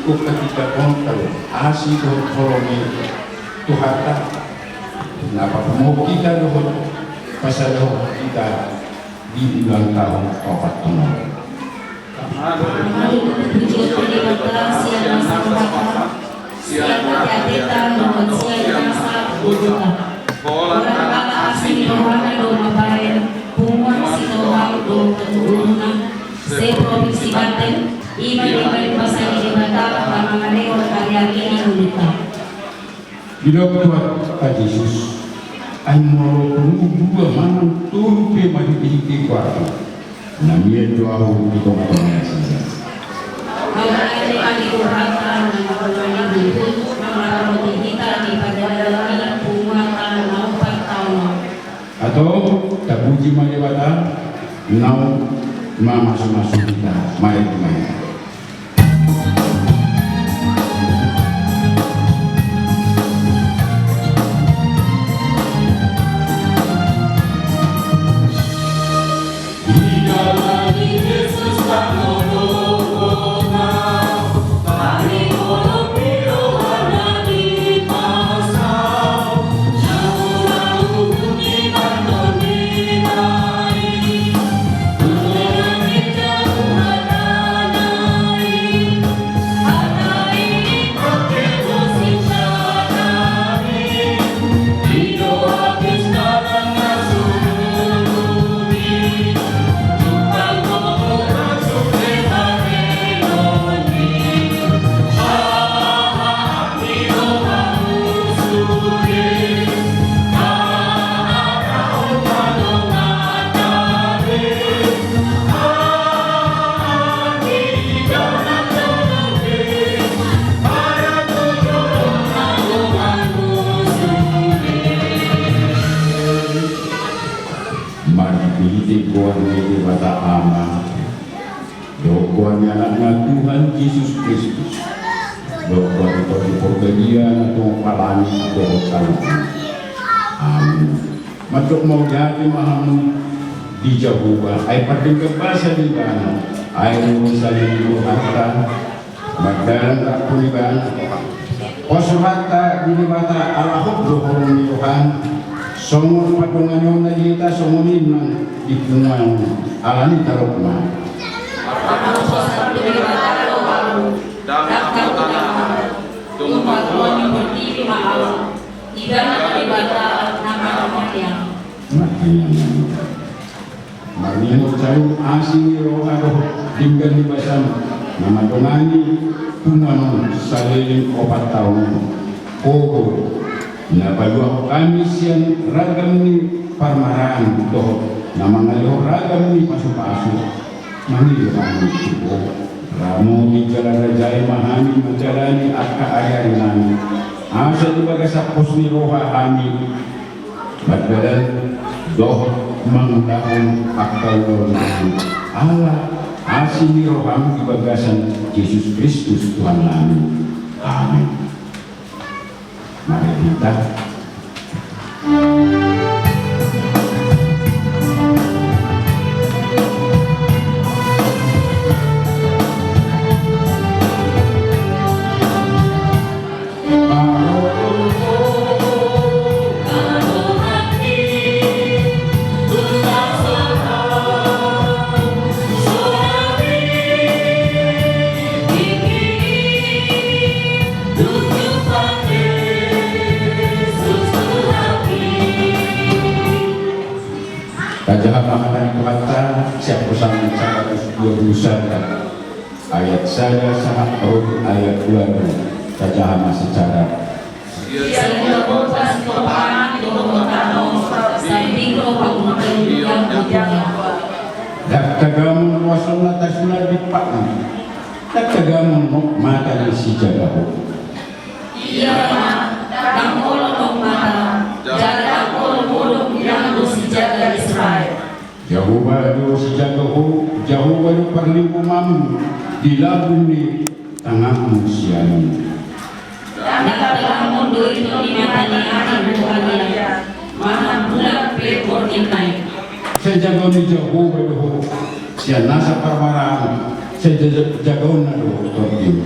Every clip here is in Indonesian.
ko ketika kontol asih kolongi Tuhata napapamo kita doon pasalaw kita di ulang tahun 4 Bila Tuhan Yesus ay mo dua manang turupe mahihiki ko na miedo ako itong pangasiya. Mengenai alikuratan dan mengenai hidup mengenai kita di pada pungatan 4 tahun. Atau tabuji malewata nau masuk kita maik. Tuhan Yesus Kristus doa di perbagian atau palani atau kalah. Amin. Matuk mau jadi mahamu dijauhkan. Ay pating kebasa di bana. Ay urusan di harta. Magdalang aku di bana. Osurata di bata alahub rohong Tuhan. Semua patungan yang kita semuanya di pungan alani tarokma. Marian ucai asing rohado tinggal di basan nama dongani kuman saliling 4 tahun ogo na balua kami sian ragam ni parmaraan doh nama ngalo ragam ni pasu-pasu mani kami itu ramu di jalan rajai mahani menjalani akka ayari nami asa di bagasa posni roha kami badbadan doh mengundang akal nami Allah asini roham di bagasan Yesus Kristus Tuhan kami. Amin. Mari kita siapa sang 120 ayat saya sangat roh ayat 2 kajahama secara Dagkagamon wasol na tasula di pakna Dagkagamon mo mata ni si Jagaho iya ang ulo ng mata jaga ang ulo yang si jaga Israel Yahuwa do si Jagaho Yahuwa do parlimumam dilabun ni tangahmu siyan Dapat mundur itu di mata ni ari bukannya mana bulan pekor inai saya Jagaho ni Yahuwa do siyan nasa parmaraan saya Jagaho na do tordim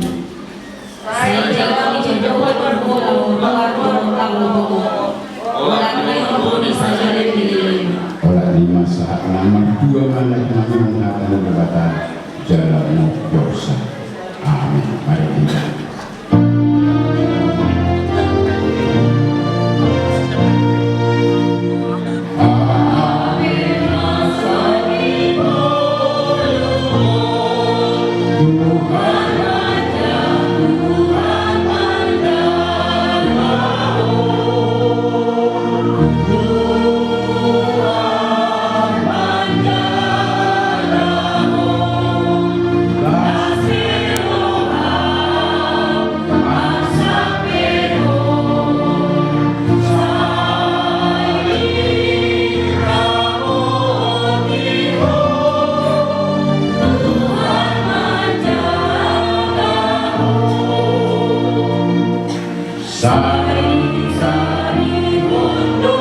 Sari-sari mundo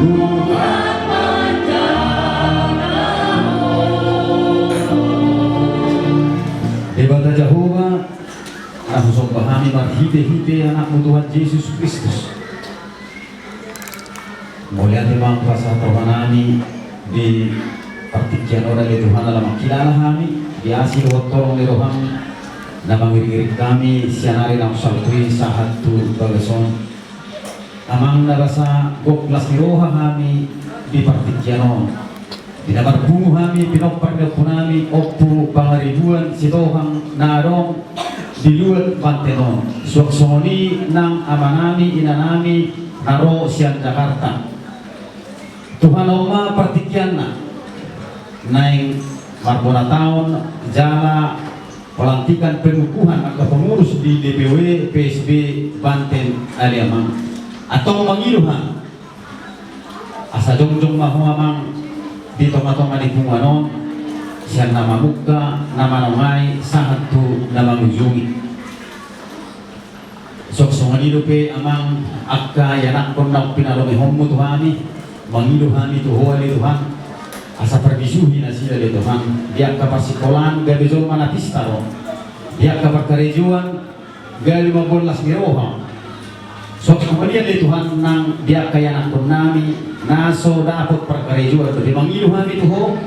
Tuhan menjagamu. Ibadah Jehovah langsung pahami marhite-hite anakmu Tuhan Yesus Kristus. Mulia memang kuasa rohanani di pertikian orang di Tuhan dalam kilala kami diasih tolong di rohani na mangirig kami siyanari ng saltui sahat tu bagason amang narasa goklas ni roha kami di pertikian dinamarbungo kami pinagpagdag po namin opo pangaribuan sitohang narong diluat pantenon suaksoni ng ama nami ina nami naro siyan Jakarta Tuhan Oma pertikian na naing marbona taon jala pelantikan pengukuhan atau pengurus di DPW PSB Banten Aliamang atau mangiluhan asa jongjong mahuamang di tong-tong di kunganon siya nama muka nama nongay sahatu nama mujungi sok pe amang akka yanak kon na pinalome homo tuhani mangiluhan itu hoali Tuhan asa pergisuhi na sila di Tuhan dia kapasikolan gabizol manatistaro dia kaparkarejuan gali 15 miroha so kemudian di Tuhan nang dia kayanan pun nami naso dapat perkarejuan di mangiluhan itu ho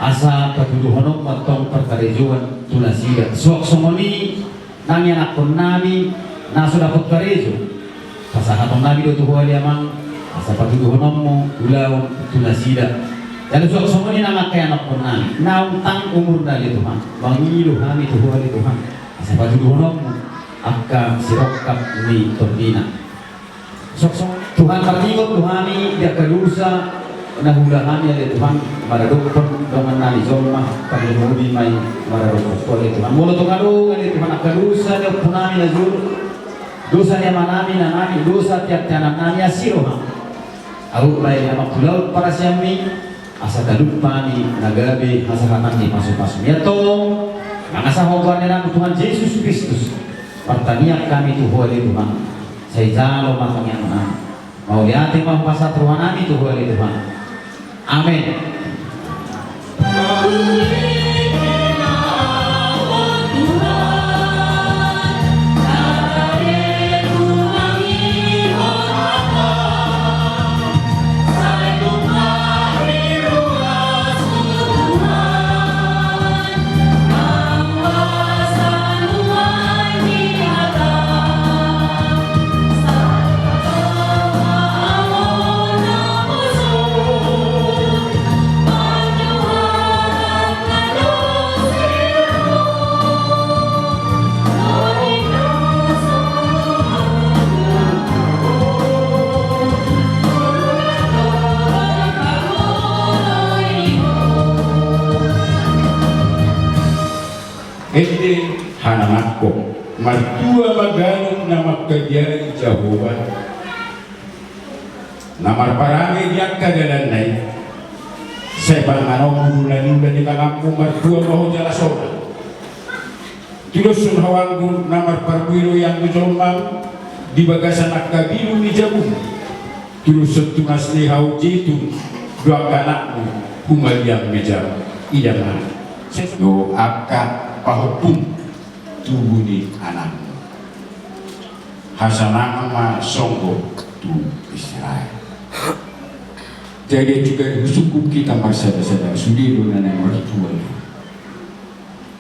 asa patuduhonok matong perkarejuan tulasida so somoni nang yanak pun nami naso dapat karejo pasahatong nami do tuho amang asa patuduhonok mo ulaw tulasida. Jadi suatu semua ini nama kaya anak pernah, nautang umur dari Tuhan, bangilu kami Tuhan di Tuhan, asal Tuhan akan sirokap ni terdina. Tuhan bertiup Tuhan ini dia kedusa, nahula kami oleh Tuhan, maradokon dengan nali zoma, kami mudi main maradokon oleh Tuhan. Mula tunggalu oleh Tuhan kedusa dia punami nazur, dosa dia manami nanami, dosa tiap tiap nami asiroha. Aku baik nama pulau para siami. Asa kalupa ni nagabi asa hatang ni pasok-pasok yato ang asa hoban nila Tuhan Yesus Kristus pertanian kami Tuhan di Tuhan sa ijalo matangyan na mauliate mapasa Tuhan nami Tuhan di Tuhan amen. Ede hanamako martua maganong na magkadyari Jehovah na marparami diyak kagalanay sa panganong bulan-bulan ni kakampo martua maho jala soda tilusun hawanggun na marparwiro yang gujomang di bagasan akabilu ni jabung tilusun tunas ni haujitun dua kanakmu kumaliang mejam idaman sesuatu akad pahukum tubuh ni anakmu hasanah ma songgo tu Israel. Jadi juga suku kita bersama-sama sudiru dan yang mertua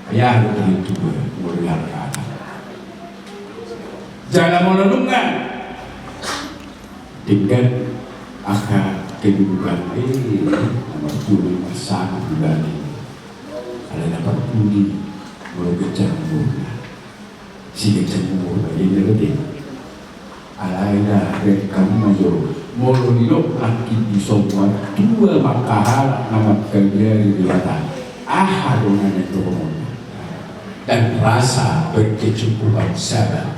ayah itu mulia kata jangan melolongkan dengan akar kedudukan mertua bersama bulan ini ada dapat budi Mulu kencang mula, si kencang mula ini lebih. Alaina rekam mayo, mulu nilok laki di semua dua makahal nama kerja di belakang. Dengan itu dan rasa berkecukupan sabar.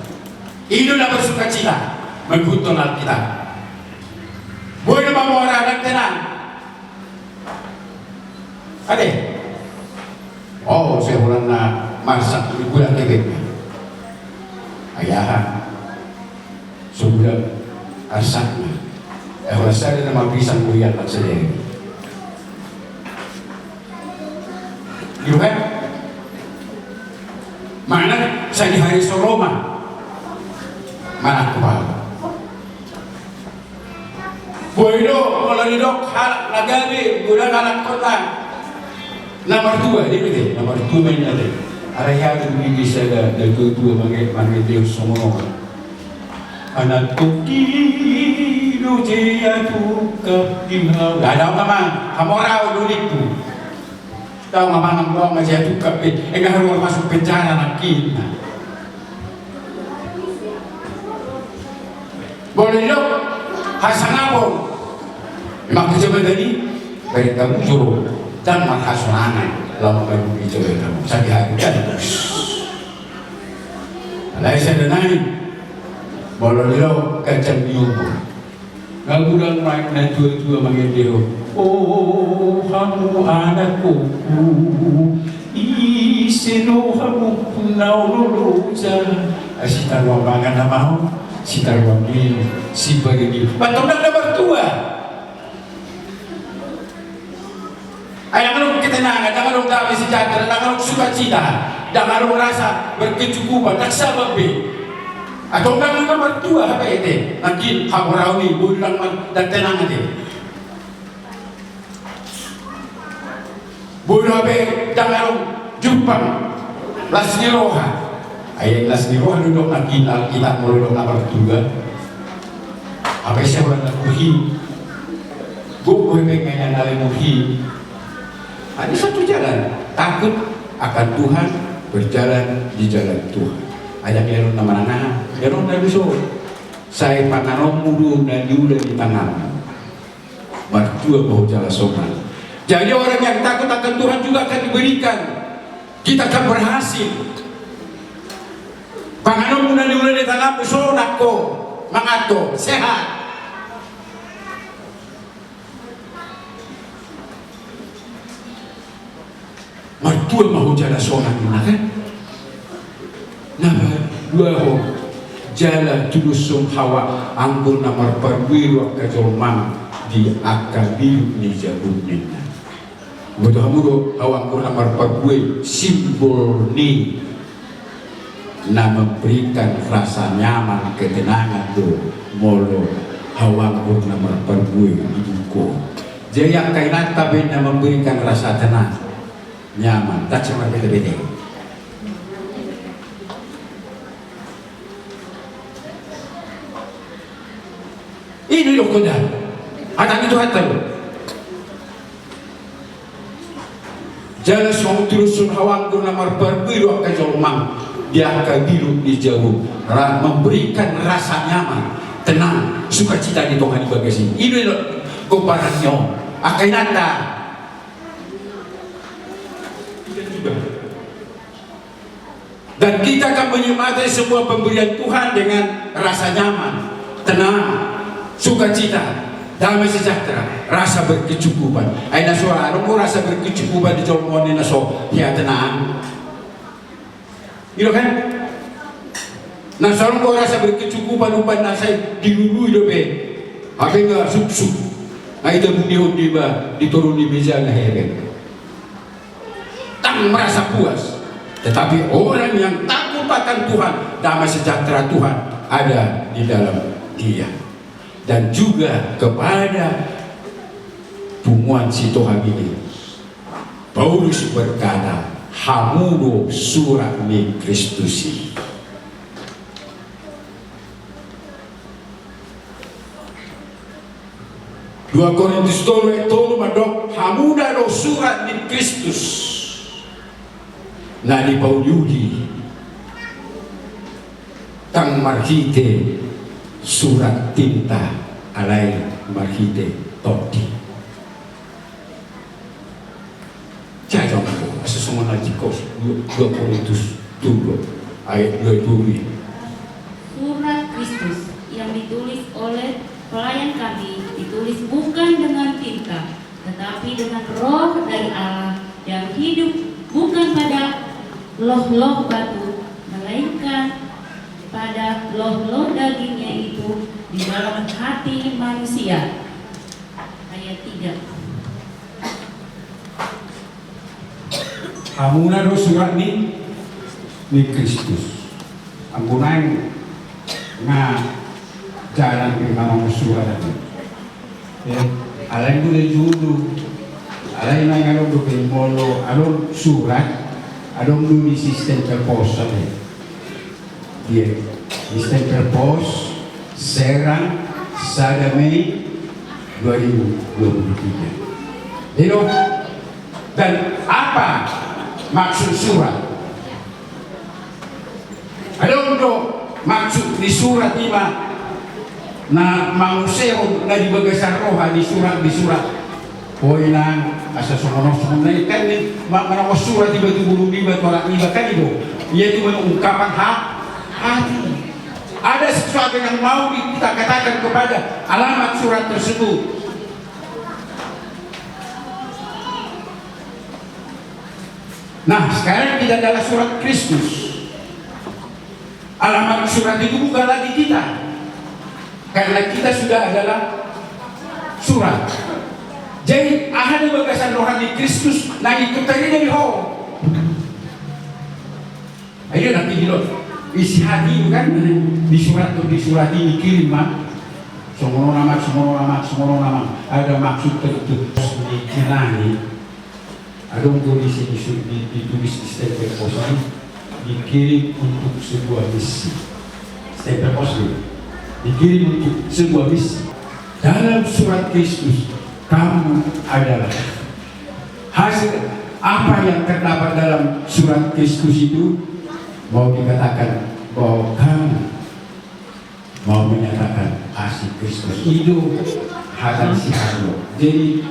Inilah bersukacita menghutung Alkitab. Boleh bawa orang tenang. Ade. Oh, saya ulang na masak di bulan kebeknya. Ayahan sudah arsakna saya nama pisang kuliah tak sendiri gitu kan mana saya di hari Soroma mana kepala boido kalau didok halak nagabi budak halak kota nomor 2 dia betul nomor 2 main ada araya itu bisa ada kedua manggil Deus semua anak tuki dia tuka dinau dah ada memang hamorau duliku tahu memang ngomong aja tuka enggak harus masuk penjara lagi boleh dok hasangapun memang kecoba tadi beri kamu juru dan makasonangan lama baru dicoba kamu sakit hati kan alai saya denai boleh dok kacang biuku Gagurang main na tua-tua manggil oh kamu anakku isino kamu punau luluja si tarwang bangan na mau si tarwang ini si bagini batong na bertua ayang nung ketenangan dangan damai sejahtera dangan sukacita dangan rasa berkecukupan tak sababe atau orang nomor 2 apa itu? Nanti hamorau ni bulan dan tenang aja. Bulan apa? Jangan jumpa lasni roha. Ayat lasni roha duduk nanti kita mulai nomor 2. Apa sih orang muhi? Buku pengen yang muhi. Ada satu jalan. Takut akan Tuhan, berjalan di jalan Tuhan. Ayam yang nama-nama, yang dari so, saya panganom mudu dan diulah di tangan, mertua bahu jalan sopan. Jadi orang yang takut akan Tuhan juga akan diberikan, kita akan berhasil. Panganom mudu dan diulah di tangan, so nako, mangato, sehat. Mertua bahu jalan sopan, kan? Nama dua ho jalan tulusung hawa anggur nomor perwiru kajolman di akabiru ni jabunina betul hamuro hawa anggur nomor perwi simbol ni nama berikan rasa nyaman ketenangan tu molo hawa anggur nomor perwi ibuko jadi kainat tapi nama memberikan rasa tenang nyaman tak cuma beda-beda. Ini loh koda, ada itu hatta. Jalan semua terusun hawang tu nomor berbiru akan jomang, dia akan biru di jauh, memberikan rasa nyaman, tenang, sukacita di Tuhan di bagasi. Ini loh komparannya, akan nata. Dan kita akan menikmati semua pemberian Tuhan dengan rasa nyaman, tenang. Sukacita, damai sejahtera, rasa berkecukupan. Aina suara, mau rasa berkecukupan di jolmon ini naso, ya tenang. Gitu kan? Nah, soalnya mau rasa berkecukupan upan nasi dilulu itu be, apa enggak suk. Nah itu budi bah diturun di meja ngaheret. Tak merasa puas, tetapi orang yang takut akan Tuhan, damai sejahtera Tuhan ada di dalam dia. Dan juga kepada tumuan si Tuhan ini Paulus berkata hamudo surat ni Kristusi 2 Korintus 12 madok hamuda do surat ni Kristus na di Pauludi tang marhite surat tinta alai marhite toti jangan asa semua lagi kos 2 Korintus 2 ayat 22 surat Kristus yang ditulis oleh pelayan kami ditulis bukan dengan tinta tetapi dengan roh dari Allah yang hidup bukan pada loh-loh batu melainkan pada loh-loh dagingnya itu di dalam hati manusia. Ayat 3. Amuna do surat ni Kristus. Ambunain na jalan ke mana surat itu. Alain tu dari dulu. Alain na kalau do molo, alon surat, alon do di sistem terpos saja. Dia sistem terpos Serang 1 Mei 2023. Jadi dan apa maksud surat? Ada untuk maksud di surat ini na manusia na di bagasan roha di surat poinang asa sono kan ni mana surat di batu bulu di batu orang ini kan itu yaitu mengungkapkan hati. Ada sesuatu yang mau kita katakan kepada alamat surat tersebut. Nah, sekarang kita adalah surat Kristus. Alamat surat itu bukan lagi kita, karena kita sudah adalah surat. Jadi ada bagasan rohani Kristus lagi ketari dari ho. Ayo nanti dulu isi hati kan di surat ini kirim mah. Semua nama ada maksud tertentu dikirani. Ada untuk ditulis di stempel pos dikirim untuk sebuah misi. Stempel pos dikirim untuk sebuah misi. Dalam surat Kristus kamu adalah hasil apa yang terdapat dalam surat Kristus itu mau dikatakan bahwa kamu mau menyatakan kasih Kristus itu hasil si Allah. Jadi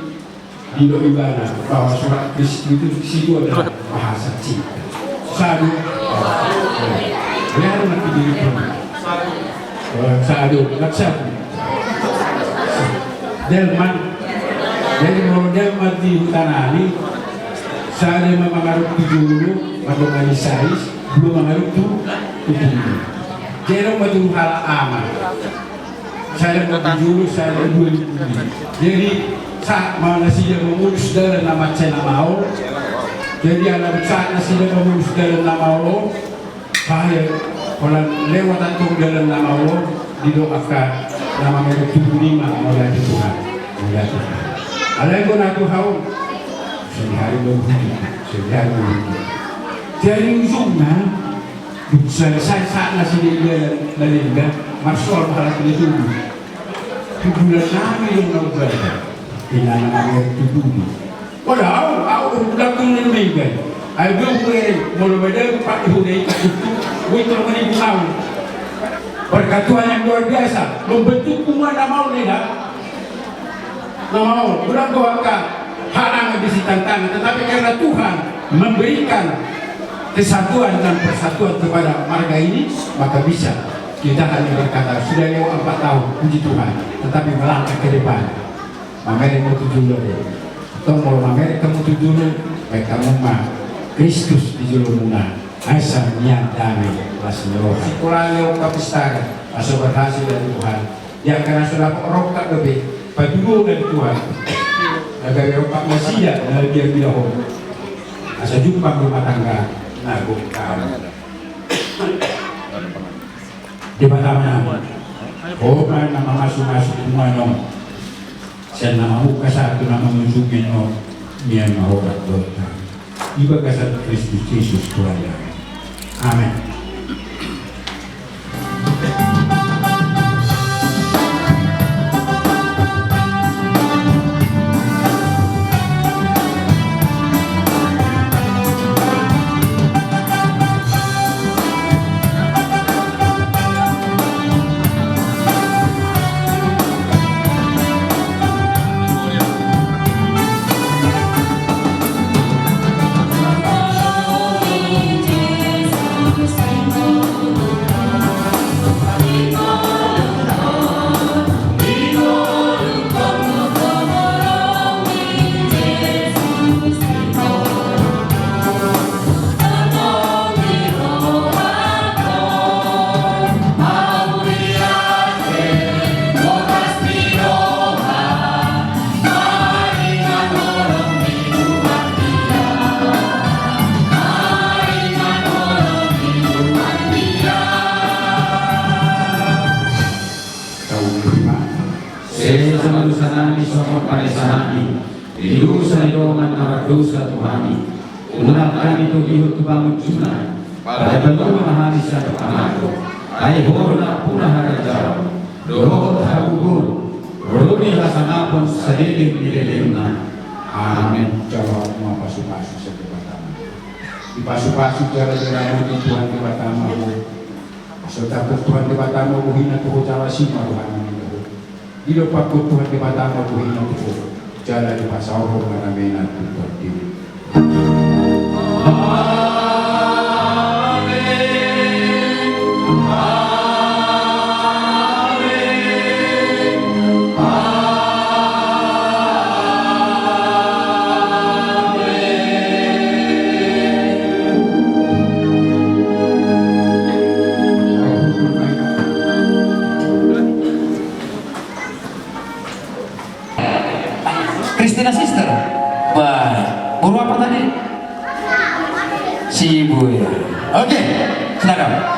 di ibadah bahwa surat Kristus itu situ adalah bahasa cinta. Sadu, biar nanti diri sadu, sadu. Delman, jadi mau delman di hutan ali, saya mengarut dulu, atau kali sais, belum mengarut tu, jadi mau hal aman. Saya mau dulu, saya dua. Jadi saat mana sih mengurus dalam nama cina mau, jadi anak saat nasi dia mengurus dalam nama Allah, saya kalau lewat antum dalam nama Allah didoakan nama mereka 75 oleh Tuhan, oleh Tuhan. Ada yang nak Tuhan, sehari berhenti. Jadi ujungnya selesai saat nasi dia melingkar, masuk hal itu. Bulan kami yang nak belajar. Ina nama itu padahal aku udah tulen kan aku mulai Pak Hudai itu betul menipu perkatuan yang luar biasa membentuk umat nama tidak nama udah doakan halang di tantangan tetapi karena Tuhan memberikan kesatuan dan persatuan kepada marga ini maka bisa kita hanya berkata sudah lewat 4 tahun puji Tuhan tetapi melangkah ke depan. Mamere mau tujuh dulu, atau mau mamere kamu tujuh dulu, baik kamu mah Kristus di juluruna, asal niat damai, masih meroh. Sekolah lewat kapistara, asal berhasil dari Tuhan. Yang karena sudah rokat lebih, padulu dari Tuhan. Agar rokat masih ya, dari dia bilang, asal jumpa rumah tangga, nabung kamu. Di mana? Oh, nama masuk semua nom. Saya nama muka satu nama menunjukin no dia mau berdoa. Iba kasat Kristus Yesus Tuhan. Amin. Jesus. dosa nami somot paresahani, didosa idongan awak dosa Tuhani. Undang kami tu bihut tu bangun sunnah, pada belum mahali satu amaku. Ai horna punah harajau, dohot hagugur, rodi hasanapun sadiling dilelimna. Amin. Jawab mau pasu-pasu setiap pertama. Di pasu-pasu cara-cara di Tuhan di pertama. Setelah Tuhan di pertama buhina tuh cara sima Tuhan itu. Hidup aku Tuhan di pertama buhina tuh jalan di pasau karena menat Tuhan diri. Christina sister, baik. Baru apa tadi? Si ibu ya. Oke, silakan.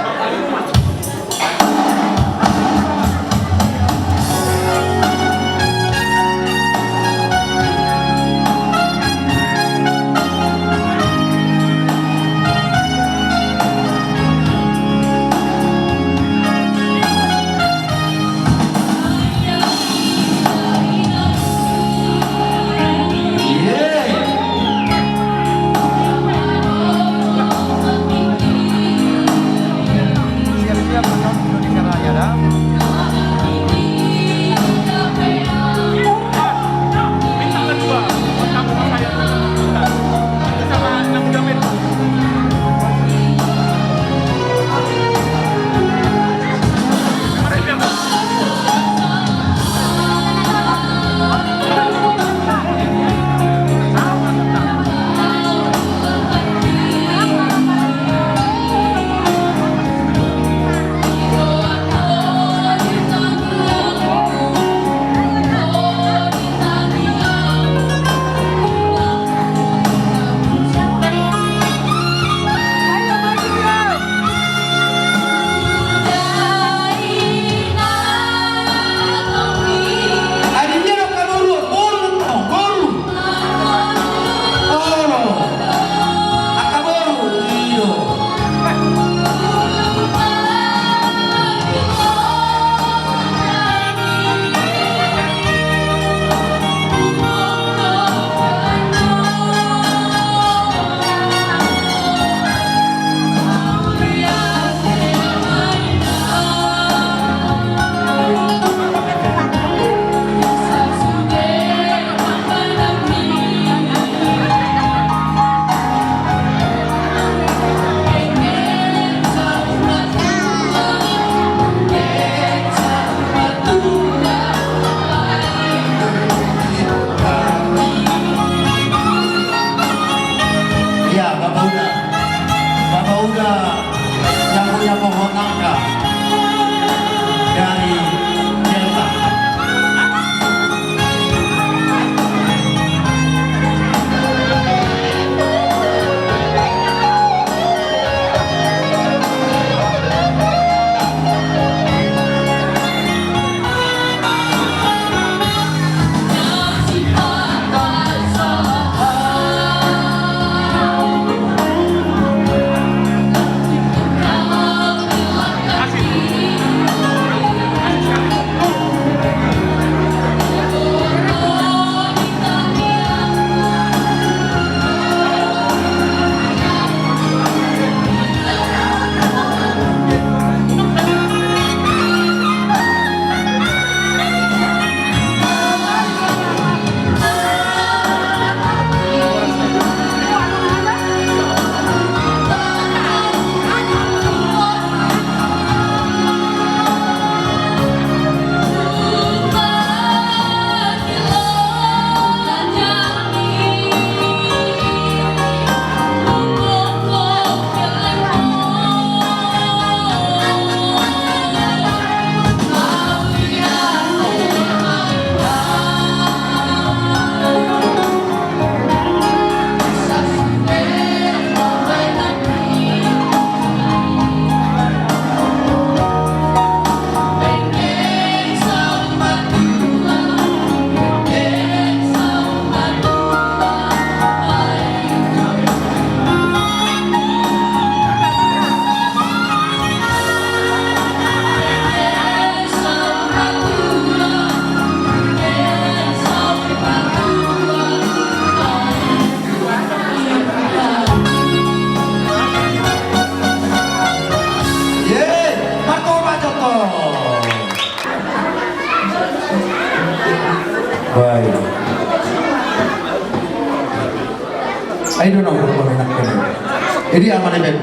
Ini aman ya,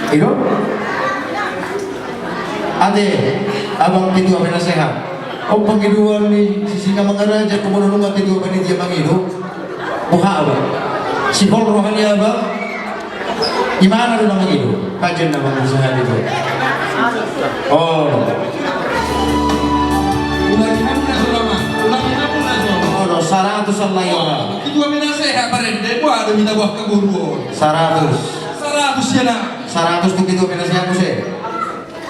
Itu? Ade, abang itu apa nasihat? Oh penghidupan ni sisi nama ngaraja kemudian nunggu itu apa dia menghidup? Muha apa? Sifol rohani apa? Gimana lu nama menghidup? Kajian nama nasihat itu. Oh. Oh, 100 Allah ya. Itu apa nasihat barende? Gua ada minta buah keburu. 100 ya nak. 100 tu itu apa nasihat musik?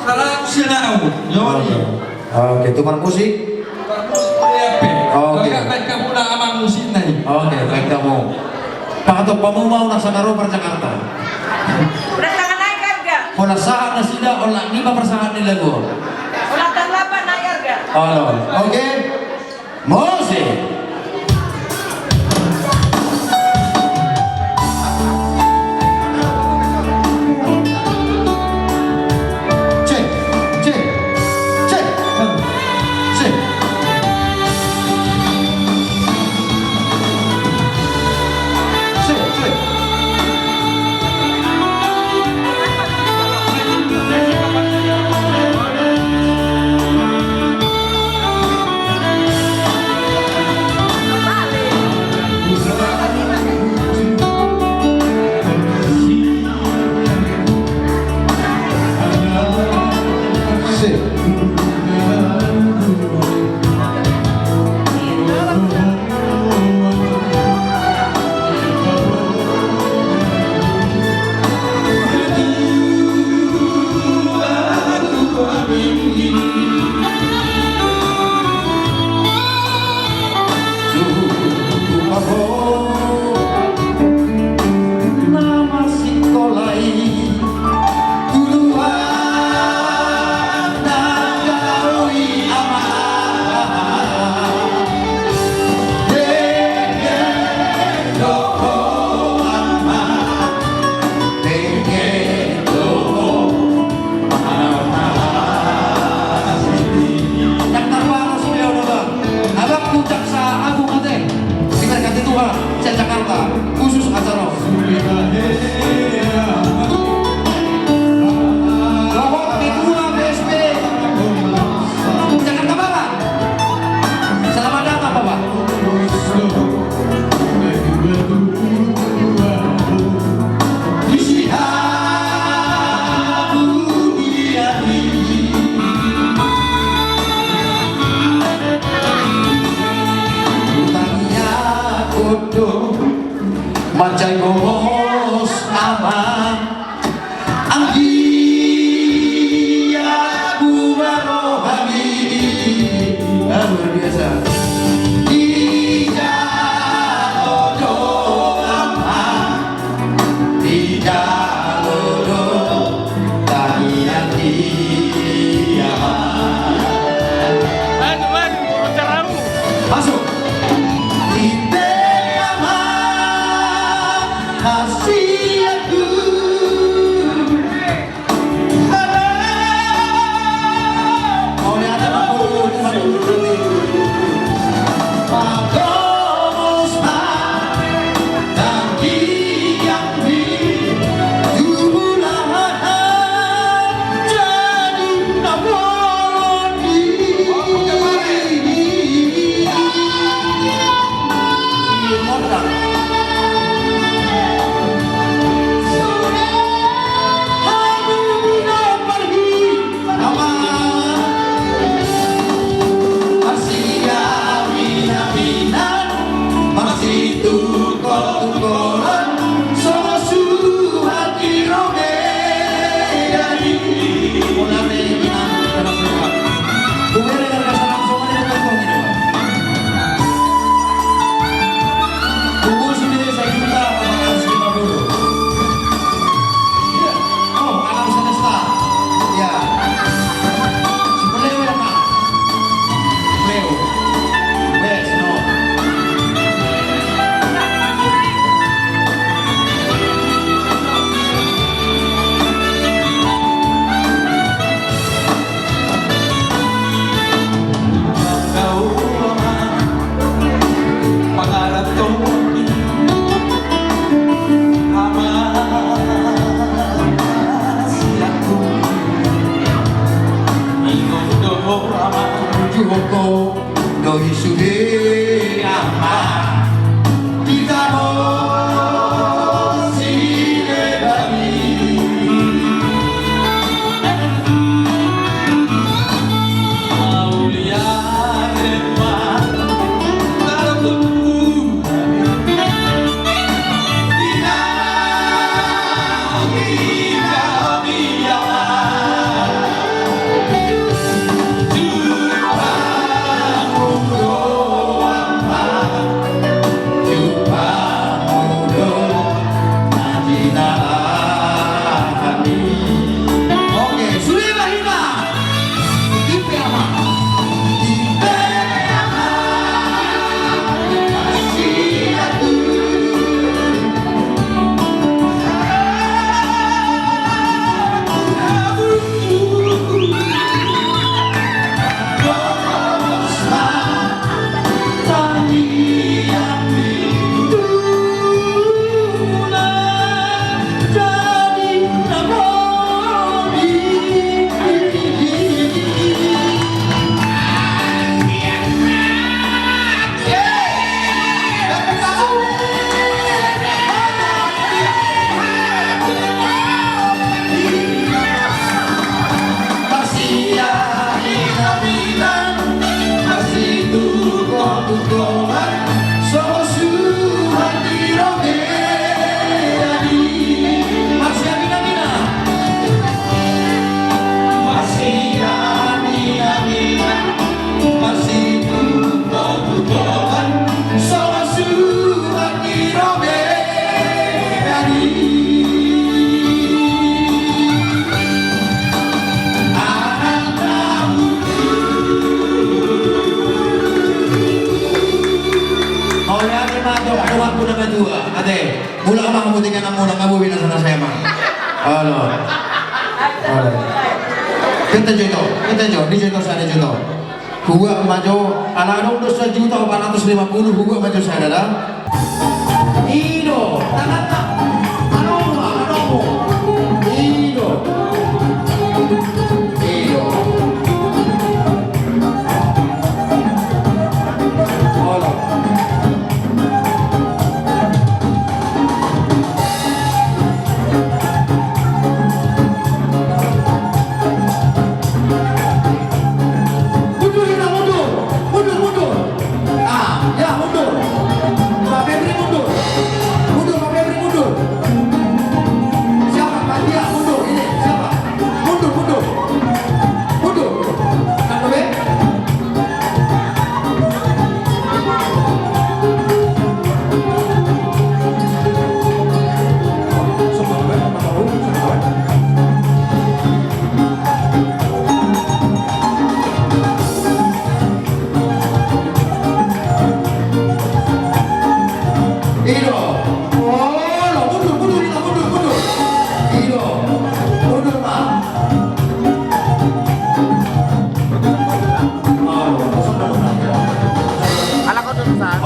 100 ya nak. Yoni. Oke, tukang musik. Oke. Baik kamu nak amang musik nih. Oke, baik kamu. Pak atau kamu mau nak sanaro per Jakarta? Udah tangan naik harga. Kau sahat na sida olah 5% nila ko. Udah tangan naik harga. Oh, oke. Musik. Macai gomos aman Anggia buah rohani luar biasa tidak lodo aman tidak lodo tahian masuk isude ama kita mau sile bami Aulia Rema Tarabun Ina Ina Mia Oke, sudah bahina. Ipe ama. Ipe ama. Kasih aku. Mula ka makamutikan ang mula kabuhin na sana saya mah. Ano? Kita jodoh, di jodoh sana jodoh. Huwa majo, alarong dos sa juta 450 huwa majo sana dah. Ino, tangan tak. Ano mo? Ino. Hola.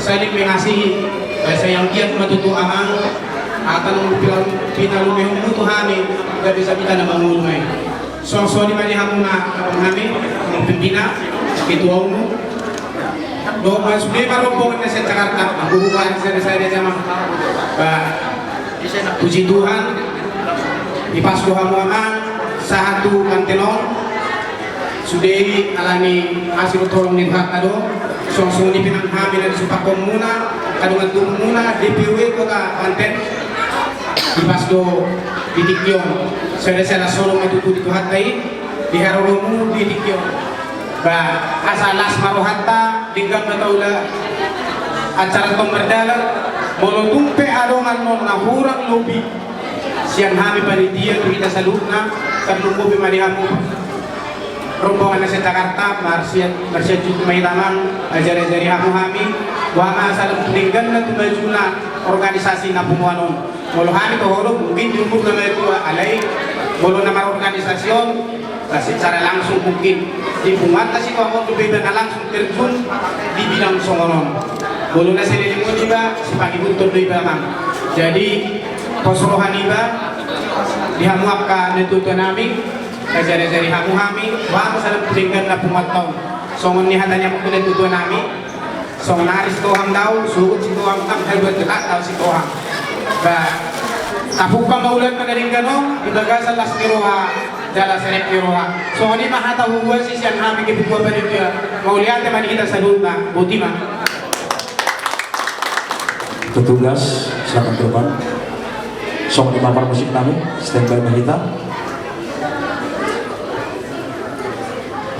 Saya mengasihi saya yang giat matutu amang akan pinalumehong mutuhami gak bisa kita na mangulumay so di mali hamuna kami ang pimpina ketua umum Do mas di marombongan na sa Jakarta, magbubukan saya sama. Puji Tuhan, di Pasko Hamuaman, satu kantelon, sudah alami hasil tolong di Hakado, song di pinang hamil dan supakom muna, kadungan turun muna, DPW kota Banten, di Pasko di Dikyon, saya solong matutu di Tuhatai, di Haromu di Dikyon. Asalas marohata tinggal mataula acara pemberdalan molo tumpe adongan non nahurang lobi siang hami panitia kita salutna kan lumbo bimarihamu rombongan nasa Jakarta marsiat juga mailaman ajari hamu hami wa asal tinggal na tumajuna organisasi na pumuanon molo hami to holo mungkin diumpul na may alay molo na organisasyon secara langsung mungkin di pumata si kawan berbeda langsung terjun di bidang songonon. Bolu nasi di mudiba si pagi buntut di bawah. Jadi posrohan iba dihamuapkan itu tanami kajari hamu hami wa masalah tinggal na pumatong songon ni hatanya mungkin itu tanami songon haris toham daw suut si toham tam hebat dekat daw si toham. Tapukang maulan kanaring ganong ibagasan las kiroha jala serep kiroha so ini mahata huwa si siang hami kipikwa pa rin kaya maulihan teman kita sa luna buti ma Petugas silakan ke depan. Song di papan musik kami standby Mahita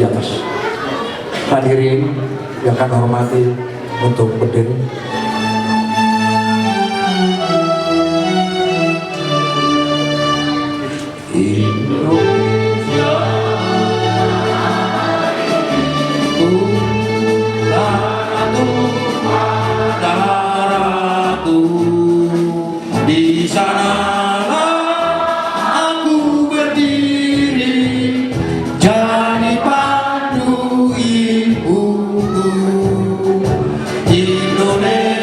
di atas. Hadirin yang kami hormati untuk berdiri. Indonesia darahku, di sanalah aku berdiri jadi pandu ibuku Indonesia.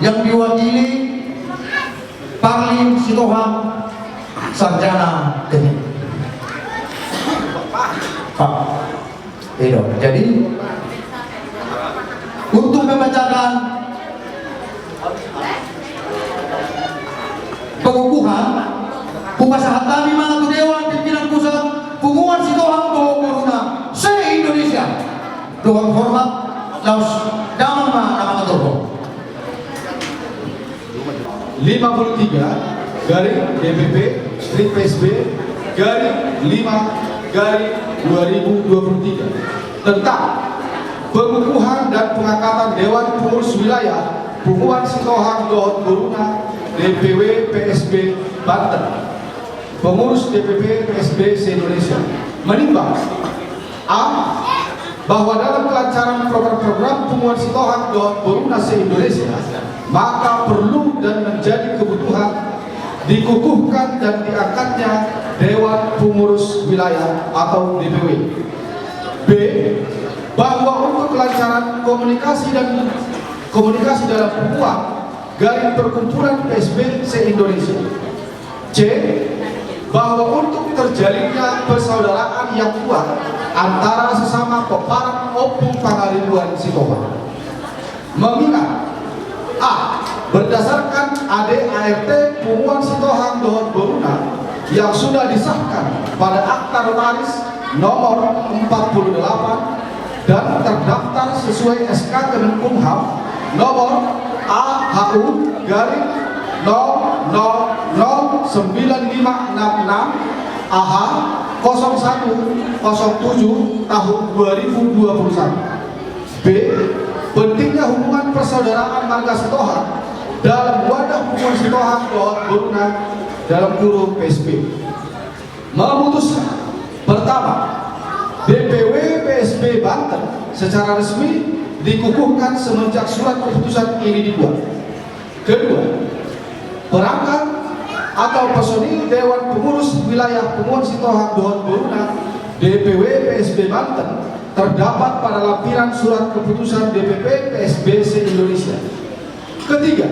yang diwakili Parlim Sitohang Sarjana Geni. Pak Edo. Jadi untuk membacakan pengukuhan Pumasahat kami Mangatu Dewan Pimpinan Pusat Punguan Sitohang Corona se-Indonesia dengan hormat Laus Damang Nama Turbo 53 garing DPP Strip PSB garing 5 garing 2023 tentang pengukuhan dan pengangkatan Dewan Pengurus Wilayah Punguan Sitohang Dohot Boruna DPW PSB Banten. Pengurus DPP PSB se-Indonesia menimbang A. Bahwa dalam kelancaran program-program Punguan Sitohang Dohot Boruna se-Indonesia maka perlu dan menjadi kebutuhan dikukuhkan dan diangkatnya Dewan Pengurus Wilayah atau DPW. B. Bahwa untuk kelancaran komunikasi dalam Punguan garing perkumpulan PSB se-Indonesia. C. Bahwa untuk terjalinnya persaudaraan yang kuat antara sesama peparang Opung Pangaribuan Sitohang. Mengingat A. Berdasarkan ADART Punguan Sitohang Dohot Boruna yang sudah disahkan pada Akta Notaris nomor 48 dan terdaftar sesuai SK Kemenkumham nomor AHU garing 009566 AH 0107 tahun 2021. B. Pentingnya hubungan persaudaraan marga Sitohang dalam wadah Punguan Sitohang Dohot Boruna dalam kurung PSB. Memutuskan pertama, DPW PSB Banten secara resmi dikukuhkan semenjak surat keputusan ini dibuat. Kedua, perangkat atau personil Dewan Pengurus Wilayah Punguan Sitohang Dohot Boruna DPW PSB Banten terdapat pada lampiran surat keputusan DPP PSB se-Indonesia. Ketiga,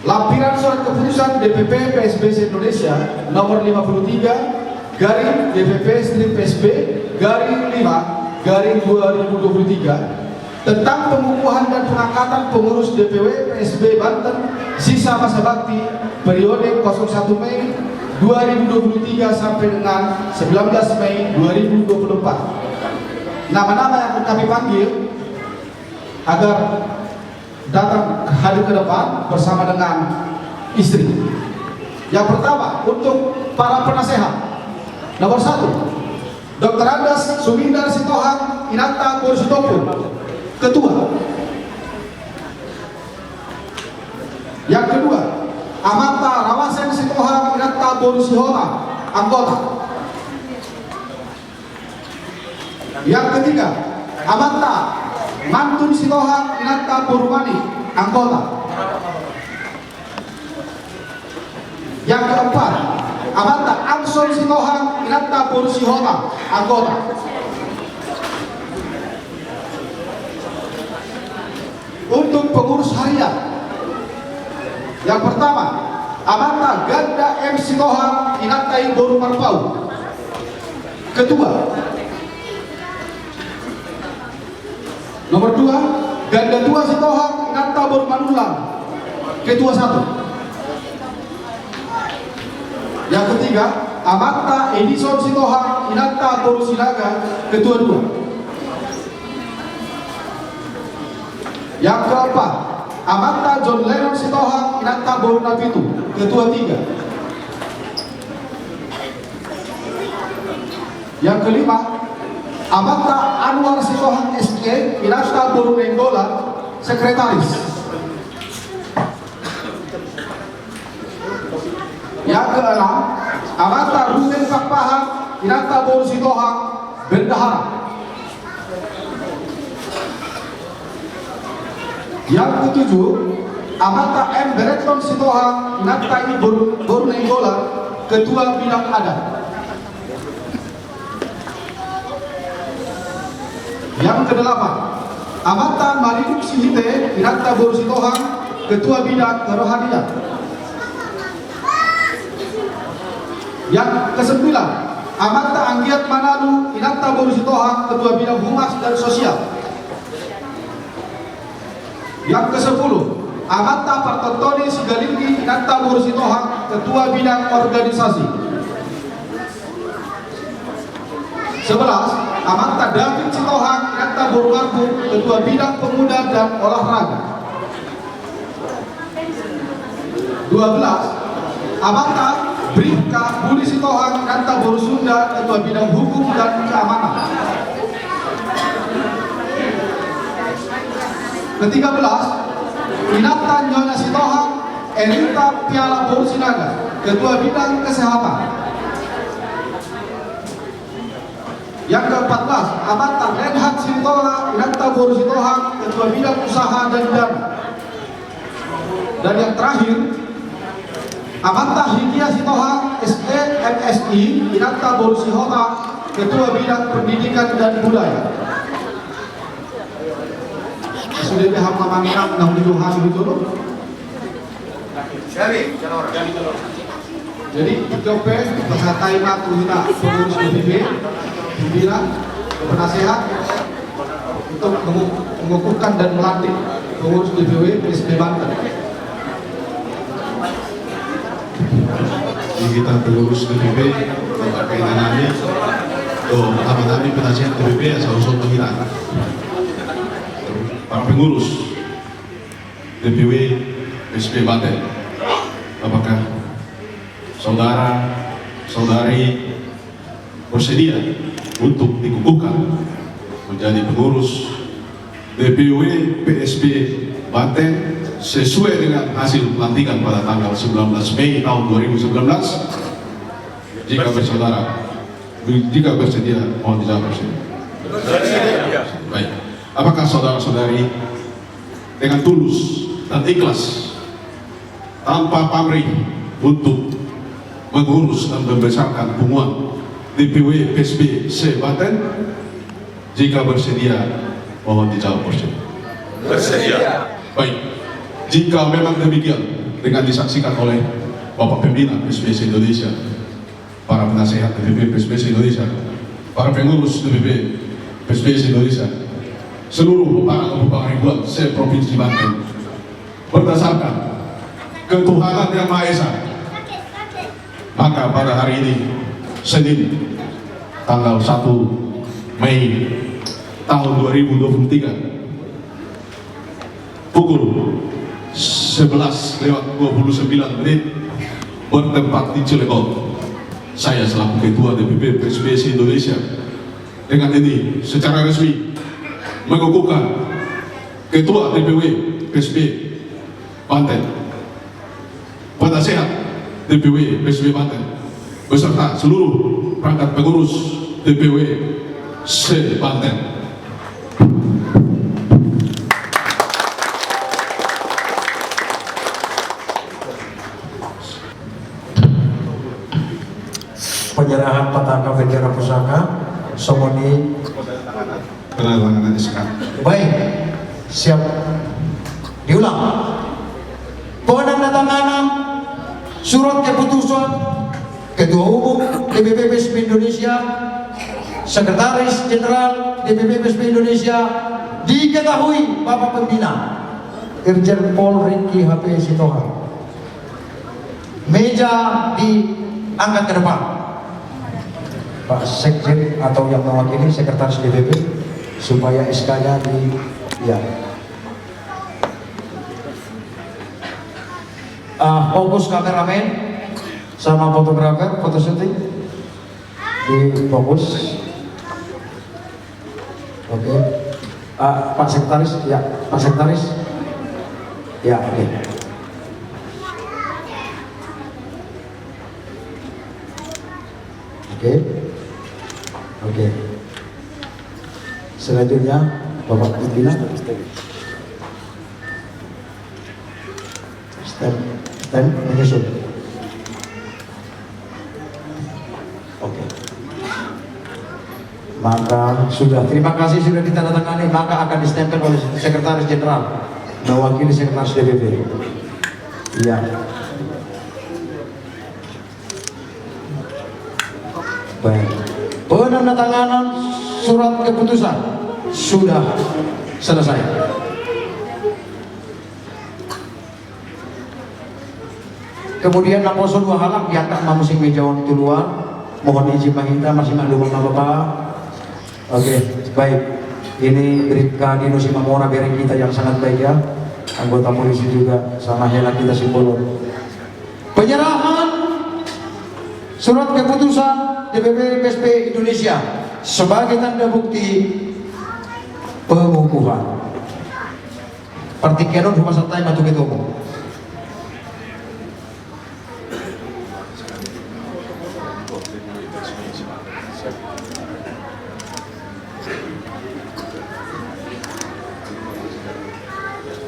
lampiran surat keputusan DPP PSB se-Indonesia nomor 53 garing DPP Strip PSB garing 5 garing 2023 tentang pengukuhan dan pengangkatan pengurus DPW PSB Banten sisa masa bakti periode 01 Mei 2023 sampai dengan 19 Mei 2024. Nama-nama yang kami panggil agar datang hadir ke depan bersama dengan istri. Yang pertama untuk para penasehat. Nomor 1, Dr. Andas Sumindar Sitohang Inata Borsutopun, Ketua. Yang kedua, Amata Rawasen Sitohang Inata Borsihona, anggota. Yang ketiga, Amata Mantun Sitohang Inata Purwani, anggota. Yang keempat, Amata Anson Sitohang Inata Pursihota, anggota. Untuk pengurus harian, yang pertama, Amata Ganda M Sitohang Inata Iboru Marpau, ketua. Nomor 2, Ganda 2 Sitohang Inata Iboru Manulang, ketua 1. Yang ketiga, Amata Edison Sitohang Inata Iboru Silaga, ketua 2. Yang keempat, Amata John Lennon Sitohang Inata Iboru Napitu, ketua 3. Yang kelima, Amata Anwar Sitohang SK Inata Iboru Nenggola, sekretaris. Yang keenam, Amata Ruben Pakpahang Inata Iboru Sitohang, bendahara. Yang ketujuh, Amata M. Bereton Sitohang Inata Iboru Nenggola, ketua bidang adat. Yang kedelapan, Amata Mariduk Sihite Inata Iboru Sitohang, ketua bidang kerohanian. Yang kesembilan, Amata Anggiat Manalu Inata Iboru Sitohang, ketua bidang humas dan sosial. Yang ke-10, Amata Partotoni Sigalinggi Inata Iboru Sitohang, ketua bidang organisasi. 11, Amata David Sitohang Inata Iboru Marbu, ketua bidang pemuda dan olahraga. 12, Amata Bribka Budi Sitohang Inata Iboru Sunda, ketua bidang hukum dan keamanan. Ke-13, Inata Nyonya Sitohang Erita Piala Iboru Sinaga, ketua bidang kesehatan. Yang ke-14, Amata Renhat Sintola Inata Iboru Sitohang, ketua bidang usaha dan dana. Dan yang terakhir, Amata Hikia Sitohang SE MSI Inata Iboru Sihota, ketua bidang pendidikan dan budaya. Sudah pihak Mamanina nang diluhan itu loh. Jadi coba pesertai matu kita pengurus DPP, pimpinan, penasehat untuk mengukuhkan dan melantik pengurus DPW PSB Banten. Jadi kita pengurus DPP, Bapak Kainanami, pertama-tama penasehat DPP asal usul penghilang. Para pengurus DPW PSB Banten, apakah saudara-saudari bersedia untuk dikukuhkan menjadi pengurus DPW PSB Banten sesuai dengan hasil pelantikan pada tanggal 19 Mei tahun 2019? Jika bersedia, mohon dijawab bersedia. Baik. Apakah saudara-saudari dengan tulus dan ikhlas tanpa pamrih untuk mengurus dan membesarkan hubungan DPW PSB se Banten? Jika bersedia, mohon dijawab bersedia. Bersedia. Baik. Jika memang demikian, dengan disaksikan oleh Bapak Pembina PSB Indonesia, para penasehat DPP PSB Indonesia, para pengurus DPP PSB Indonesia, seluruh para kebupaten ribuan se-provinsi Banten, berdasarkan ketuhanan yang Maha Esa, maka pada hari ini Senin tanggal 1 Mei tahun 2023 pukul 11:29 bertempat di Cilegon, saya selaku Ketua DPP PSB Indonesia dengan ini secara resmi mengukuhkan Ketua DPW PSB Banten, penasehat DPW PSB Banten beserta seluruh perangkat pengurus DPW se Banten. penganugerahan Pataka Bendera Pusaka Somoni. Penandatanganan SK. Baik, siap. Diulang. Penandatanganan surat keputusan Ketua Umum DPP PSB Indonesia, Sekretaris Jenderal DPP PSB Indonesia, diketahui Bapak Pembina Irjen Pol Ricky HP Sitohang. Meja diangkat ke depan. Pak Sekjen atau yang mewakili Sekretaris DPP supaya SK-nya di ya. Fokus kameramen sama fotografer, foto syuting di fokus. Oke. Pak Sekretaris, ya, Pak Sekretaris, ya, oke. Oke. Selanjutnya Bapak Pembina. Stand menyusul. Oke. Maka sudah, terima kasih sudah ditandatangani, maka akan distempel oleh Sekretaris Jenderal mewakili Sekretaris DPP. Iya. Baik. Penandatanganan surat keputusan sudah selesai. Kemudian laposo 2 halak diangkat mamusing mejawan tuluan. Mohon izin Mahinda masih maklum Bapak. Oke, baik. Ini Bribka Dino Simamora Bereng kita yang sangat baik ya. Anggota polisi juga sama Hela kita simbol. Penyerahan surat keputusan DPP PSB Indonesia sebagai tanda bukti pengukuhan. Partikenon rumah serta yang itu umum.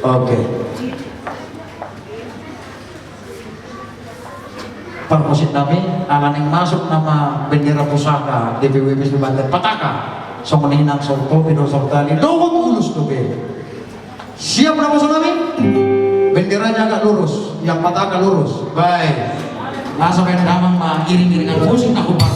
Oke. Perposit nami akan yang masuk nama bendera pusaka DPW PSB Banten Pataka Someninang Sorto Pido Sortali Dohot Ulus Dobe. Siap nama nami? Benderanya agak lurus, yang Pataka lurus. Baik. Langsung main damang mah iring-iringan musik aku pak.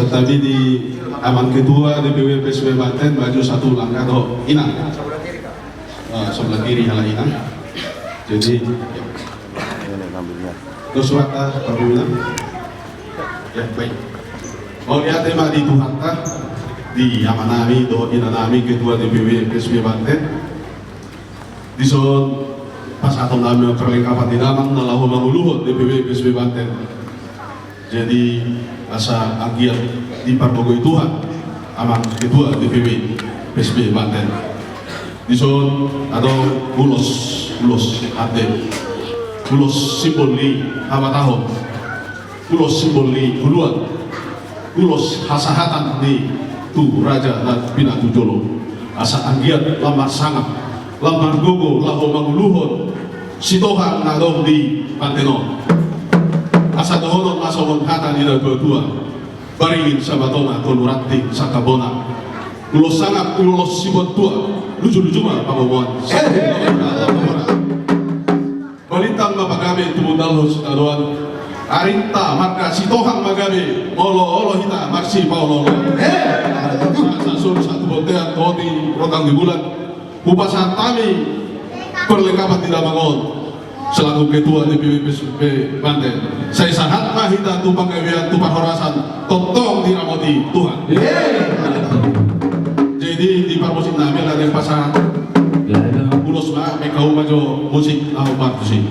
Tadi di aman ketua DPW PSB Banten maju 1 langkah do inang sebelah kiri halah inang. Jadi do surat Pak Pembina. Ya baik. Mau lihat tema di Tuhankah di amanami do inanami ketua DPW PSB Banten. Di son pas atau nama perlengkapan di damang nalahu manguluhut DPW PSB Banten. Jadi asa agiat di Parbogoy Tuhan amang ketua DPW PSB Banten. Dison atau ulos ade ulos simbol li hama tahun ulos simbol li huluan ulos hasahatan di tu raja dan pinatu jolo asa agiat lamar sangat lamar gogo laho manguluhon sitohan nadong di Pantenon asa dohonon asawon hata nila kedua baringin sama tona konurati sakabona ulos sangat ulos sibot tua lucu-lucu mah pamomuan balintang mapagami tumundal hos adoan Arinta marka si Tohang Magabe olo hita marsi paulolo sasun satu botean toti rokang di bulan upasan kami perlengkapan tidak bangun selaku ketua DPP PSB Banten. Saya sangat mahita tu panggawian tu panhorasan totong diramoti Tuhan. Jadi di parmosin nabi ada yang pasang ulos mah mekau majo musik lahu partusi.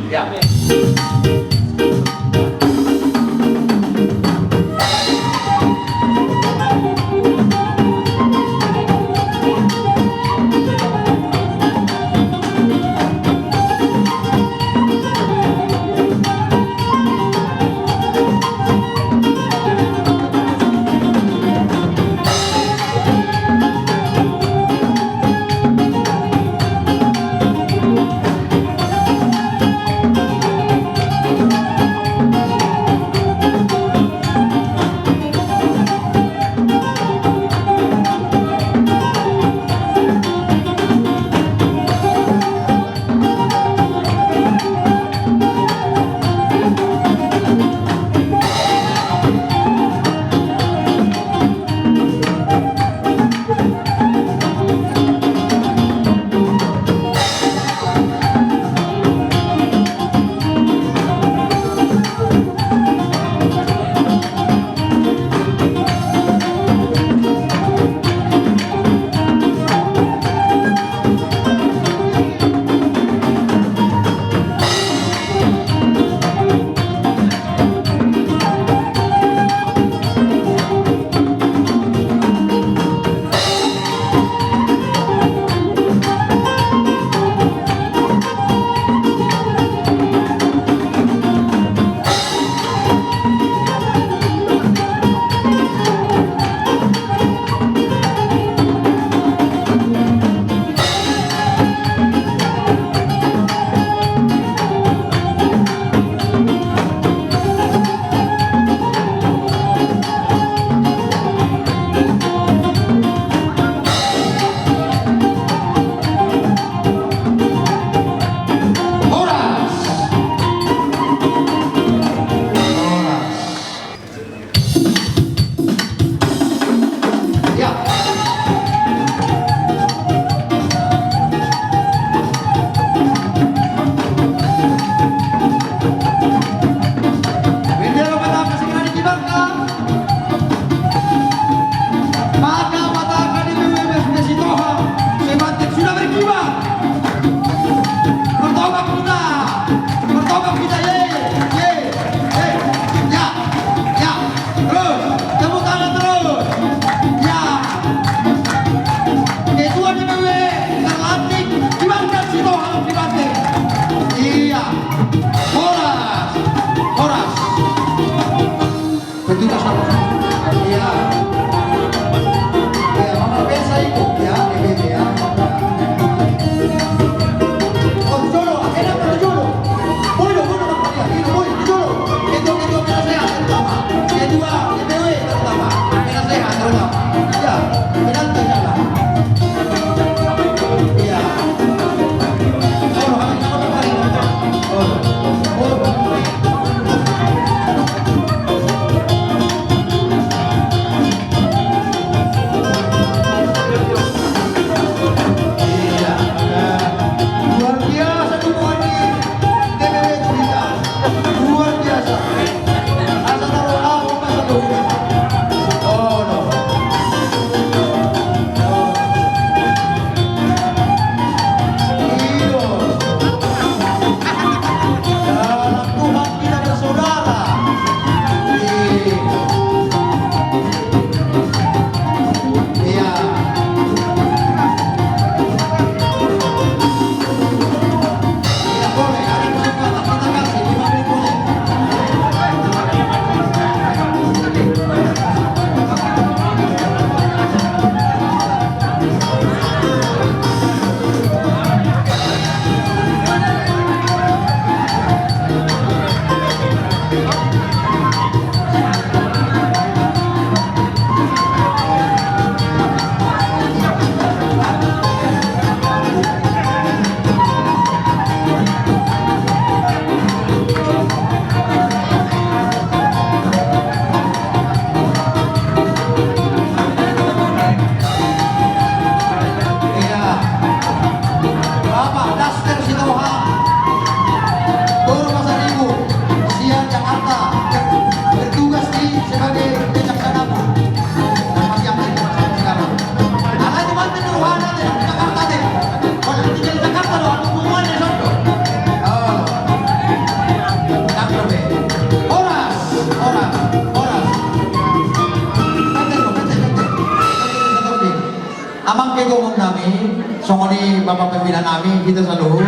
songoni Bapak pimpinan kami kita saluhur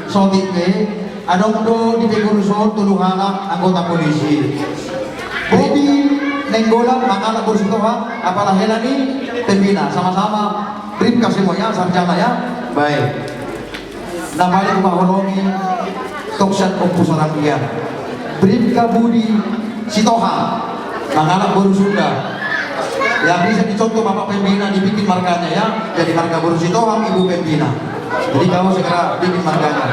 sotipe adong do di Pegurusol tuluhala anggota polisi Bobi Nenggola mangala Bursutoha apalah helani pembina sama-sama beri kasih semuanya sarjana ya baik namanya kumaholongi toksan opusarang dia beri Budi Sitoha mangala Bursunda yang bisa dicontoh Bapak pembina dibikin markanya ya jadi marka Bursitoha ibu pembina jadi kamu segera bikin markanya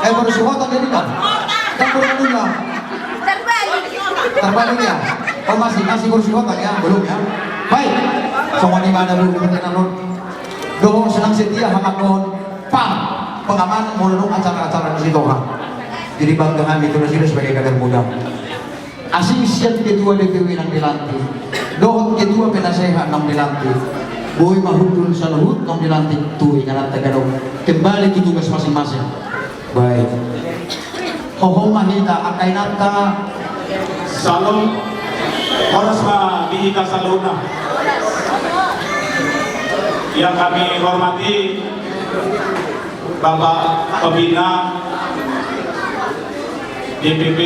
Bursutoha tadi kan Bursunda terbalik ya oh masih Bursitoha ya belum ya baik semua di mana belum berkenan doh senang setia hamakon pam pengaman mulunung acara-acara di Sitoha jadi bangga kami terus sebagai kader muda asing siap ketua DPW yang dilantik doh ketua penasehat yang dilantik boy mahudul saluhut yang dilantik tuh ingat Tagalog kembali ke tugas masing-masing baik hohong mahita akainata Salam Horas ma dihita saluna yang kami hormati Bapak Pembina DPP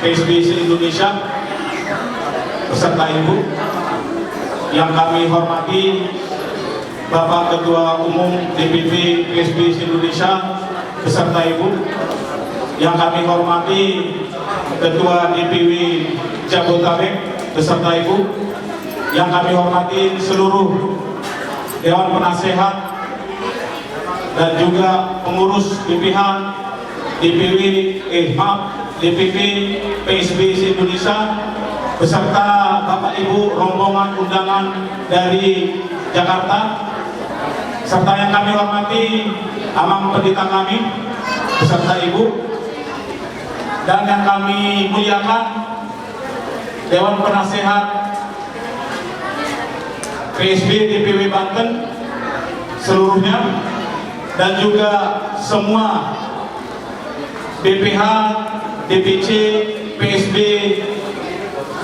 PSBC Indonesia beserta Ibu yang kami hormati Bapak Ketua Umum DPP PSBC Indonesia beserta Ibu yang kami hormati Ketua DPW Jabodetabek beserta Ibu yang kami hormati seluruh Dewan Penasehat dan juga pengurus BPH DPP PSBC Indonesia beserta Bapak Ibu rombongan undangan dari Jakarta serta yang kami hormati Amang Pendeta kami beserta Ibu dan yang kami muliakan Dewan Penasehat PSB DPW Banten seluruhnya dan juga semua BPH, DPC, PSB,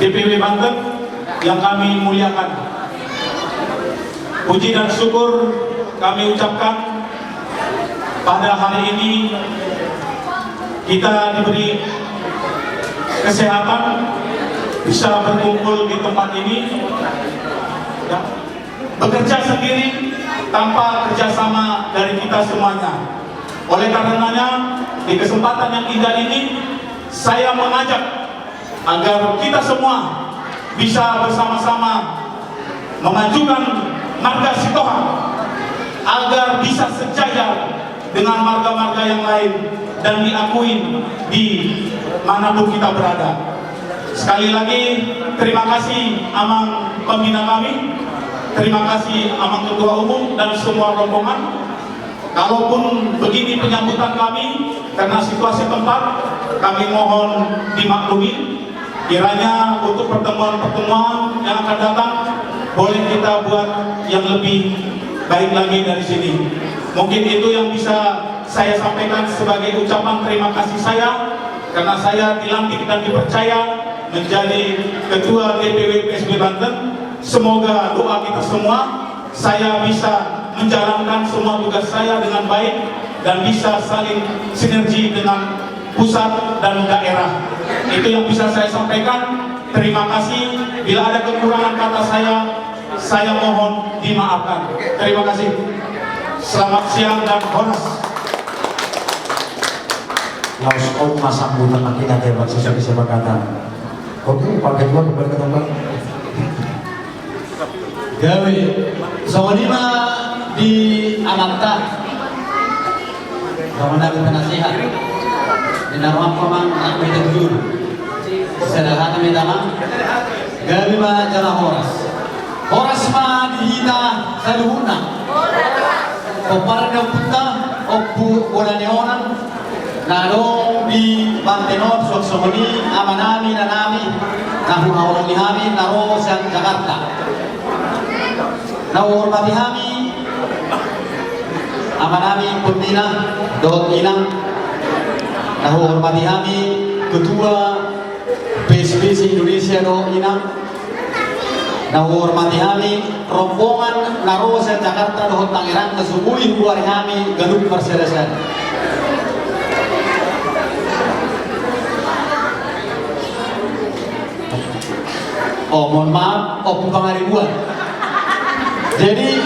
DPW Banten yang kami muliakan. Puji dan syukur kami ucapkan pada hari ini kita diberi kesehatan bisa berkumpul di tempat ini ya, bekerja sendiri tanpa kerjasama dari kita semuanya. Oleh karenanya di kesempatan yang indah ini saya mengajak agar kita semua bisa bersama-sama memajukan marga Sitoha agar bisa sejajar dengan marga-marga yang lain dan diakui di manapun kita berada. Sekali lagi terima kasih Amang Pembina kami, terima kasih Amang Ketua Umum dan semua rombongan. Kalaupun begini penyambutan kami karena situasi tempat, kami mohon dimaklumi. Kiranya untuk pertemuan-pertemuan yang akan datang boleh kita buat yang lebih baik lagi dari sini. Mungkin itu yang bisa saya sampaikan sebagai ucapan terima kasih saya karena saya dilantik dan dipercaya menjadi Ketua DPW PSB Banten. Semoga doa kita semua saya bisa menjalankan semua tugas saya dengan baik dan bisa saling sinergi dengan pusat dan daerah. Itu yang bisa saya sampaikan. Terima kasih. Bila ada kekurangan kata saya mohon dimaafkan. Terima kasih. Selamat siang dan horas. Laos om sambutan kita hebat sesuai kesepakatan. Oke, Pak Ketua kembali ke tempat. Gawe, sawadima di Ananta, Kawanan Penasehat, di Naruang Pamang aku itu sederhana medama, gawe ma jalan horas ma dihita saluhuna, oparga puta, opu bola neonan, naro di Bantenor soksomoni amanami nanami, nahu hawalong ihami naro siang Jakarta. Nawar kami amanami pembina Dot Inang nawar kami ketua PSBC Indonesia Dot Inang Na hormati kami rombongan Narosa Jakarta dohon Tangerang kesubui buari kami ganung persedesan. Oh mohon maaf, oh pangaribuan. Jadi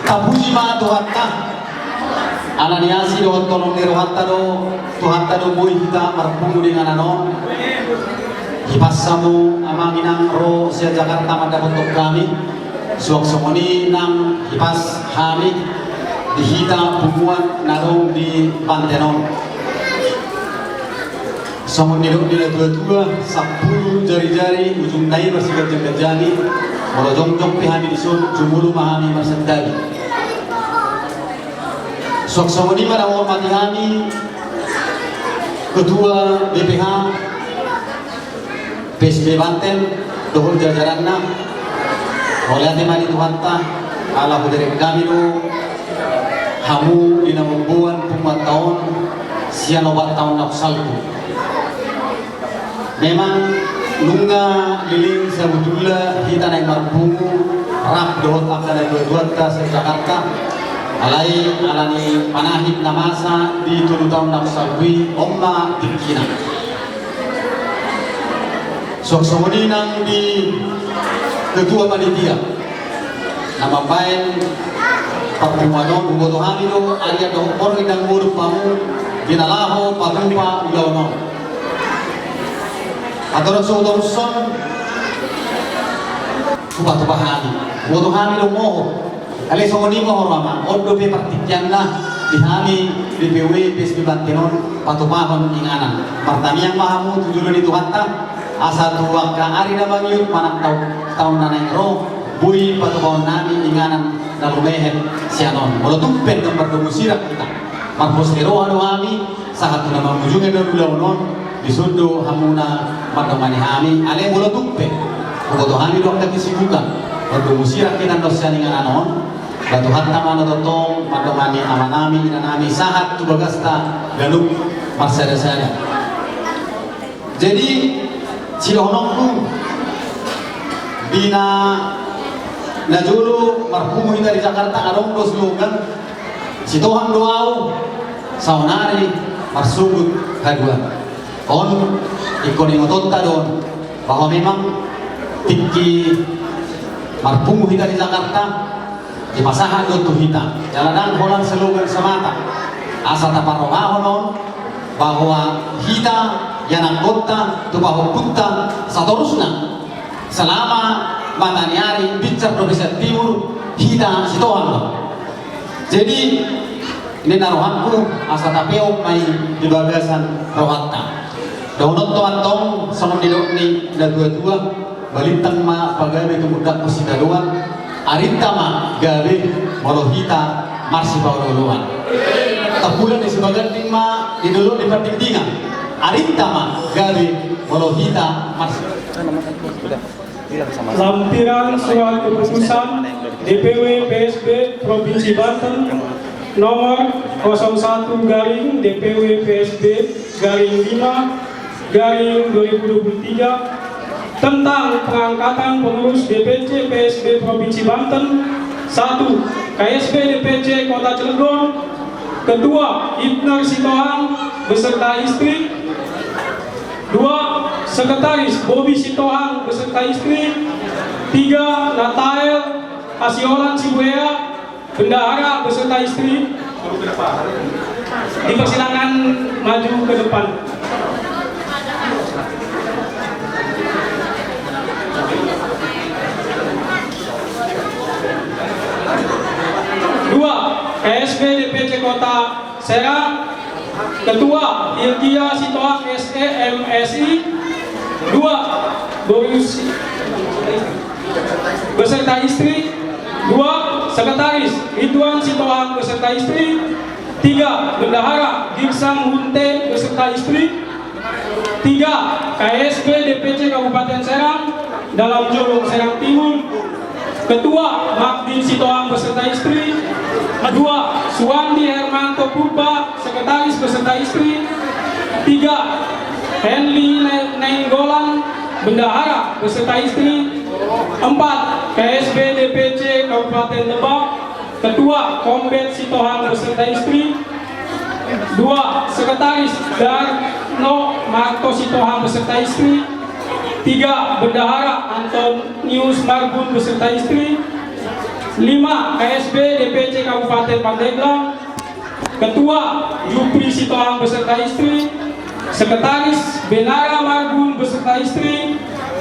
tabuji ma Tuhan ta. Ananiasi dohon tolong ni Tuhan ta do boy kita marpungu dengan anon. Hipasamu amanginang ro sia Jakarta madakotok kami suak somoni nang hipas kami dihita bumuan narong di Pantenon somon nilok nila dua-dua 10 jari-jari ujung nai bersikat jengkajani molo jongjong pihami disun jumulu mahami marsendali suak somoni madawon mati kami ketua BPH PSB Banten dohol jajaranna oleh hati mani Tuhan ta ala hudere kami do hamu dina membuan pumat tahun sian obat tahun naksalku memang nunga liling sabudullah kita naik marpungu rap dohol akana dua-dua ta se Jakarta alai alani panahit namasa di 7 tahun naksalku omma dikina sok-sokoni nang di ketua panitia nama bain pertemuan bumoto hamido alia do por indang muruk pamu dinalaho patumpa ulono atau sodom son kubat bahani bumoto hamido moho ale sokoni moho rama ondo pe partikianna dihami DPW PSB Bantenon patumahon inganan pertamiang mahamu tujuan itu hatta asa tuwag ka ari na mangyud manang taon na ro buy patubawon nami inganan na lumehet sianon wala tumpen ng mardumusirap kita marpostero ano kami sa hatu na mamujungin na lulawnon disundo hamuna matamani kami alay wala tumpen kuboto kami doang nagkisibukan mardumusirap kita no siya inganon batuhan naman na totong matamani amanami inanami sahat tubagasta ganug marsada-sada jadi Cilonong bina najulu marpumu dari Jakarta arong dos lugan situhan doau saunari marsubut kaduan on ikon ingotot kadon bahwa memang tiki marpumu dari Jakarta di masahan do hita jalanan holan selugan semata asa taparohahonon bahwa hita yang anggota tu bahwa punta seterusnya selama mataniari bicar Provinsi Timur hita situan jadi ini naruhanku asa tapeo mai di bagasan rohatta daunot toantong sama didok ni da dua-dua balintang ma pagawe tumudak kusidaluan arintama gawe molohita marsi bauluan tabulan di sebagian tingma di dulu di pertingtingan arintama gawe molohita marsi lampiran surat keputusan DPW PSB Provinsi Banten nomor 01 garing DPW PSB garing 5 garing 2023 tentang pengangkatan pengurus DPC PSB Provinsi Banten. 1. KSB DPC Kota Cilegon, Ketua Ibner Sitohang beserta istri. 2. Sekretaris Bobi Sitohang beserta istri. 3. Natael Asiolan Sibuea Bendahara beserta istri. Dipersilakan maju ke depan. KSB DPC Kota Serang, Ketua Ilkia Sitohang SE MSI. 2. Boris beserta istri. 2. Sekretaris Ridwan Sitohang beserta istri. 3. Bendahara Girsang Hunte beserta istri. 3. KSB DPC Kabupaten Serang dalam Jolong Serang Timur, Ketua Magdin Sitohang beserta istri. 2. Suwandi Hermanto Purba Sekretaris beserta istri. 3. Henly Nenggolan Bendahara beserta istri. 4. KSB DPC Kabupaten Lebak, Ketua Kombet Sitohang beserta istri. 2. Sekretaris Darno Marto Sitohang beserta istri. 3. Bendahara Antonius Marbun beserta istri. 5. KSB DPC Kabupaten Pandeglang, Ketua Jupri Sitohang beserta istri. Sekretaris Benara Marbun beserta istri.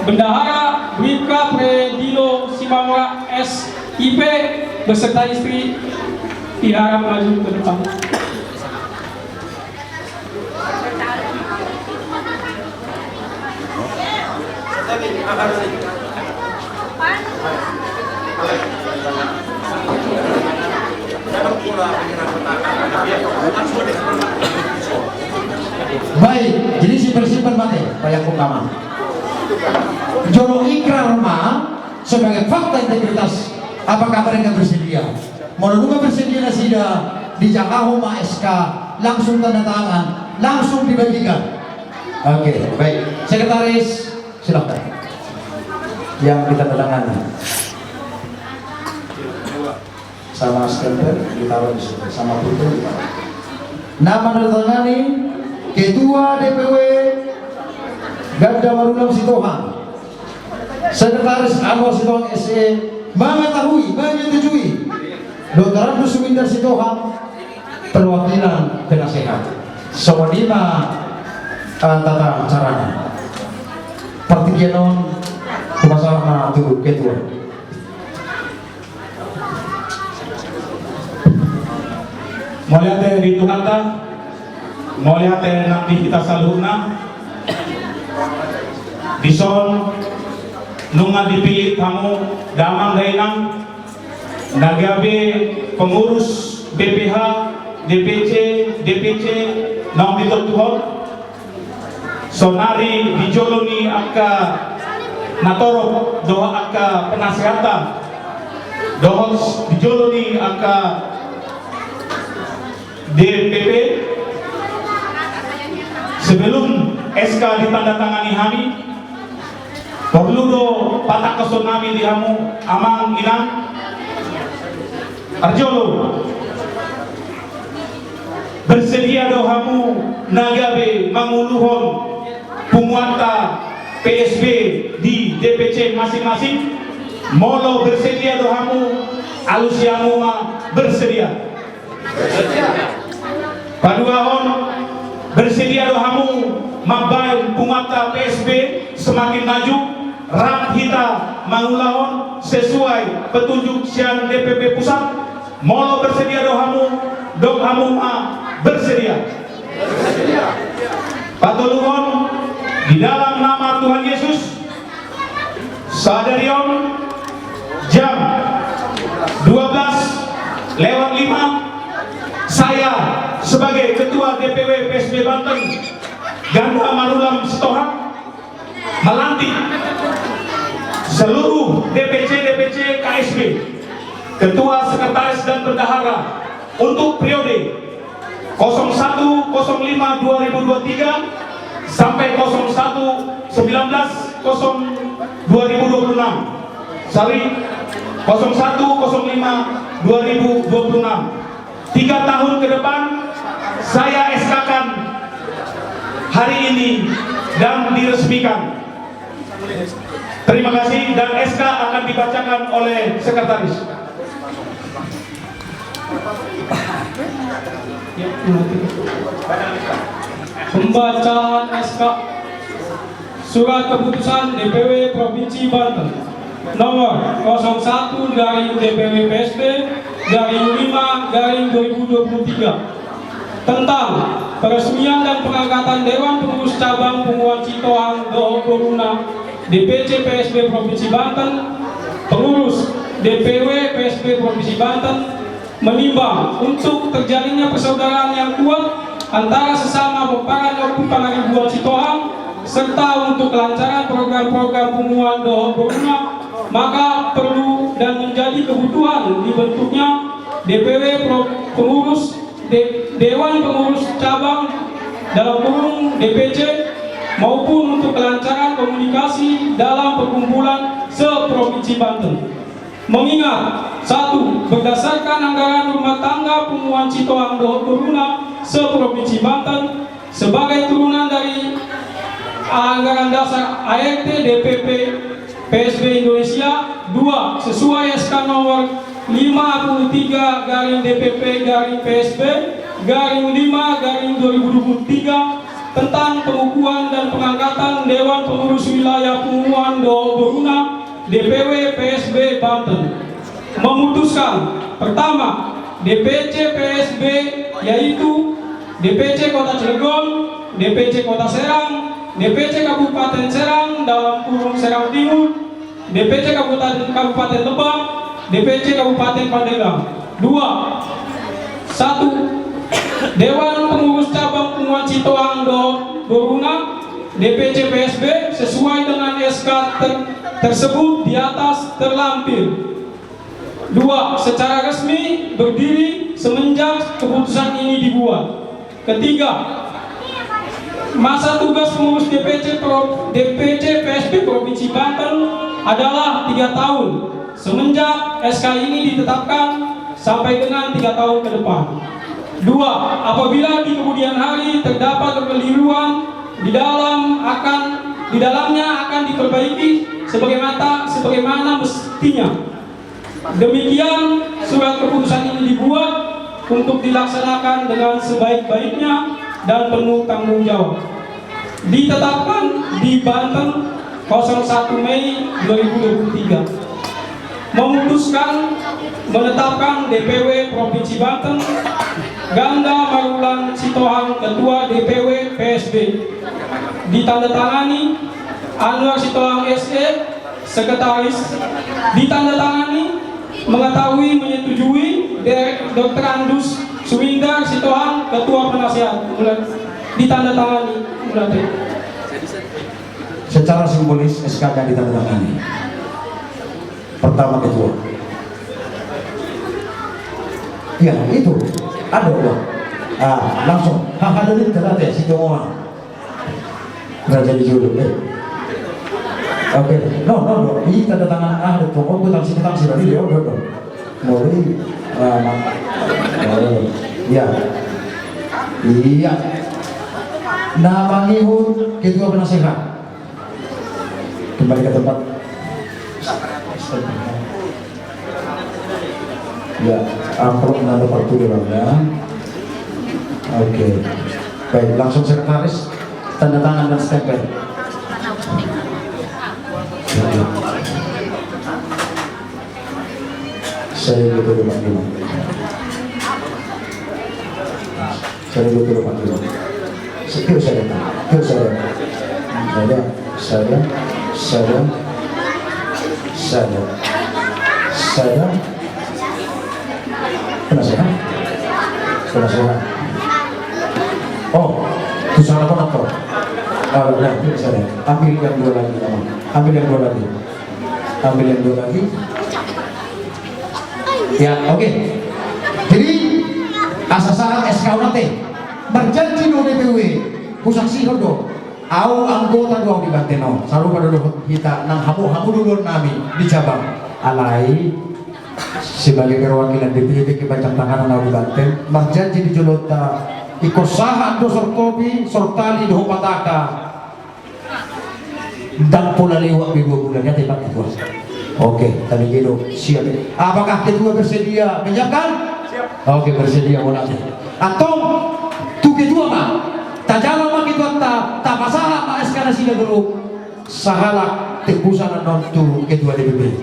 Bendahara Bribka Predilo Simamora SIP beserta istri diharap maju ke depan. Baik, jadi simpan mati Pak Kamar. Jolo ikrar sebagai fakta integritas, apakah mereka bersedia? Menurut bersedia sida di Jakahoma SK langsung tanda tangan, langsung dibagikan. Oke, baik. Sekretaris, silakan. Yang kita tanda sama stempel ditaruh di situ, sama putih ditaruh. Nama tertangani Ketua DPW Ganda Marulam Sitohang, Sekretaris Anwar Sitohang SE mengetahui, menyetujui Dr. Andus Sumindar Sitohang perwakilan penasehat. Sawadina tata caranya. Partigenon kumasana tu ketua. Mulia teh di Tuhan ta, mulia teh nanti kita salurna. Dison nunga dipilih kamu damang dainang nagabe pengurus BPH, DPC nom ditutuhon sonari dijoloni aka natorok doa aka penasehatan dohos dijoloni aka DPP sebelum SK ditandatangani kami perlu do patak kesonami dihamu amang inang Arjolo bersedia do hamu nagabe manguluhon penguata PSB di DPC masing-masing molo bersedia do hamu alusiamu bersedia paduahon bersedia do hamu mabai penguata PSB semakin maju rak kita mangulahon sesuai petunjuk siang DPP pusat molo bersedia do hamu bersedia patuluhon di dalam nama Tuhan Yesus sadarion jam 12:05 saya sebagai Ketua DPW PSB Banten Ganda Marulam Sitohang melantik seluruh DPC KSB, Ketua, Sekretaris dan Bendahara untuk periode 01/05/2023 sampai 01/19/2026. Sorry, 01/05/2026. 3 tahun ke depan saya SK-kan hari ini dan diresmikan. Terima kasih dan SK akan dibacakan oleh Sekretaris. Pembacaan SK Surat Keputusan DPW Provinsi Banten nomor 01 dari DPW PSB dari 5/2023 tentang peresmian dan pengangkatan Dewan Pengurus Cabang Punguan Sitohang Doho Boruna DPC PSB Provinsi Banten. Pengurus DPW PSB Provinsi Banten menimbang untuk terjalinnya persaudaraan yang kuat antara sesama peparan maupun Panaribuan Sitohang serta untuk kelancaran program-program Punguan Doho Boruna, maka perlu dan menjadi kebutuhan dibentuknya DPW Pengurus Dewan Pengurus Cabang dalam kurung DPC maupun untuk kelancaran komunikasi dalam perkumpulan se-Provinsi Banten. Mengingat, 1. Berdasarkan anggaran rumah tangga Punguan Sitohang Dohot Boruna se-Provinsi Banten sebagai turunan dari anggaran dasar ART DPP PSB Indonesia. 2. Sesuai SK nomor 53/DPP/PSB/5/2023 tentang pengukuhan dan pengangkatan Dewan Pengurus Wilayah Punguan Dohot Boruna DPW PSB Banten, memutuskan pertama, DPC PSB yaitu DPC Kota Cilegon, DPC Kota Serang, DPC Kabupaten Serang dalam kurung Serang Timur, DPC Kabupaten Lebak, DPC Kabupaten Pandeglang. 2. 1. Dewan Pengurus Cabang Punguan Sitohang Dohot Boruna DPC PSB sesuai dengan SK tersebut di atas terlampir. 2. Secara resmi berdiri semenjak keputusan ini dibuat. Ketiga, masa tugas pengurus DPC PSB Provinsi Banten adalah 3 tahun semenjak SK ini ditetapkan sampai dengan 3 tahun ke depan. 2. Apabila di kemudian hari terdapat kekeliruan di dalamnya akan diperbaiki sebagaimana mestinya. Demikian surat keputusan ini dibuat untuk dilaksanakan dengan sebaik-baiknya dan penuh tanggung jawab. Ditetapkan di Banten 01 Mei 2023. Memutuskan menetapkan DPW Provinsi Banten Ganda Marulan Sitohang Ketua DPW PSB. Ditandatangani Anwar Sitohang SE Sekretaris. Ditandatangani mengetahui menyetujui Dr. Andus Suwindar Sitohang Ketua Penasihat. Ditandatangani berarti. Secara simbolis SK yang ditandatangani. Pertama ketua. Ya itu ada uang. Langsung hadirin terhadap si Jomoa. Raja di jodoh. Oke, no. Ini tanda tangan ada tuh. Oh, bukan sini tangan sih tadi. Udah. Mulai. Ya. Iya. Nama Ihun Ketua Penasehat. Kembali ke tempat. Ya, amplop nado kartu di dalamnya. Oke. Baik, langsung sekretaris tanda tangan dan stempel. Saya butuh Pak Dino. Sekiu saya. Penasehat. Oh, itu salah apa? Nah, saya ambil yang dua lagi. Ya, oke. Jadi asasaan SK nanti berjanji do DPW kusaksi do au anggota do di Banteno selalu pada do kita nang hamu dulu nami di cabang alai sebagai perwakilan DPW ke Bacang Tangan nang di Banten berjanji di Jolota ikosahan do sortopi sortali do pataka dan pola lewat 2 bulan ya tembak itu. Oke, tadi gitu siap. Apakah kedua bersedia menyiapkan? Siap. Oke, bersedia bolanya. Atau tu kedua mah tajala mah kita tak masalah mah eskalasi dulu. Sahala tebusan non tu kedua DPP.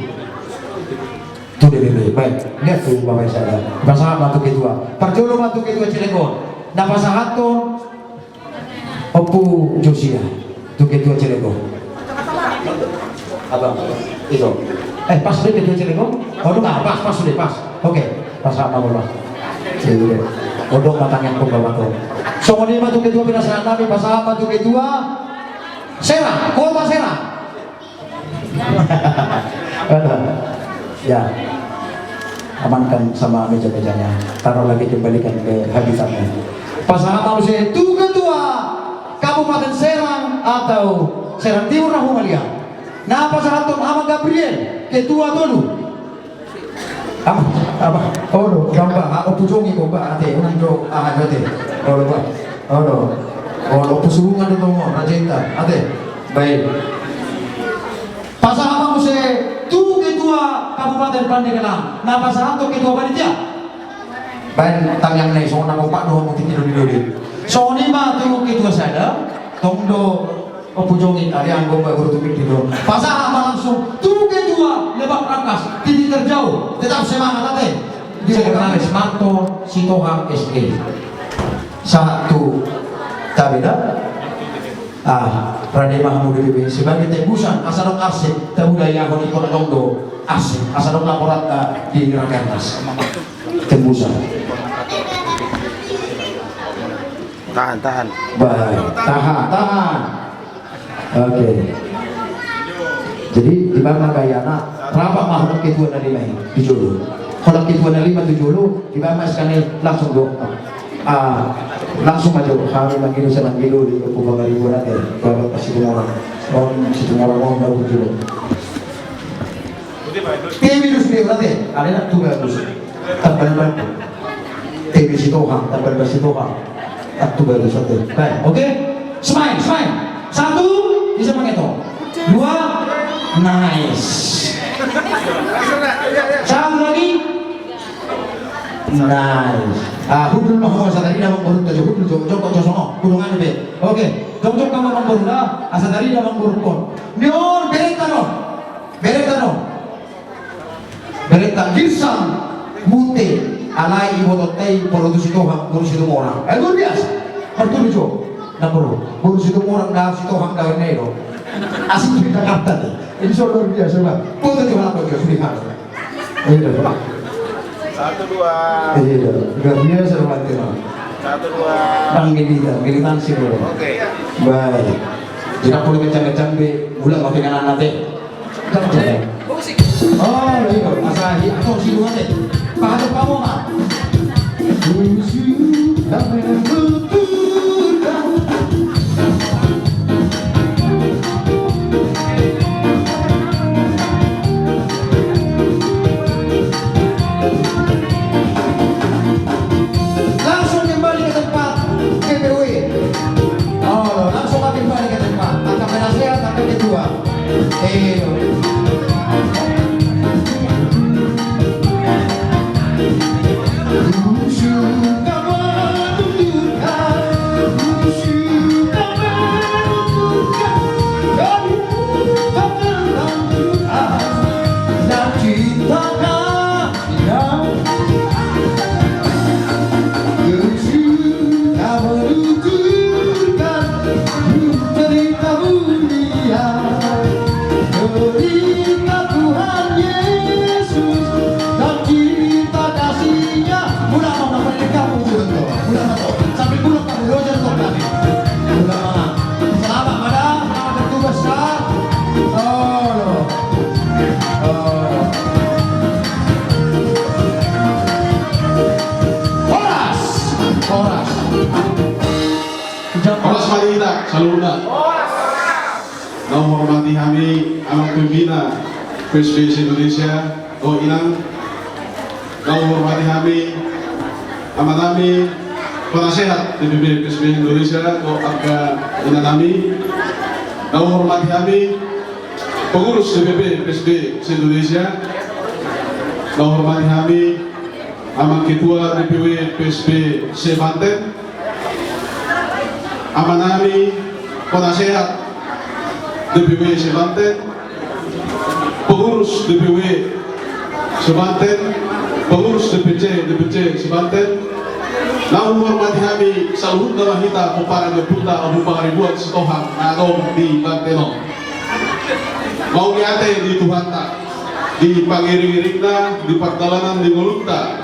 Tu DPP. Baik, lihat tu Bapak saya. Masalah mah tu kedua. Perjolo mah tu kedua Cilegon. Na masalah tu Opu Josia. Tu kedua Cilegon. Abang, itu. Pas deh kedua Cilegon. Oh, enggak, pas sudah pas. Oke, pas sama bola. Sudah. Odok matangnya kok bawa tuh. Somo ni matu kedua penasehat kami pas sama tu kedua. Serang, kota Serang. Ya. Amankan sama meja-mejanya. Taruh lagi kembalikan ke habitatnya. Pas sama saya tu kedua Kabupaten Serang atau Serang Timur Rahumalia. Napa satu Ama Gabriel, ketua dulu. Apa? Oh, gambar. Aku pujongi kok Mbak ate, untuk ate. Oh, Mbak. Oh, pusulungan itu mau rajenta ate. Baik. Pasal apa muse tu ketua Kabupaten Pandeglang. Napa satu ketua panitia? Baik, tangan nih soalnya mau Pak doang mungkin tidur. Soalnya mah tu ketua saya, tongdo pujongi ada yang gomba guru tupik tidur. Pasal apa langsung tu ketua lebak rangkas titik terjauh tetap semangat ate. Sekretaris Marto Sitohang SE. Satu tabeda Rade Mahmud DPP sebagai tembusan asalong arsip tabudaya kon ikon tongdo arsip asalong laporan di Rakernas tembusan. Tahan. Baik, tahan. Oke. Jadi di mana gayana rapat makhluk ketua dari lain dijulu. Kalau ketua dari 570 di mana sekali langsung langsung aja kami manggil senang gilu di Kupang Ribuan ya kalau kasih orang mau baru dulu. TV terus dia berarti ada nak tuh bagus. Tambal TV Sitohang tambal Sitohang tuh bagus satu. Baik, oke. Smile. Satu bisa mengetok. Dua, nice. Satu lagi. Nice. Hudul mah asa tadi dah mengurut tu hudul jok sono hudungan be. Okey. Jok kamu mengurut dah asa tadi dah mengurut kon. Nion berita girsang mute alai ibu totai produksi tohang guru situ orang. Luar biasa. Pertulu jo. Nampak guru situ orang dah situ hang dah ini lo. Asik di Jakarta ni. Ini luar biasa bah. Foto di mana kau sudah lihat? 1, 2. Iya, luar biasa romantis. 1, 2. Bang militansi bro. Oke. Baik. Jika perlu kencang-kencang be, ulang makin anak nanti. Oh, iya, masahi atau si dua deh. Pak kamu mah. Langsung kembali ke tempat GPW. Oh, langsung kembali ke tempat. Angkat penasehat, angkat kedua. Saluna. Yang hormati kami anak pembina PSBC Indonesia, Inang. Yang hormati kami amat kami penasehat DPP PSBC Indonesia, Aga Inanami. Yang hormati kami pengurus DPP PSBC Indonesia. Yang hormati kami amat ketua DPW PSBC Banten. Amanami penasehat DPW Sebanten, pengurus DPW Sebanten, pengurus DPC Sebanten. Lalu hormati kami saluhut dalam kita peparang Puta Abu Pangaribuan Sitohang Nagong di Banteno. Mau nyate di Tuhanta, di Pangiring-iringna, di Partalanan di Ngolunta,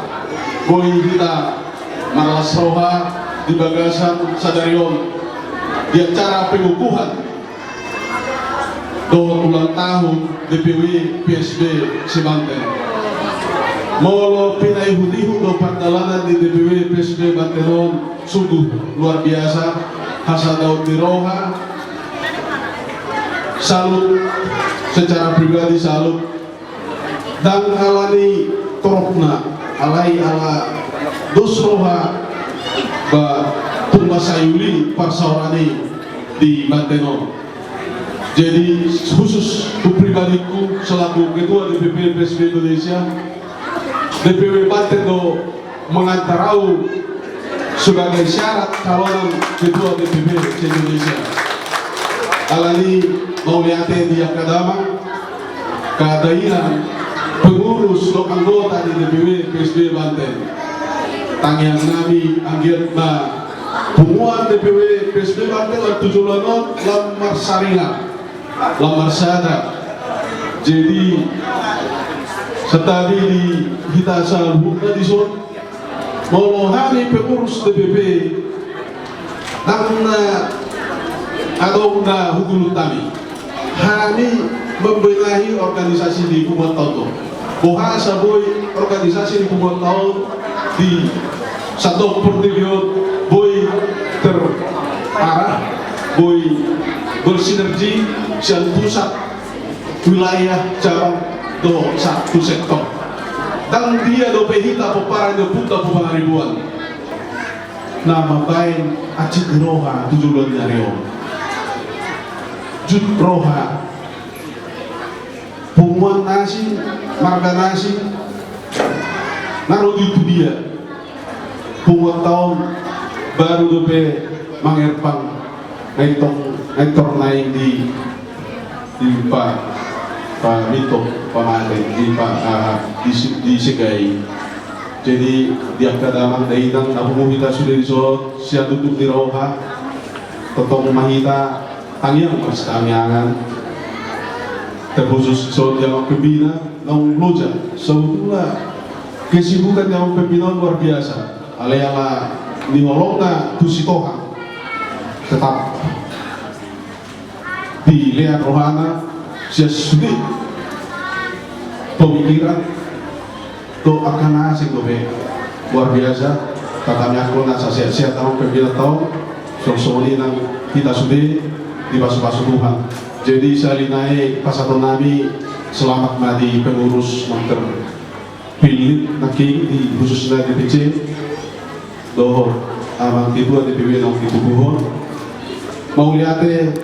Boy kita Maralas Roha, di Bagasan Sadarion, di acara pengukuhan doa ulang tahun DPW PSB Sebanten. Molo pinaihu-ihu do Partalanan di DPW PSB Bantenon sungguh luar biasa. Hasan Daud Diroha, salut secara pribadi salut dan alani torokna alai ala dosroha ba tungga sayuli parsaurani di Banteno. Jadi khusus untuk pribadiku selaku ketua DPP PSB Indonesia, DPP Banteno mengantarau sebagai syarat calonan ketua DPP Indonesia. Alani mau lihatnya di akadama keadaan pengurus atau anggota di DPP PSB Banten. Tangian kami anggir na pumuan DPP PSB Banten dan tujuan lamar saringa, lamar sada. Jadi setadi di kita salbukna di son mau hari pengurus DPP nangna atau na hukum kami hani membenahi organisasi di Kumpulan Tahun. Bahasa boy organisasi di Kumpulan Tahun di satu pertigaan boy terarah, boy bersinergi dan pusat wilayah cabang do satu sektor. Dan dia do pehita peparan do puta pemangaribuan. Nama baik Acik Roha 7 bulan Nyario. Jut Roha pumuan nasi, marga nasi naruh itu dia pumuan tahun baru dope mangerpang naitor naik di Pak Mito pamaten di Segai. Jadi di akadama dainang napumumita sudah diso siya tutup di Roha totong mahita tangiang pas kamiangan terkhusus soal yang pembina nong loja sebetulnya kesibukan yang pembina luar biasa alayala niolongna tusitoha tetap dilihat rohana sia sulit pemikiran to akan asing dobe luar biasa katanya aku nasa sehat-sehat tahun pembina tahun sosoni nang kita sudah di pasu-pasu Tuhan. Jadi saya naik pas atau nabi selamat mati pengurus yang terpilih nanti di khususnya DPC dohor amang kedua DPW nong itu buhon mau lihatnya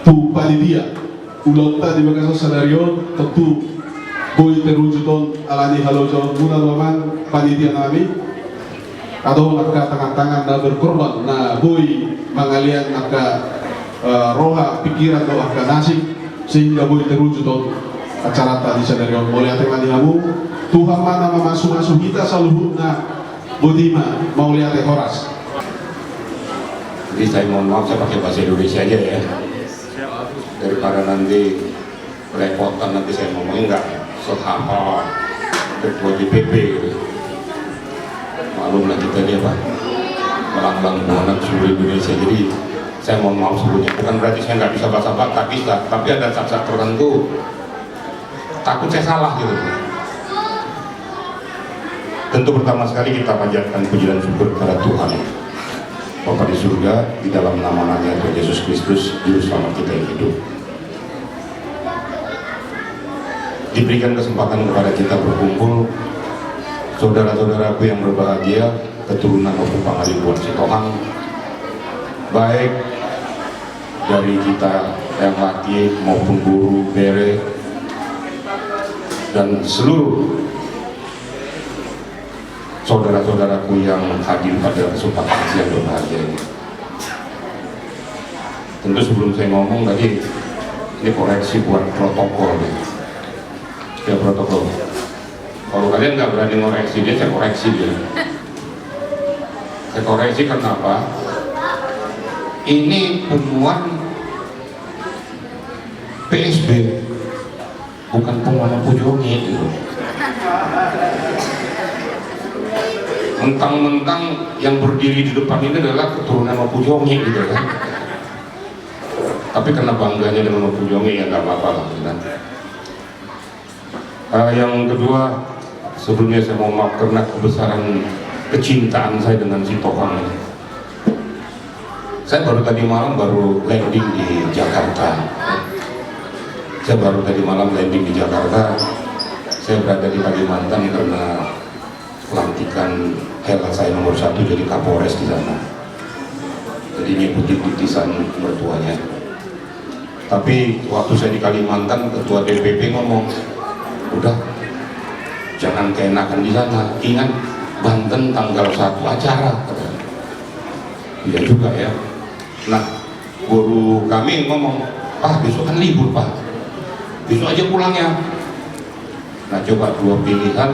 tu panitia ulota di bagian sadario tentu boy terwujudon alani halojon guna laman panitia kami atau angka tangan-tangan dan berkorban nah boy mengalian angka roha pikiran atau angka nasib sehingga boy terwujudon acara tadi sadario boleh hati kamu Tuhan mana masuk kita selalu na bodima mau lihat horas. Jadi saya mohon maaf saya pakai bahasa Indonesia aja ya daripada nanti repotan nanti saya ngomongin nggak sehafal ketua DPP gitu. Maklum lah kita dia Pak melambang buana seluruh Indonesia. Jadi saya mohon maaf sebelumnya bukan berarti saya nggak bisa bahasa Batak bisa tapi ada saat-saat tertentu takut saya salah gitu. Tentu pertama sekali kita panjatkan puji dan syukur kepada Tuhan Bapa di surga di dalam nama-Nya Tuhan Yesus Kristus Juru Selamat kita yang hidup. Diberikan kesempatan kepada kita berkumpul saudara-saudaraku yang berbahagia keturunan maupun pangaribuan Sitohang baik dari kita yang laki maupun guru bere dan seluruh saudara-saudaraku yang hadir pada kesempatan siang berbahagia ini. Tentu sebelum saya ngomong tadi ini koreksi buat protokol ya. Ya protokol. Kalau kalian nggak berani ngoreksi dia, saya koreksi dia. Saya koreksi karena apa? Ini pengumuman PSB bukan pengumuman Pujongi gitu. Mentang-mentang yang berdiri di depan ini adalah keturunan Mapujongi gitu kan. Tapi karena bangganya dengan Mapujongi ya nggak apa-apa lah kan. Yang kedua sebelumnya saya mau maaf karena kebesaran kecintaan saya dengan Sitohang ini. Saya baru tadi malam baru landing di Jakarta. Saya baru tadi malam landing di Jakarta. Saya berada di Kalimantan karena pelantikan Hela saya nomor 1 jadi Kapolres di sana. Jadi ngikutin titisan mertuanya. Tapi waktu saya di Kalimantan, ketua DPP ngomong, udah jangan keenakan di sana. Ingat Banten tanggal 1 acara. Iya juga ya. Nah, guru kami ngomong, Pak besok kan libur Pak, besok aja pulangnya. Nah coba dua pilihan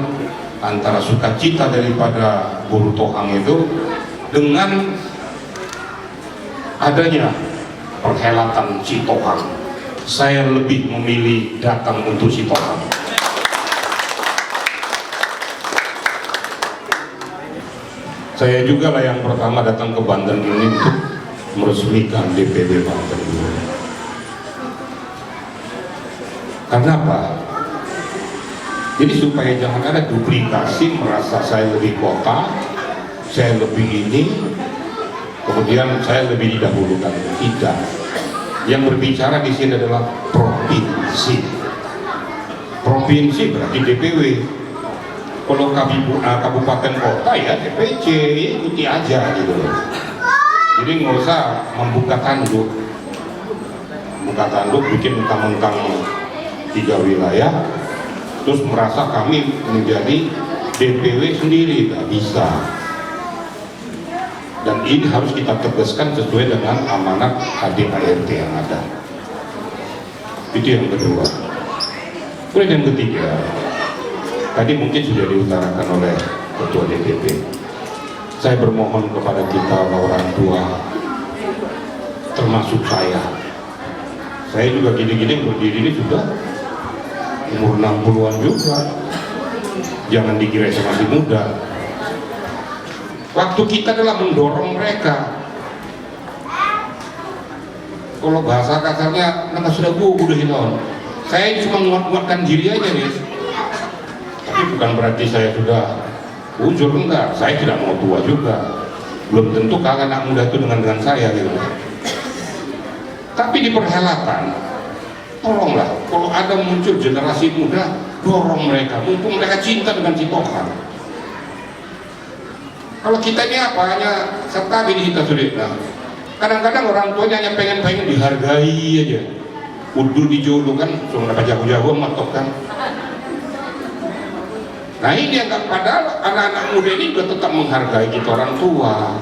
antara sukacita daripada guru Tohang itu dengan adanya perhelatan si Tohang, saya lebih memilih datang untuk si Tohang. Saya juga lah yang pertama datang ke Banten ini untuk meresmikan DPW Banten. Karena apa? Jadi supaya jangan ada duplikasi merasa saya lebih kota, saya lebih ini, kemudian saya lebih didahulukan. Tidak. Yang berbicara di sini adalah provinsi. Provinsi berarti DPW. Kalau kabupaten kota ya DPC, ikuti aja gitu. Jadi nggak usah membuka tanduk bikin mentang-mentang 3 wilayah terus merasa kami menjadi DPW sendiri, nggak bisa. Dan ini harus kita tegaskan sesuai dengan amanat KDART yang ada. Itu yang kedua. Kemudian yang ketiga, tadi mungkin sudah diutarakan oleh Ketua DPP. Saya bermohon kepada kita orang tua, termasuk saya. Saya juga gini-gini berdiri ini sudah umur 60-an juga. Jangan dikira saya masih muda. Waktu kita adalah mendorong mereka. Kalau bahasa kasarnya, mereka sudah udah hilang. Saya cuma menguatkan diri aja nih. Tapi bukan berarti saya sudah ujur, enggak. Saya tidak mau tua juga. Belum tentu kalau anak muda itu dengan saya gitu. Tapi di perhelatan, tolonglah kalau ada muncul generasi muda, dorong mereka. Mumpung mereka cinta dengan si Tohang. Kalau kita ini apa? Hanya serta bini kita sulit. Nah, kadang-kadang orang tuanya hanya pengen dihargai aja. Udul dijodoh kan, cuma dapat jago-jago matok kan. Nah ini yang padahal anak-anak muda ini juga tetap menghargai kita orang tua.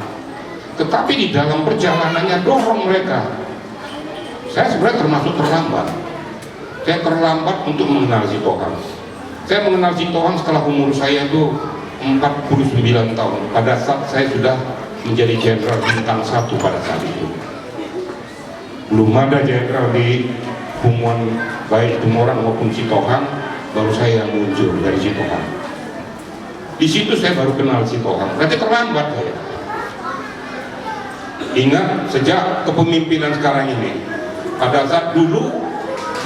Tetapi di dalam perjalanannya dorong mereka. Saya sebenarnya termasuk terlambat. Saya terlambat untuk mengenal si Tohang. Saya mengenal si Tohang setelah umur saya itu 49 tahun. Pada saat saya sudah menjadi jenderal bintang 1 pada saat itu. Belum ada jenderal di Humuan baik Tumorang maupun Sitohang, baru saya yang muncul dari Sitohang. Di situ saya baru kenal Sitohang. Berarti terlambat saya. Ingat sejak kepemimpinan sekarang ini, pada saat dulu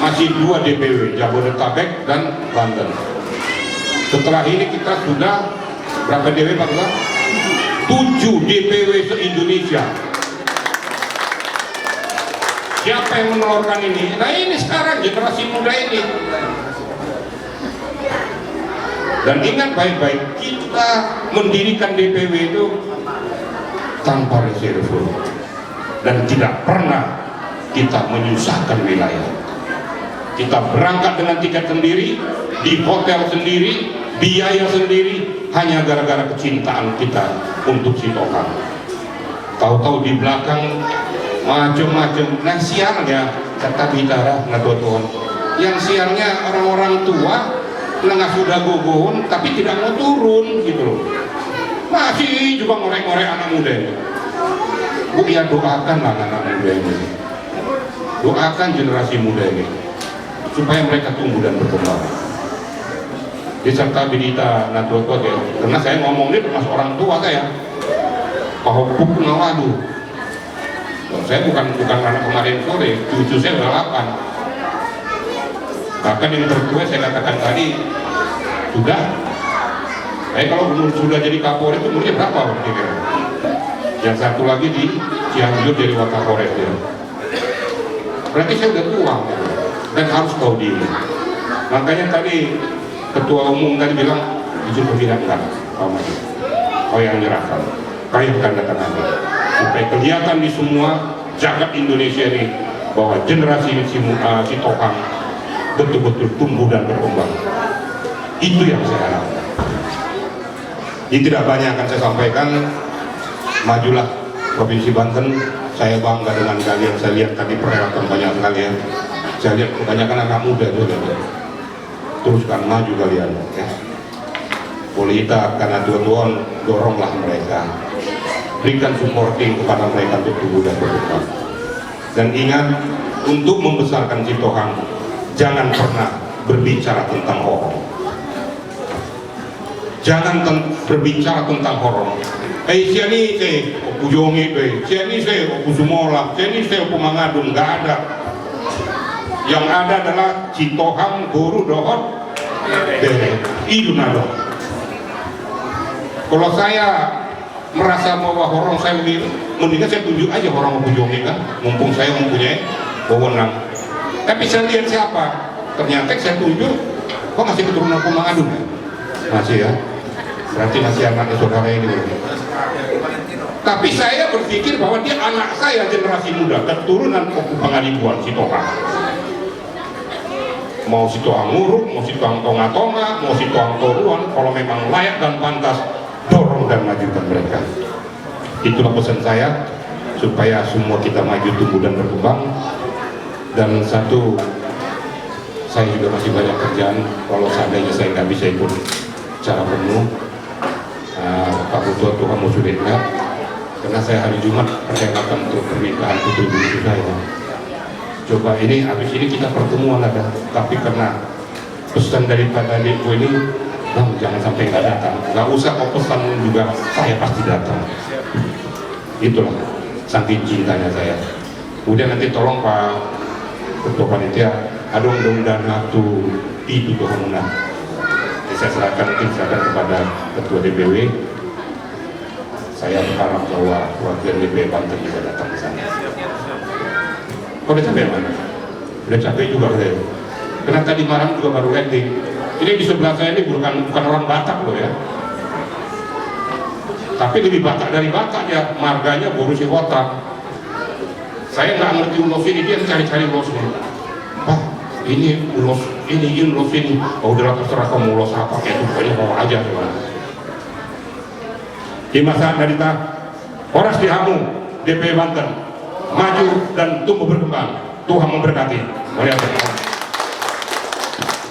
masih 2 DPW, Jabodetabek dan Banten. Setelah ini kita sudah berapa DPW Pak? 7 DPW se-Indonesia. Siapa yang menolorkan ini? Nah ini sekarang generasi muda ini. Dan ingat baik-baik, kita mendirikan DPW itu tanpa reserve dan tidak pernah kita menyusahkan wilayah. Kita berangkat dengan tiket sendiri, di hotel sendiri, biaya sendiri, hanya gara-gara kecintaan kita untuk si Tohang. Tahu-tahu di belakang macam-macam. Nah sialnya kata bicara nggak Tuhan. Yang sialnya orang-orang tua nggak sudah gogohon tapi tidak mau turun gitu loh. Masih juga ngorek-ngorek anak muda ini. Bu ya doakanlah anak muda ini. Doakan generasi muda ini supaya mereka tumbuh dan berkembang. Diserta Binita Nadwako ya. Karena saya ngomong ini termasuk orang tua saya. Pahopuk Nawadu. Saya bukan anak kemarin sore, cucu saya udah 8. Bahkan yang tertua saya katakan tadi sudah. Kalau umur sudah jadi Kapolres itu umurnya berapa kira-kira? Yang satu lagi di Cianjur jadi Wakapolres ya. Berarti saya udah tua. dan harus tahu diri. Makanya tadi ketua umum tadi bilang izin pembina enggak, kau yang nyerahkan, kau yang tanda tangan, supaya kelihatan di semua jagat Indonesia ini bahwa generasi si Tohang betul-betul tumbuh dan berkembang. Itu yang saya harapkan. Ini tidak banyak akan saya sampaikan. Majulah Provinsi Banten. Saya bangga dengan kalian. Saya lihat tadi perhelatan banyak sekali ya. Saya lihat kebanyakan anak muda juga. Teruskan maju kalian ya. Boleh kita karena Tuhan doronglah mereka, berikan supporting kepada mereka untuk tumbuh dan berkembang. Dan ingat, untuk membesarkan si Tohang jangan pernah berbicara tentang horor. Jangan berbicara tentang horor. Siani se opu jongi siani se opu sumola, siani se opu mangadung, nggak ada. Yang ada adalah si Tohang guru dohot itu nado. Kalau saya merasa bahwa horong saya mendingan saya tunjuk aja orang opu jongi kan, mumpung saya mempunyai wewenang. Tapi saya lihat siapa, ternyata saya tunjuk kok masih keturunan opu mangadung ya? Masih ya, berarti masih anaknya saudara ini. Tapi saya berpikir bahwa dia anak saya generasi muda, keturunan opu Pangadibuan si Tohang. Mau si Tohang nguruk, mau si Tohang tonga-tonga, mau si Tohang toruan, kalau memang layak dan pantas, dorong dan majukan mereka. Itulah pesan saya, supaya semua kita maju, tumbuh dan berkembang. Dan satu, saya juga masih banyak kerjaan. Kalau seandainya saya nggak bisa ikut secara penuh, Pak Ketua Tuhan mau sudah ingat, karena saya hari Jumat persiapan untuk pernikahan putri bungsu saya. Coba ini, habis ini kita pertemuan ada, tapi karena pesan daripada adikku ini, jangan sampai nggak datang. Nggak usah kau pesan juga, saya pasti datang. Itulah saking cintanya saya. Kemudian nanti tolong Pak Ketua Panitia, adong dana tu itu Tuhanuna. Saya serahkan kepada Ketua DPW. Saya berharap bahwa wakil DPW Banten bisa datang ke sana. Kau udah capek mana? Udah capek juga saya. Karena tadi malam juga baru ending. Ini di sebelah saya ini bukan orang Batak loh ya. Tapi lebih Batak dari Batak ya. Marganya Borusi Kota. Saya nggak ngerti ulos ini, dia cari-cari ulos ini. Pak, ini ulos ini. Oh udah terserah kamu ulos apa kayak itu, pokoknya bawa aja. Di masa Nadita, Horas Dihamu, DPW Banten, maju dan tumbuh berkembang. Tuhan memberkati. Mari kita.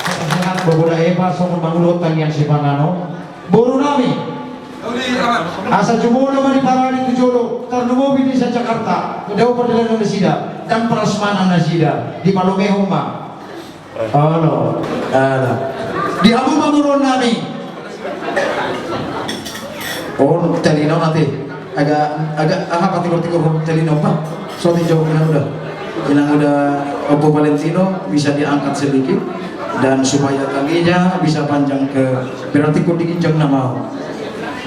Sangat berbeda Eva sono mangulotan yang sipanano. Boru nami. Asa cuma nama di Parani Tujolo, karena mobil di Jakarta, jauh perjalanan Nasida dan Prasmanan Nasida di Palomehoma. Oh, ada. Di Abu Mamuron nami. Oh, Telino nanti agak apa tikur-tikur Telino Pak. Soalnya jauh bilang udah Opo Valentino bisa diangkat sedikit dan supaya tanginya bisa panjang ke berarti kok dikinjang nama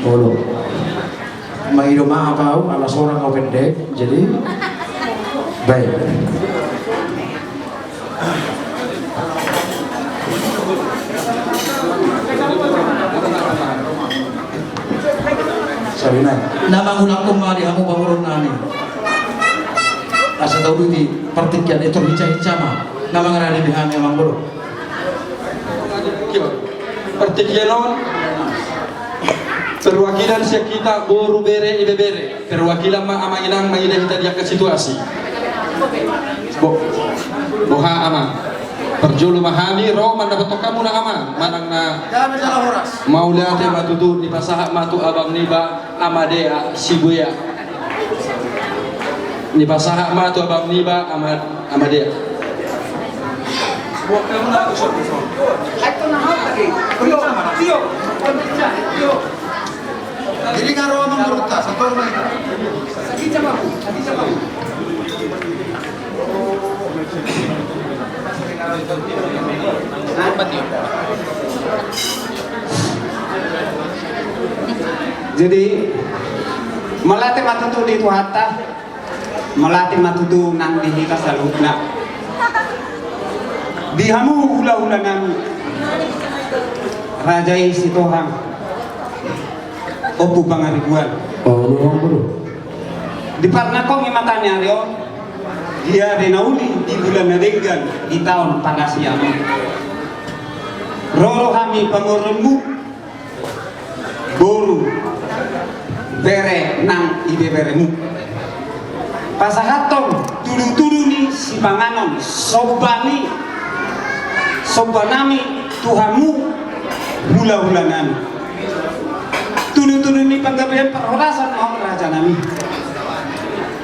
bolo maido ma apa ala seorang pendek jadi baik. Sabina nama ulang kembali kamu bangun nani asa tahu di pertikian itu hica-hica nama ngarani bihan memang bro Pertikianon perwakilan kita boru bere ibe bere perwakilan ma amanginang maina kita dia ke situasi boha ama perjulu mahami ro mandapat kamu na ama manang na maulate matutu di pasaha matu abang niba amadea sibuya ni pasaha matu abang niba amadea jadi ngaro amang beruta satu orang jadi melatih matutu di tuhatta melatih matutu nang dihika salutna dihamu hula-hulanan Raja isi Tuhan Opu Pangaribuan. Di Parnakong imatanya Rio, dia renauli di bulan Nadenggan di tahun Pangasiam. Roro kami pangorunmu boru bere nang ibe beremu. Pasahatong tudu-tudu ni si panganon sobani sobanami Tuhanmu hula-hulanan. Tudu-tudu ni panggabihan perhorasan mau raja nami.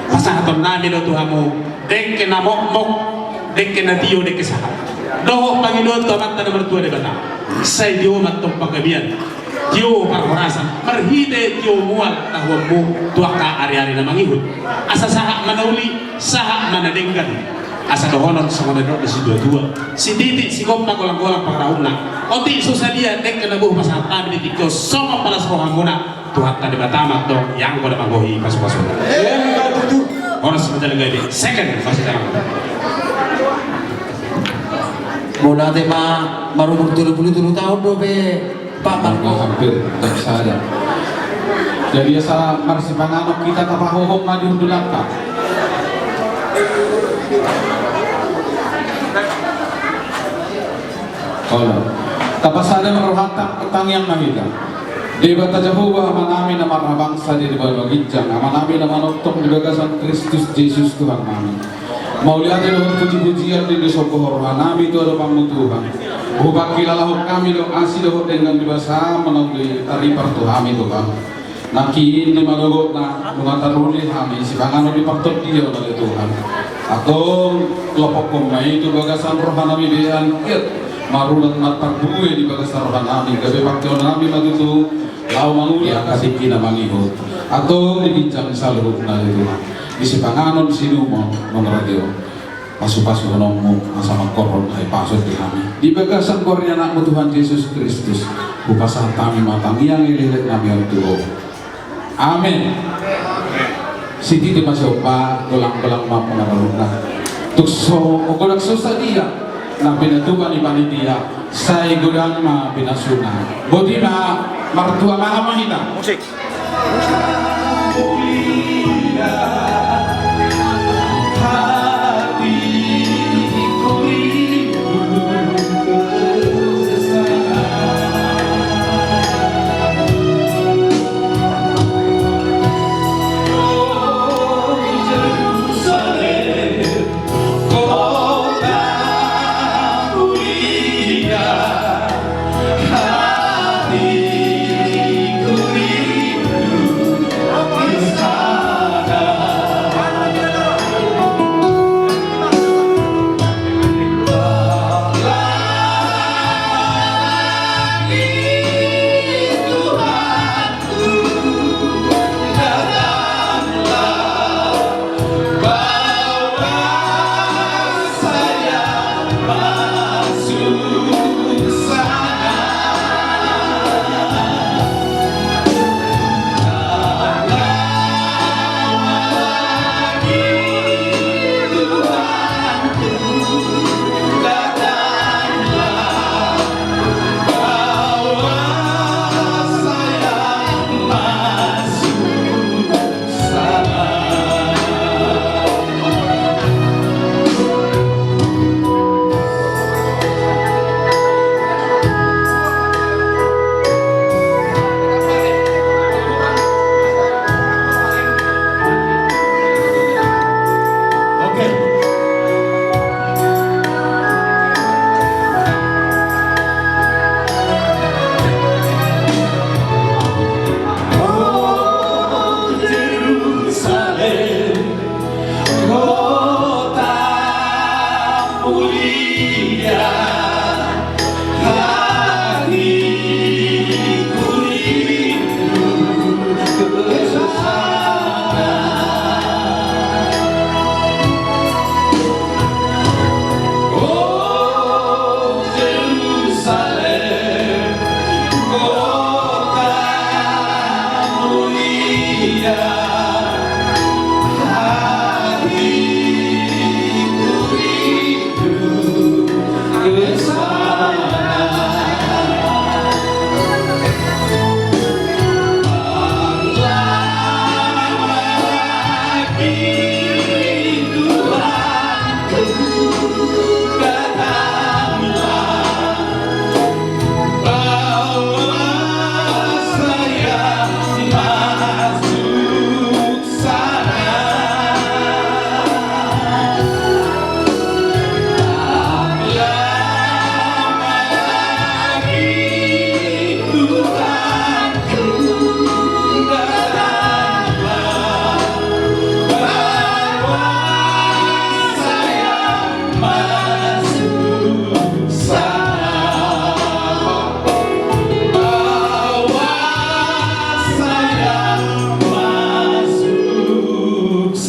Pasahaton nami do Tuhanmu dengke na mok-mok dengke na tiyo dengke sahat doho Panginoon to amat na mertua de bata say diyo matong panggabihan tiyo perhorasan marhide tiyo mual tahwamu tuak ka ari-ari na mangihud asa sahak manauli sahak manadenggan asa dohonon sa mga doon si dua-dua si Titi si Gompa golang-golang pangarahuna oti susadia dek na buh pasahat namin di tikyo soma palas rohang muna tuhat na di batamat dong yang ko na manggohi pasu-pasu oras menjalan gede second masih dalam Mula tema marumur 30 tahun do be Pak Marco hampir tak sadar. Jadi asa marsi panganok kita tapahohong maju dulaka. Kalau tapasada maruhatang ketang yang mahita. Dewa Jehovah manami na marabangsa di bawah gincang, manami na manoktok di bagasan Kristus Yesus Tuhan kami. Mauliati doa puji-pujian di sokohor nami itu ada pamutuhan. Bupaki lalahu kami do asih do dengan dibasa menawi tari pertuhami Tuhan. Nakin di madogo na mengataruli kami si pangano di partot dia oleh Tuhan. Atau kelompok komai itu bagasan rohanami bean marulat matak buwe di bagasan rohanami gabe paktion nami madutu lau manguli akasih kina mangihut atau dibincang saluruh na itu isi panganon sinumo mengradio pasu-pasu nomu asama koron ay pasot di kami di bagasan kornya anakmu Tuhan Yesus Kristus bupasah kami matang yang ililit nami ang Tuhan amin siti di masyopa golang-golang mapangaraluna tukso ogolang susah dia na pinatuban ni panitia say gudang ma pinasuna bodi ma martua mga mahita musik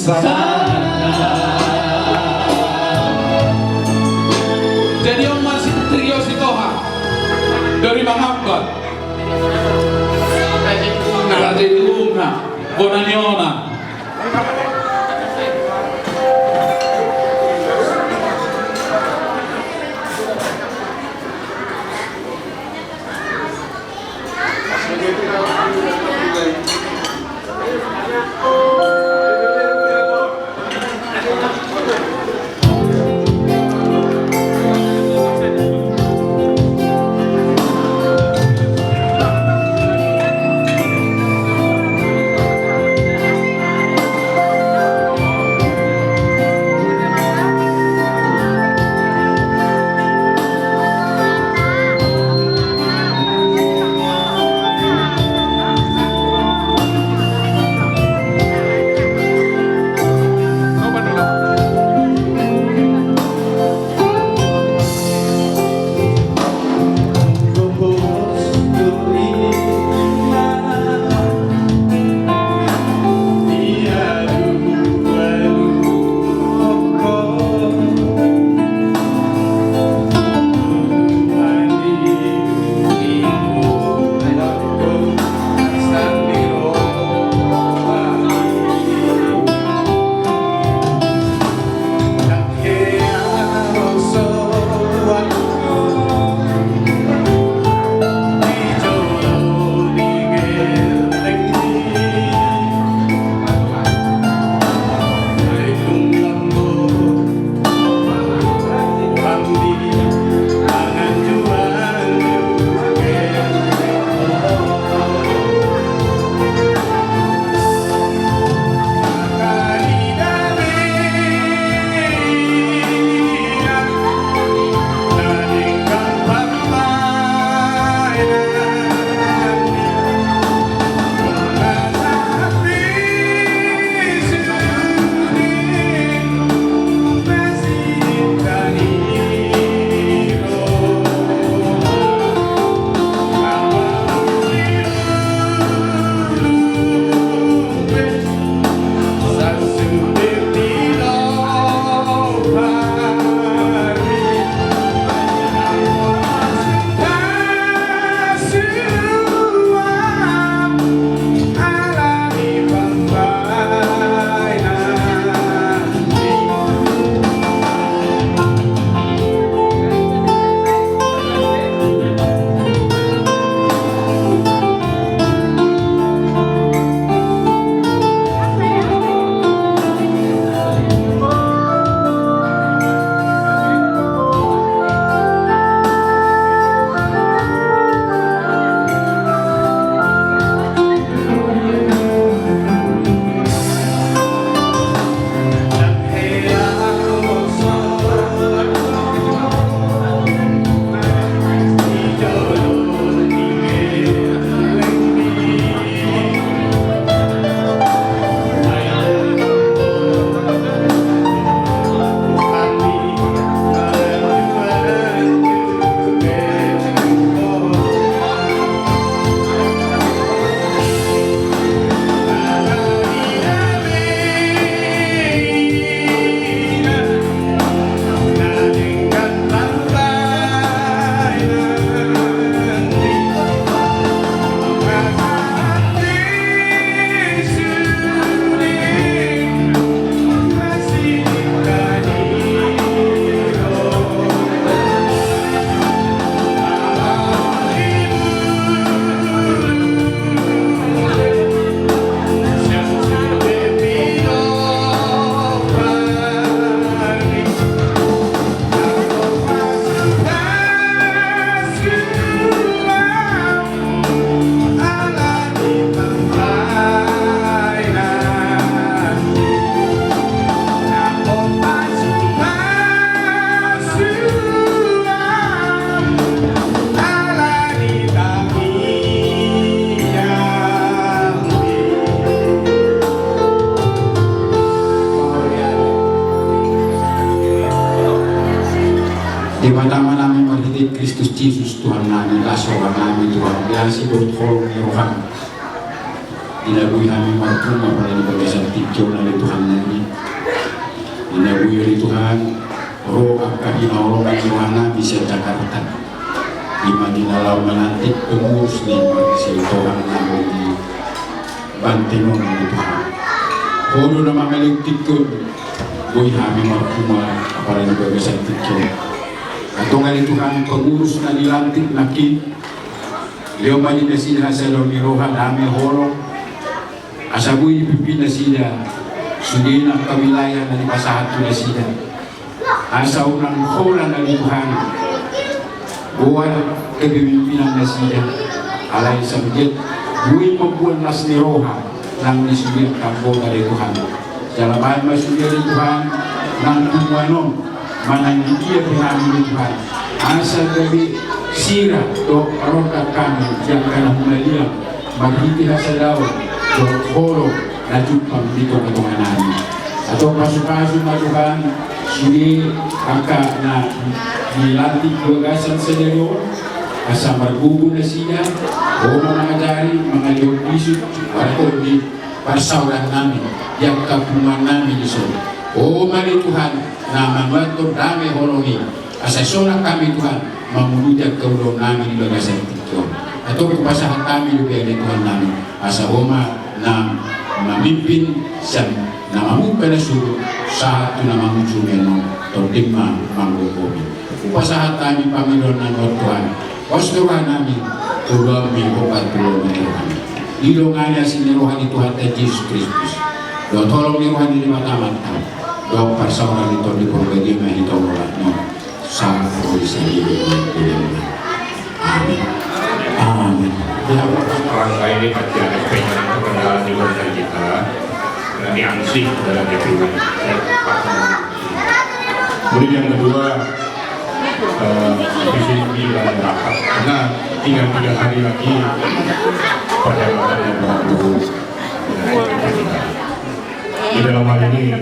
Jadi om masih trio si Toha dari Mahambat Raja Tuna Bonaniona. Di mana-mana kami melihat Kristus Yesus Tuhan kami, seorang kami Tuhan, biasa bertolong Tuhan. Dilabui kami martuna pada di bergeser tiga oleh Tuhan kami. Buyuri Tuhan, roh akan dinolong gimana bisa Jakarta. Di Madinah lalu menanti pengurus di Marisi Tuhan namun di Bantenong di Tuhan. Kodo nama melek tikun, boy kami marhumah apalagi bagasan tikun. Atau ngali Tuhan pengurus na dilantik nakit. Leo mani na sida sa ni roha dami holo. Asabuy pipi na sida. Sudina kawilayan na dipasahat na sida. Asa unang hola na Tuhan. Buwan kepemimpinan na sida. Alay sabjit. Buwi membuat nas ni roha nang disubir kampo dari Tuhan. Jalaman masubir Tuhan nang tumuanon manang dia pengambil Tuhan. Asa dari sira do roka kami yang kana mulia maghiti sa daw do holo na jupang dito katunganami. Atau pasuk-pasuk na Tuhan sini angka na dilantik bagasan sa Diyos asa margugo na siya o mangajari mga liyong isip atau di parsauran namin yang kapungan namin iso o mali Tuhan na membantu damai holohi asa sola kami Tuhan memudujak keulong namin di bagasan itu atau kepasahan kami di biaya Tuhan namin asa homa na memimpin siang na mamupela suruh saat itu na mamucu menong tordima manggokobi upasahan kami pangilon na Tuhan Pasturan namin, turun minggu 40 rohani. Ilongannya sini rohani Tuhan Yesus Kristus. Doa tolong di rohani di mata-mata. Doa persauran itu di perbagi mahita mulatnya. Sang rohi sendiri. Amin. Amin. Rangka ini bagian pengen kebenaran di luar kita. Dan diangsih dalam DPW. Kemudian yang kedua. Visi dalam rapat karena tinggal 3 hari lagi perjalanan yang baru di dalam hal ini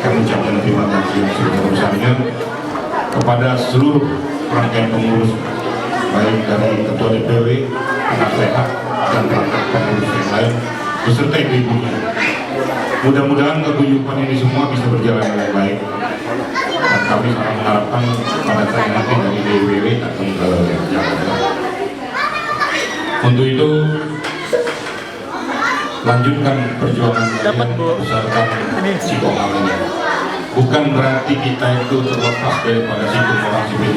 kami ucapkan terima kasih yang sebesar-besarnya kepada seluruh rangkaian pengurus baik dari ketua DPW, penasehat dan rangkaian pengurus yang lain beserta ibu-ibunya. Mudah-mudahan keguyupan ini semua bisa berjalan dengan baik. Dan kami sangat mengharapkan pada saya nanti dari DPW datang ke Jakarta. Untuk itu lanjutkan perjuangan kalian besarkan Cikohang ini. Bukan berarti kita itu terlepas daripada Cikohang ini,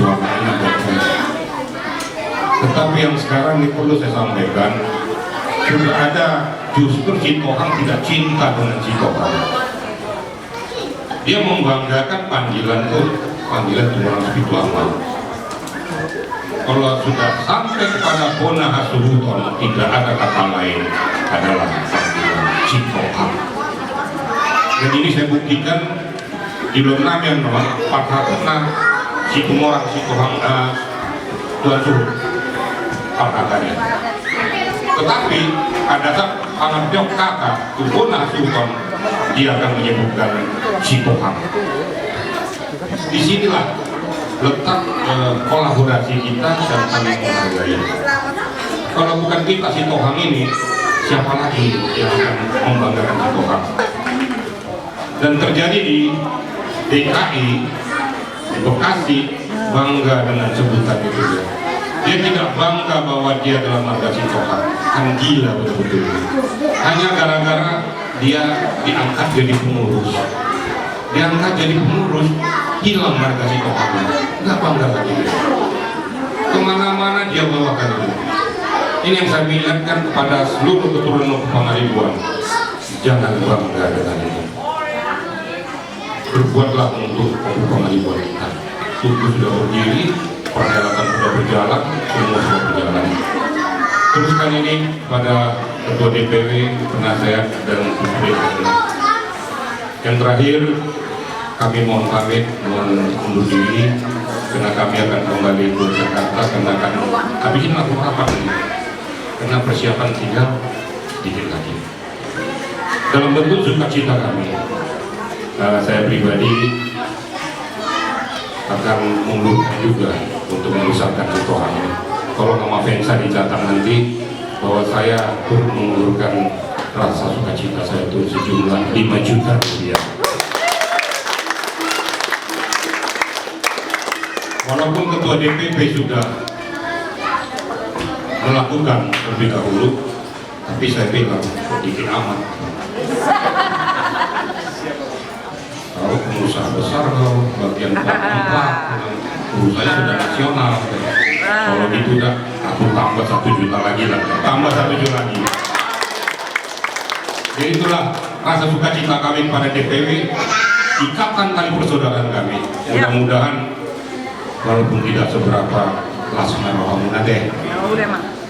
tetapi yang sekarang ini perlu saya sampaikan sudah ada justru Cikohang tidak cinta dengan Cikohang. Dia membanggakan panggilan itu panggilan orang spiritual. Kalau sudah sampai kepada Bona Hasuruton tidak ada kata lain adalah panggilan Cikohang. Dan ini saya buktikan di dalam nama yang Parhatna Cikumorang Cikohang Tuan Suruh Parhatanya. Tetapi ada saat Pangampiok kakak Bona Hasuruton dia akan menyebutkan Cikohang. Disinilah letak kolaborasi kita dan saling menghargai. Kalau bukan kita Cikohang ini, siapa lagi yang akan membanggakan Cikohang? Dan terjadi di DKI, di Bekasi, bangga dengan sebutan itu. Dia tidak bangga bahwa dia adalah marga Cikohang. Kan gila betul-betul. Hanya gara-gara dia diangkat jadi pengurus. Diangkat jadi pengurus, hilang marga Cikohang. Nggak bangga lagi. Kemana-mana dia bawakan itu. Ini yang saya ingatkan kepada seluruh keturunan Pangaribuan. Jangan bangga dengan itu. Berbuatlah untuk Pangaribuan kita. Suku sudah berdiri, perhelatan sudah berjalan, semua sudah berjalan. Teruskan ini pada Ketua DPW, penasehat dan DPW. Yang terakhir, kami mohon pamit, mohon undur diri, karena kami akan kembali ke Jakarta, karena akan habisin waktu rapat ini, karena persiapan tinggal sedikit lagi. Dalam bentuk sukacita kami, saya pribadi akan mengundurkan juga untuk membesarkan Cikohang ini. Kalau nama Vensa dicatat nanti bahwa saya turut mengundurkan rasa sukacita saya itu sejumlah 5 juta rupiah. walaupun ketua DPP sudah melakukan terlebih dahulu, tapi saya bilang sedikit amat. Kalau pengusaha besar, kalau bagian plak, urusanya sudah nasional. Kalau gitu udah, aku tambah 1 juta lagi lah, tambah 1 juta lagi. Jadi itulah rasa sukacita kami pada DPW, ikatan tali persaudaraan kami. Mudah-mudahan walaupun tidak seberapa kelas merah deh,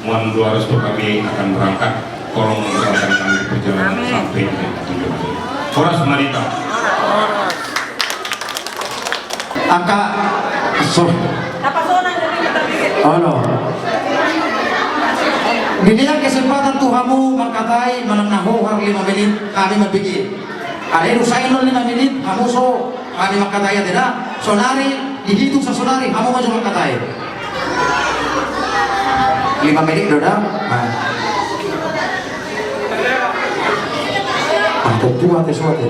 mohon doa restu kami akan berangkat. Tolong mengucapkan kami perjalanan sampai di tujuan. Horas Marita. Angka oh no. Binian kesempatan Tuhanmu mengkatai menengahu hari 5 menit kami memikir. Ada usahain 5 menit kamu so kami mengkatai tidak. Sonari dihitung sesonari kamu maju mengkatai. 5 menit sudah. Aku tua sesuatu.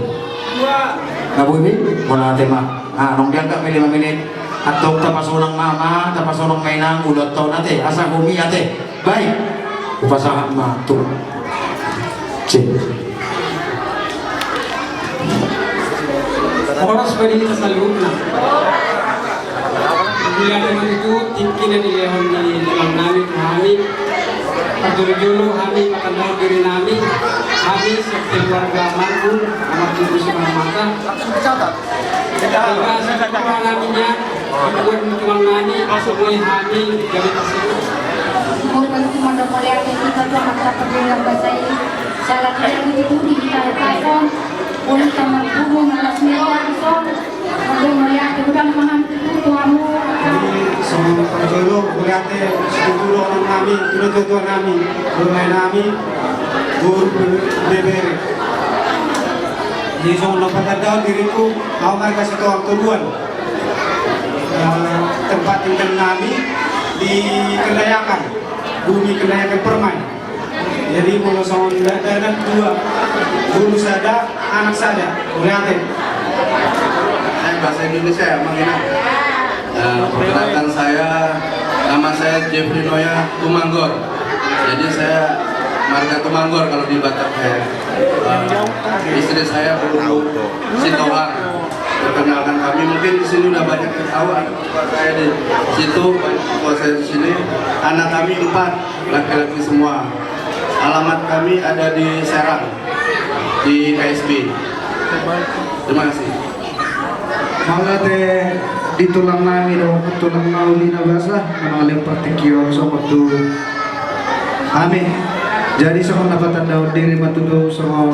Nggak boleh, mana tema. Nong dia nggak 5 menit. Atau tapasunang mama, tapasunang mainang, udah tau nate, asa bumi ate. Baik, upasahan matu. Cik. Oras beri kita selalu na. Bila teman itu tinggi dan dilehon di dalam nami kami. Patuloy kami akan tahu diri kami. Kami seperti keluarga mantu, amat ibu semata. Jika sekurang naminya, kemudian tuang nami, semua kami dari tersebut. Kemudian cuma dokter yang kita tuh mata perjalanan bahasa ini. Salah tidak begitu di kita pasang. Boleh kamar tubuh malas merah son. Kalau melihat udang maham itu tuamu. Semua perjolo melihat sepuluh orang kami, tuan kami, bermain kami, beber. Jadi semua dapat tahu diriku, kau mereka setuang tujuan. Tempat tinggal kami di Kendayakan, bumi Kendayakan Permai. Jadi mulai sama ada 2, guru saya, anak saya, lihatin. Saya bahasa Indonesia ya, Mang Ina. Perkenalkan nama saya Jeffrey Noya Tumanggor. Jadi saya marga Tumanggor kalau di Batak ya. Istri saya Bulu Sitohang. Perkenalkan kami, mungkin di sini udah banyak yang tahu. Saya di situ, saya di sini. Anak kami 4, laki-laki semua. Alamat kami ada di Serang, di KSB. Terima kasih. Mangate ditulang nami do tulang nauli na basa manoleng pertikio sobat tu kami jadi soal dapat daun diri matudo soal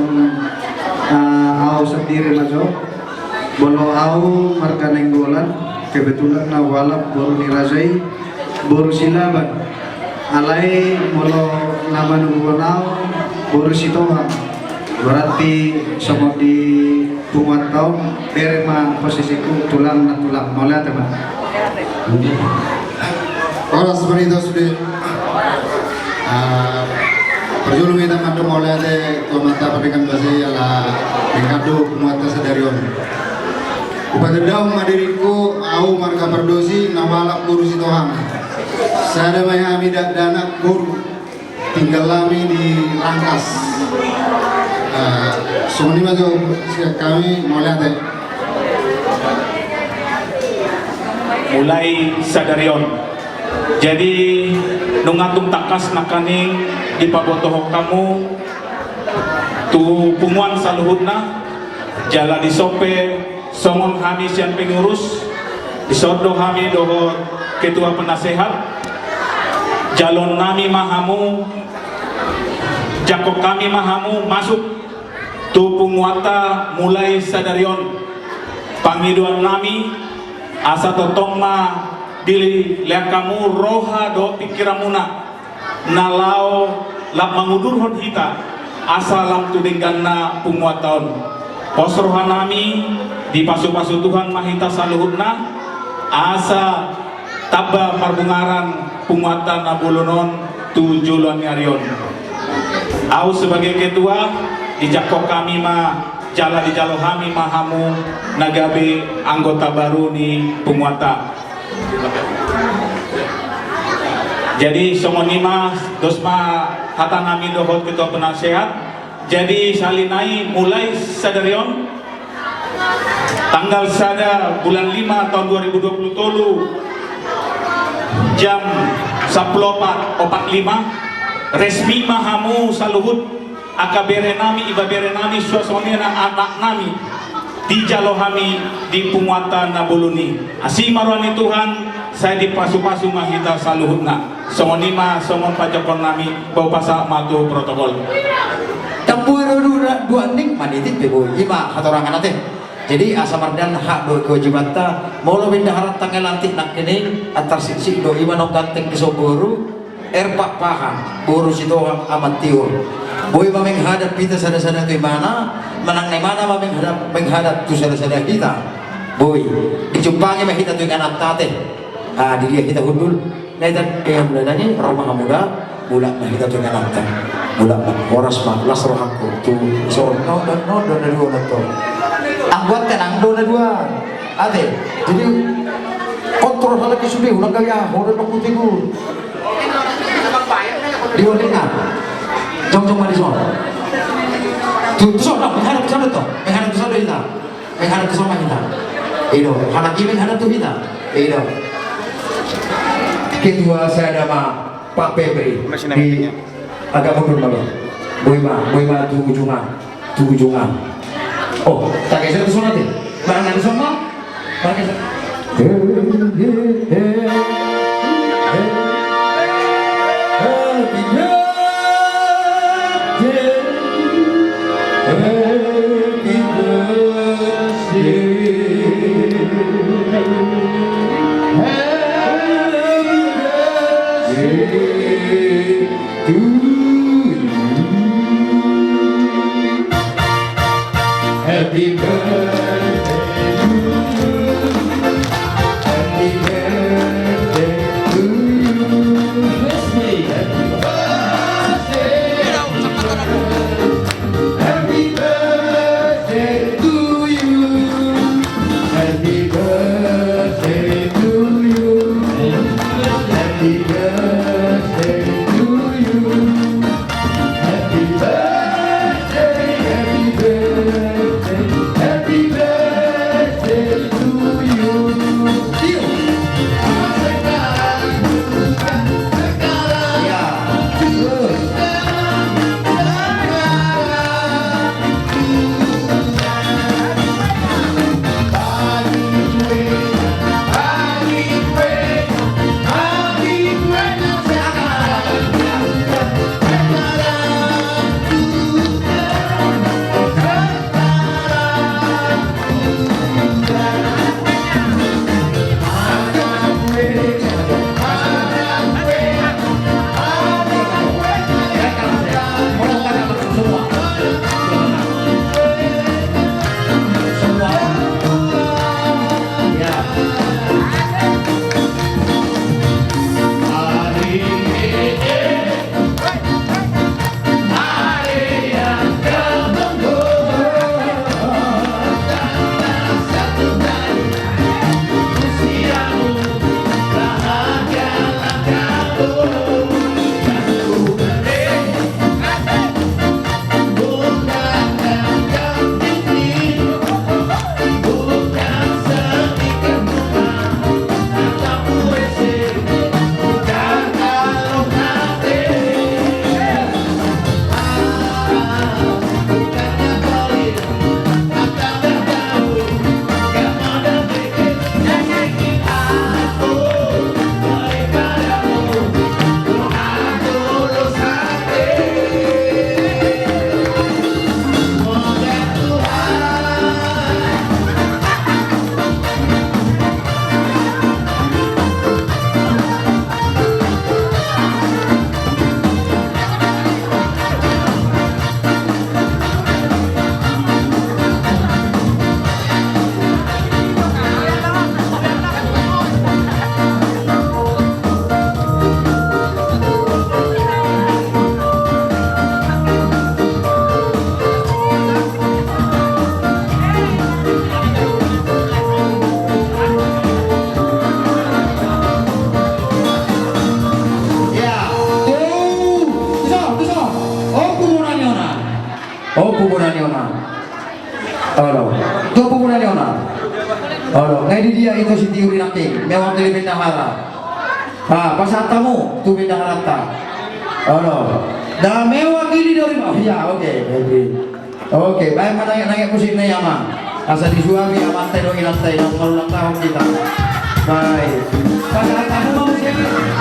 au sendiri majo bolo au marga nenggolan kebetulan na walap baru dirajai baru silaban alai bolo nama nungguanau baru sitohang berarti sama di Tumat tahun berma posisiku tulang na tulang mulai teman. Orang seperti itu sudah perjulu kita madu mulai de komata pendidikan bahasa ialah mengadu muatan sadarion. Upadadau madiriku au marga perdosi nawalak guru Sitohang. Saya ada kami dana guru tinggal kami di Rangkas. Sumuni maju kami mulai deh. Mulai sadarion. Jadi nungatung takas nakaning di pabotoh kamu tu punguan saluhutna jala di sope songon kami sian pengurus disodo kami doho ketua penasehat jalon nami mahamu jakok kami mahamu masuk tu punguata mulai sadarion pangiduan nami asa totong ma dili lihat kamu roha do pikiramuna nalau lap mangudurhon hita asa lam tudengganna punguataon posrohan nami di pasu-pasu Tuhan mahita saluhutna asa taba marbungaran punguatan nabulunon tujulan nyarion au sebagai ketua dijakok kami mah jala di jalo kami mahamu nagabe anggota baru ni penguata Jadi somonima dosma hatanami dohot ketua penasehat. Jadi salinai mulai sadarion tanggal sada bulan 5 tahun 2020 jam 14.45 resmi mahamu saluhut akabere nami ibabere nami suasana anak nami di Jalohami di Punguatan Nabuluni asimarwani Tuhan saya dipasu-pasu mahita saluhutna songonima songon pajakon nami bau pasak matu protokol Tampuiro dua ning manitit bebo ima hatorangan nate. Jadi asamardan hak do kewajiban ta molo bendaharat tanggal lantik nak kene antar siksi do ima no ganteng di Soboro erpak paham buru situ amat tiur. Boy mameng hadap kita sada-sada tu mana menang ne mana mameng menghadap tu sada-sada kita. Boy dijumpangi mah kita tu anak tate. Ah diri kita hundul. Naitan yang bulananya rumah muda bulan mah kita tu anak tate. Bulan horas mah las rohaku tu so no dari dua to. Angguat kan angdo na dua. Ade. Jadi kontrol hal ke sudah ulang gaya orang nak putiku. Di mana? Jom mari soal. Tu soal nak menghadap sana tu. Menghadap ke sana kita. Menghadap ke sana kita. Itu. Anak ini menghadap tu kita. Itu. Ketua saya nama Pak Pebri di agak mundur bang. Boima tu ujungan. Oh, tak kisah tu sana tu. Barang ada sama. Barang kisah. Happy birthday to you. Happy birthday to you. Happy birthday to you. Happy birthday to you. Happy birthday to you. Happy birthday, happy birthday. Olo, tuh pupunan niyo na. Olo, ngayon dia itu si Tiuri Naki, mewang dari Bendahara. Pasata mo, tu Bendahara ta. Olo, dah mewah gini dari bawah. Ya, oke, baik mana musik na yaman. Asa di suami aman tayo ilang ulang tahun kita. Baik, pasata mo mau siapa?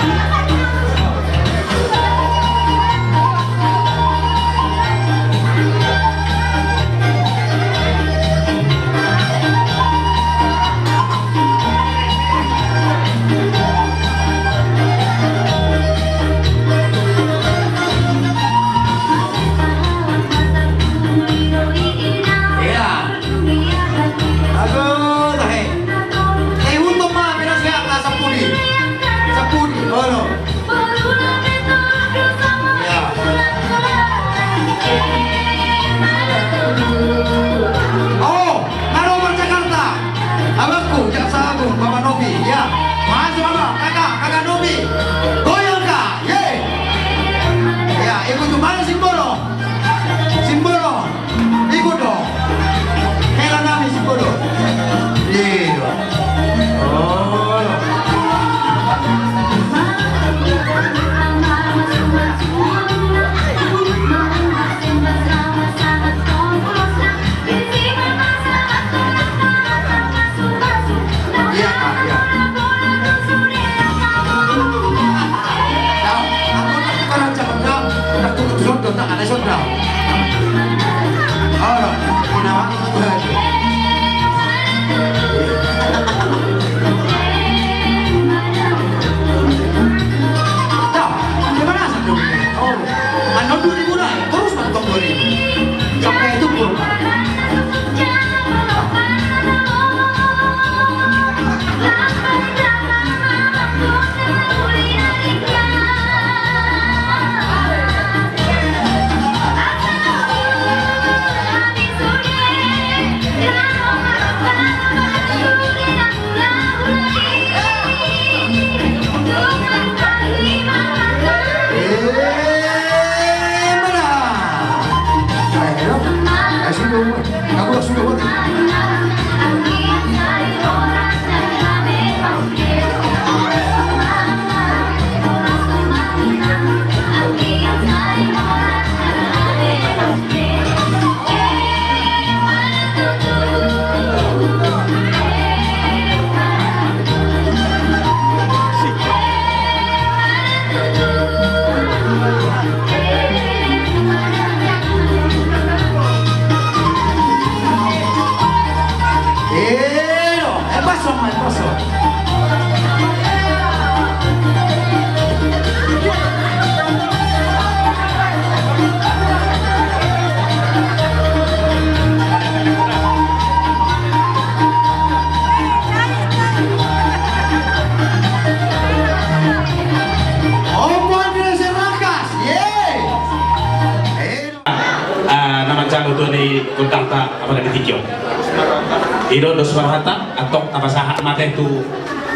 Ido dos barhata atau apa sah mate itu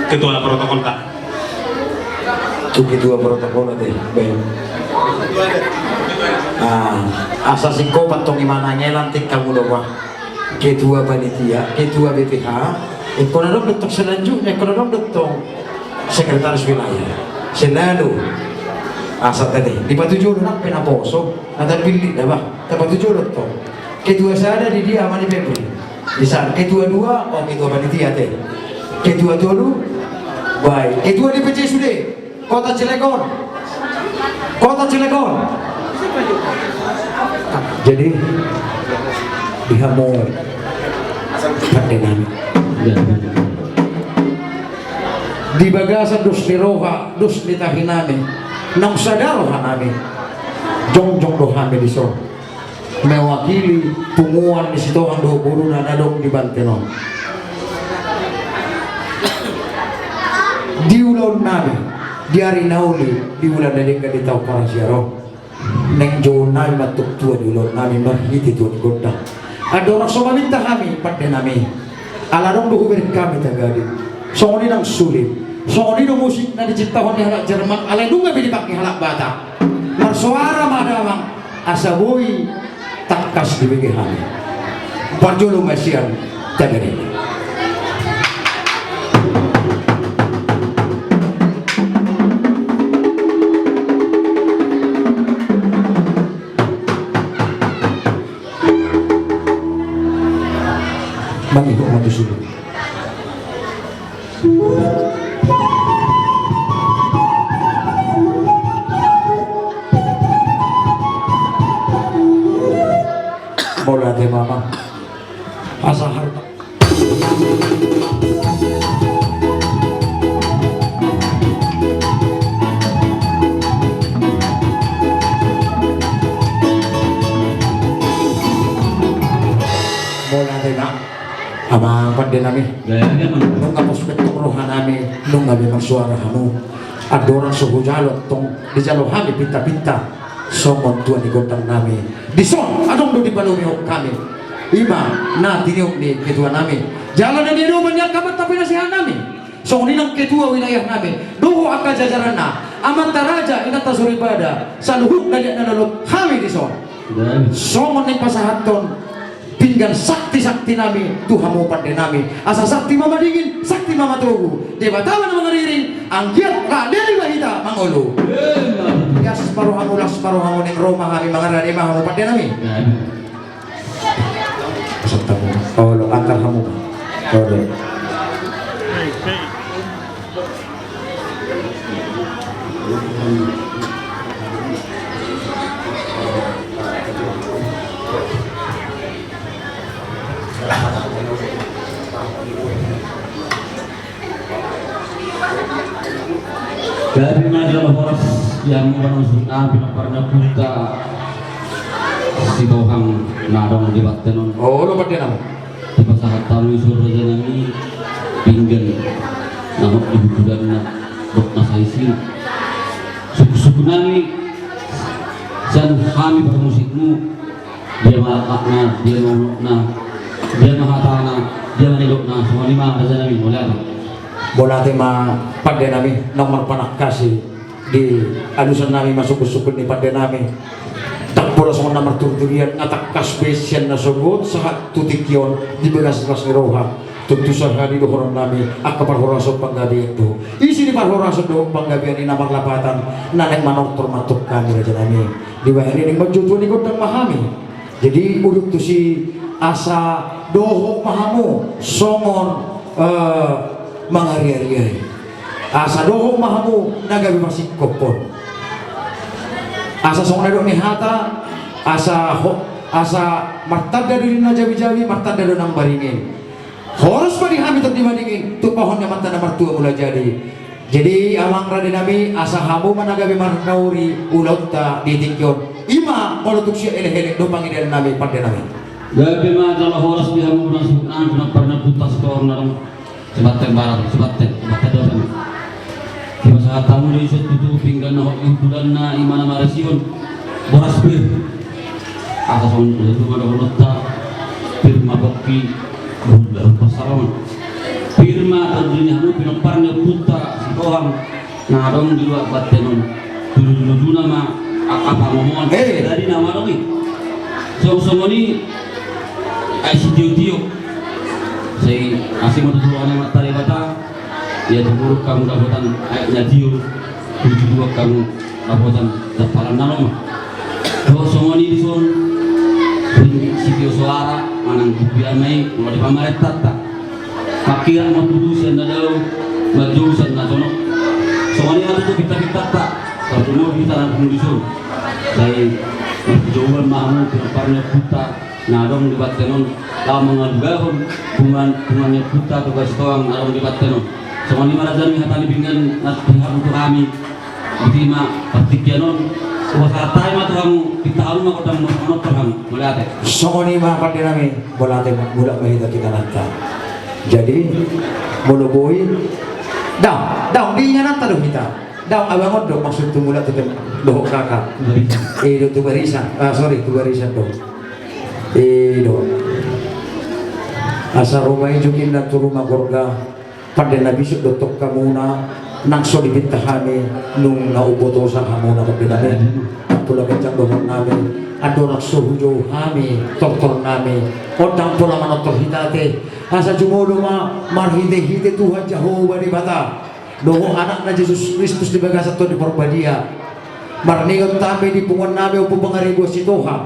ketua protokol tak? Itu ketua protokol deh, baik. Asa singko patong imananya lantik kamu doa. Ketua panitia, ketua BPH, ekonom dokter selanjutnya, ekonom dokter sekretaris wilayah, selalu asa tadi. Di patujuh nak penaposo, ada pilih dah bah. Di patujuh dokter. Ketua saya di dia mana Februari. Di sana ketua dua, ketua panitia teh. Ketua dulu, baik. Ketua DPC sudah, Kota Cilegon. Jadi dia mau pandenan. Di bagasan dus diroha, dus ditahinami, nang sadarohan nami, jong dohami di so. Mewakili tunguan di situ ang dohuru na nadong di Bantenon. Di ulan namin, di Arinauli, di ulan na din ka ditaw para siyaro. Neng John namin matuktuan di ulan namin marhiti tuan ganda. Adorak sumaminta kami, pati namin. Alarong dohuberin kami tagadi. So ni nang sulit. So ni no musik na diciptahan ni halak Jerman. Alay nung nga binipak ni halak bata. Marsuara madamang asaboy takas di bagi kami. Parjolo Masian Tagari. Bang Ibu mau disuruh. Mola de mama asa harta mola de na ama pande nami nung kapos betong rohanami nung ngabi magsuara hamu adoran suhujalot tong di jalo hami pinta-pinta somon tuan di gotang nami dison adong do di balumi kami ima na tiniok ni ketua nami jalan na niyo banyak kamat tapi nasihan nami so ninang ketua wilayah nami doho akka jajaran na amat taraja ina tasuribada saluhut na na lolok kami dison somon ning pasahaton pinggan sakti-sakti nami tuhamu pande nami asa sakti mama dingin sakti mama tugu debatawan na mga riring ang giat radeli bahita mangolo gas paruhangu las paruhangu ning Roma kami mga rani mahamu pande nami satamu olo antar hamu olo dari majalah horas yang menunjukkan pinaparna puta si Tohang nadong di Baktenon. Oh, lo pati nama. Di pasahat tamu surga nami pinggan namok ibu bulan na dok nasaisi. Suku-suku nami dan kami bermusikmu dia malakna dia ngomokna dia mahatana dia menilokna semua lima raja nami mulai. Bola tema pada nami nomor panak kasih di alusan nami masuk sukun di pada nami tak bola semua nomor turturian atak kasbesian nasabut sahat tutikyon di belas ras roha tentu sahari do horon nami akapar horaso panggabi itu isi di par horaso do panggabi ini nomor lapatan nanek manok termatuk kami raja nami di bahari ini majutu ni godang mahami jadi uduk tu si asa dohok mahamu somon mangari-ari asa dohong mahamu nagabi masih kopon asa song nadok ni hata asa martada diri na jawi-jawi martada do nang baringin harus padi hami untuk dibandingin tu pohonnya mata nomor 2 mula jadi amang rade nami asa hamu managabi marnauri ulauta ditingkyon ima molutuk siya ele-ele do pangidan nami pada nami gabi majalah horas bihamu nasukan kuna parna putas ko narong sebaten barang sebaten doang di masa tamu di isu tutu pinggan na bulan na imana marasion boras bir atas on itu ada ulota firma bakti bulan pasaran firma tadinya hamu pinoparna puta si Tohang na dong di luar batenon dulu nama apa ngomong dari nama dong so ni ICTO saya asing mentujukan materi bata ya buruk kamu dapetan ayatnya dio tujuh kamu dapetan dapalan nalom kalau semua ini dison sitio suara manang bubian mai mau di pamaret tata pakiran mau tuduh sian dadau maju sian nasono semua ini ada tuh kita tak kalau mau kita langsung dison saya jauhan mahamu kedepannya puta nadong di Baktenon lah mengadugahon bungannya puta ke Bastoang nadong di Baktenon semua lima raja mi hatani pinggan pihak untuk kami diterima partikyanon usahatai mah kamu kita alun mah kodang monok terang boleh ate semua lima pada nami bola tembak budak bahita kita nanta jadi bolo boy daw di nanta do kita daw abang odok maksud tu mula tu doh kakak tu barisan tu barisan do asa rumah jukin na tu rumah gorga pada nabi sud dotok kamuna nangso dibintahami nung naubotosan hamuna kapinami pula kencang dohon namin adorak suhujo kami tortor nami odang pula manotor hitate asa jumulo marhite-hite Tuhan Jehovah di bata doho anak na Jesus Kristus di bagasat to di porbadia marningon tami di pungon nami upo pangaribo si Tuhan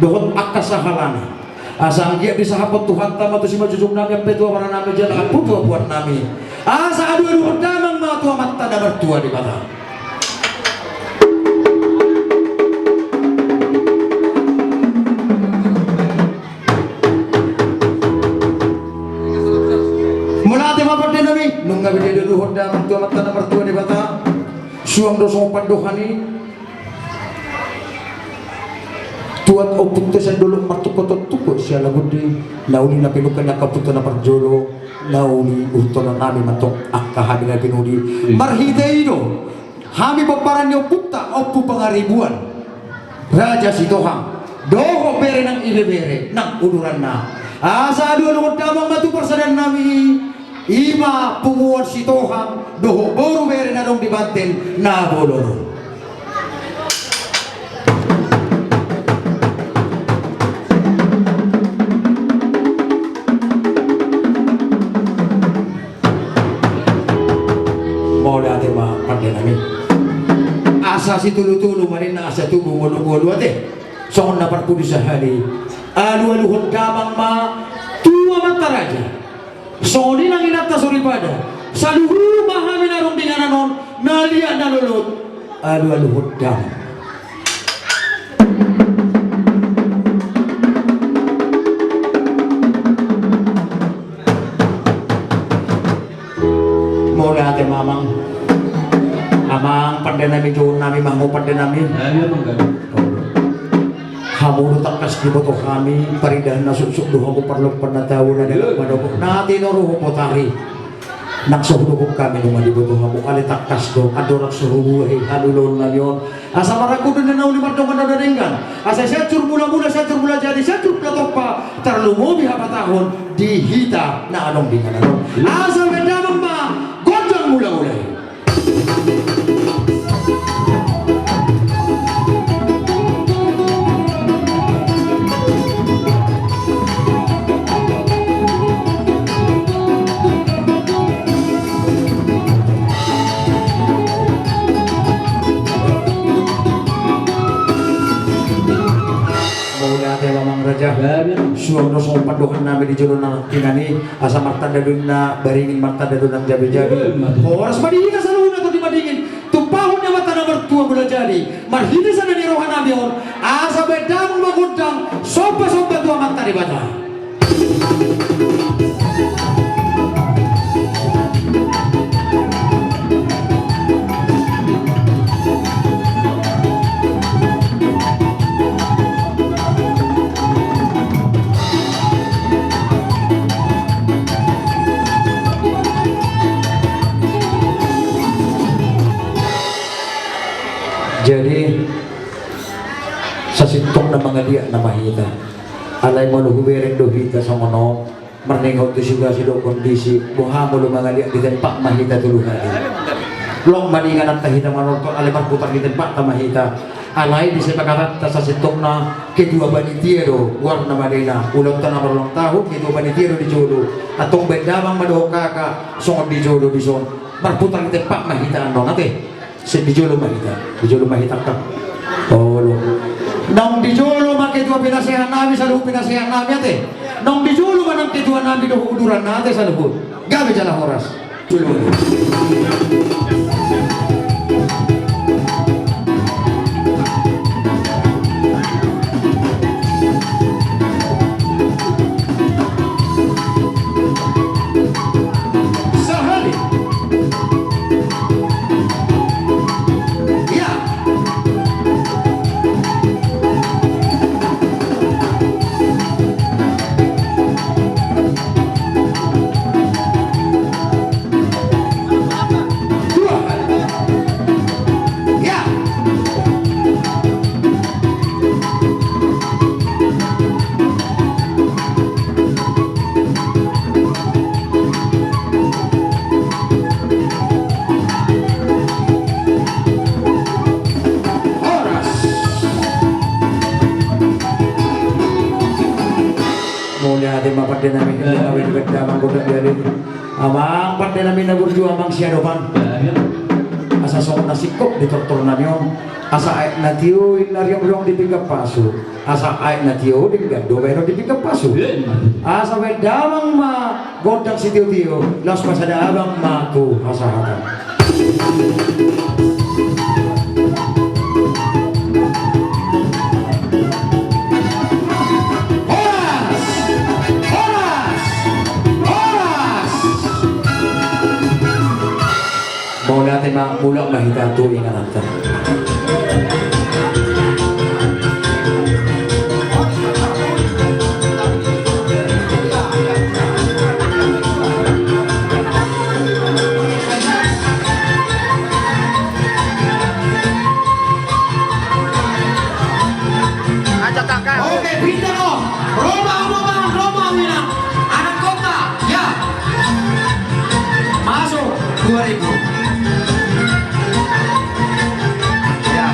dohon akasahalana asa anggia di sahabat Tuhan tama to si majujung nami ang petua para nami dyan ang putua buat nami asa adu-adu damang mga tua mata na mertua di bata nung gabi dia duhur dah mertua mata na mertua di bata suang dosong pandohani tuat opuk to sa dulong matukotot tuko siya lagudi nauli na pinukan na kaputo na parjolo nauli uto na nami matok akahadi na pinuli marhideido hami paparan niyo pukta opu pangaribuan raja si Tohang doho bere ng ibebere ng uluran na asa dulong damang matu persadan nami ima punguan si Tohang doho boru bere na dong dibanten na boloro mau dati pandai nami asa si tulu-tulu manin na asa tubuh ngulu-ngulu ate songon na parpudi sahari alu-aluhon damang tua mata raja soni nang inata suripada saluhuru mahami narong dengan anon nalia nalulut alu-alu hudam mulai ate amang pandai nami jauh nami mangu pandai nami hamu takas di boto kami paridah nasuk-suk doh aku perlu penatawu na dalam madokok nati noruh potari naksohudukuk kami numa di boto hamu ale takas do adorak suruh halulun nalion asa maraku dan nauli madongan ada dengan asa syacur mula-mula syacur mula jadi syacur platopa terlumu biha tahun dihita na anong dengan anong asa beda mama godang mula-mula suang dosong pandokan nami di jodoh nang kinani asa marta dadun na baringin marta dadun nang jabi-jabi horas madingin na saluna to di madingin tupahon na mata na mertua mula jadi marhini sana ni rohan nabi on asa bedang magudang sopa-sopa tua mata di bata jadi sasintong na mga liya na mahina alay mo luhubereng dohita sa mono marningaw to siya sido kondisi buha mo mga liya di tempak mahita tuluhan long maningan ang tahita manorto alay marputang di tempak ta mahita alay di siya pagkarata sa sintong na kedua banitiero war na manina ulang tanang marulong taho kedua banitiero di jolo atong bedamang madoho kaka songon di jolo di son marputang di tempak mahita ano nate dijolo mahita ka tolo nang dijolo makitua pinasehan nami sa luhut pinasehan nami ate nang dijolo manang kitua nami do uduran nate sa luhut gabi jala horas pada nami awet beda manggoda dari amang pada nami nagurju amang siadopan asa sok nasikop di tortor nanyo asa aik natio inaryong ryong di pinggap pasu asa aik natio di gado bayro di pinggap pasu asa wedamang ma godang si tio las pasada abang ma tu asa hatan mau natin mula mahita tuwing natin. Oke, pindah kok. Roma Wina. Anak kota, ya. Masuk 2000. Ya.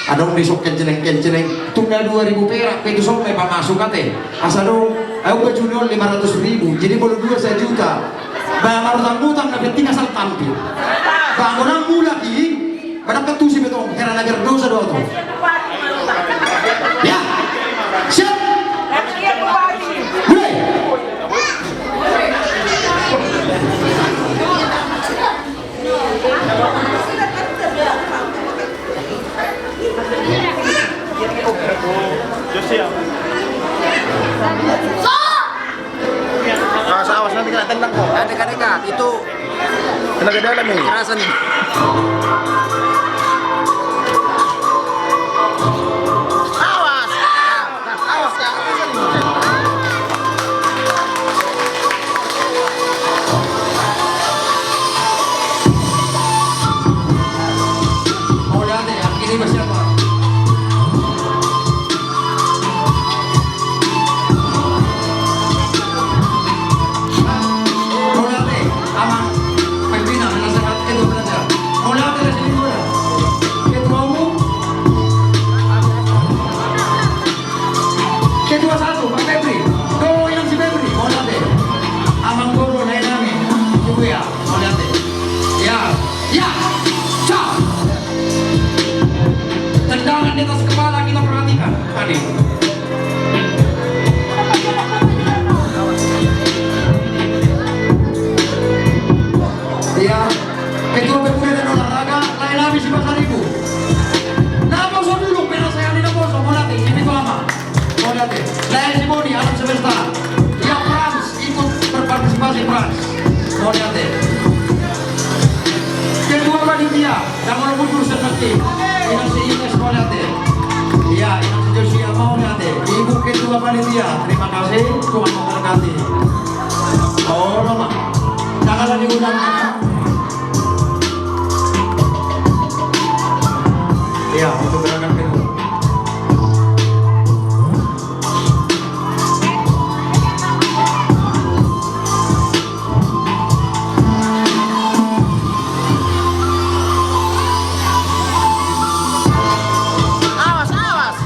Ada yang besok kenceneng tunda 2.000 perak itu sampai masuk kate asa dong ayo ke junior 500.000 jadi baru 2 juta bayar utang dapat tinggal asal tampil bangunan mula lagi pada ketusi betong heran agar dosa doa tuh ya siap mulai Awas nanti kena tendang kok. Dekat-dekat itu tenaga dalam ini. Kerasa nih. Awas. Awas ya. mau lihat ya ini masih apa di atas kepala kita perhatikan tadi. Ya, ketua pemuda dan olahraga lain habis di pasar ibu. Nah, bosok dulu, pernah saya tidak bosok, mau latih, ini lama. Mau latih, lain si Boni, alam semesta. Ya, Frans, ikut berpartisipasi Frans. Mau latih. Ketua panitia, jangan mundur seperti ini si Ines mau latih. Iya, ini si Josia mau latih. Ibu ketua panitia, terima kasih, Tuhan memberkati. Oh, lama. Janganlah diundang. Ya, untuk gerakan kedua. Awas, awas.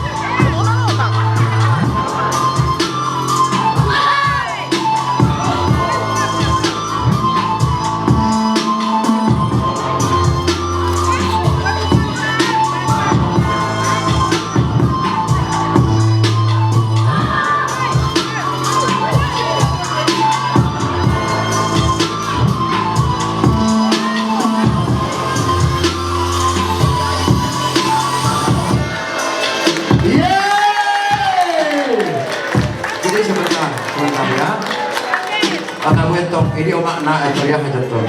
Ini omak nak ya jatuh.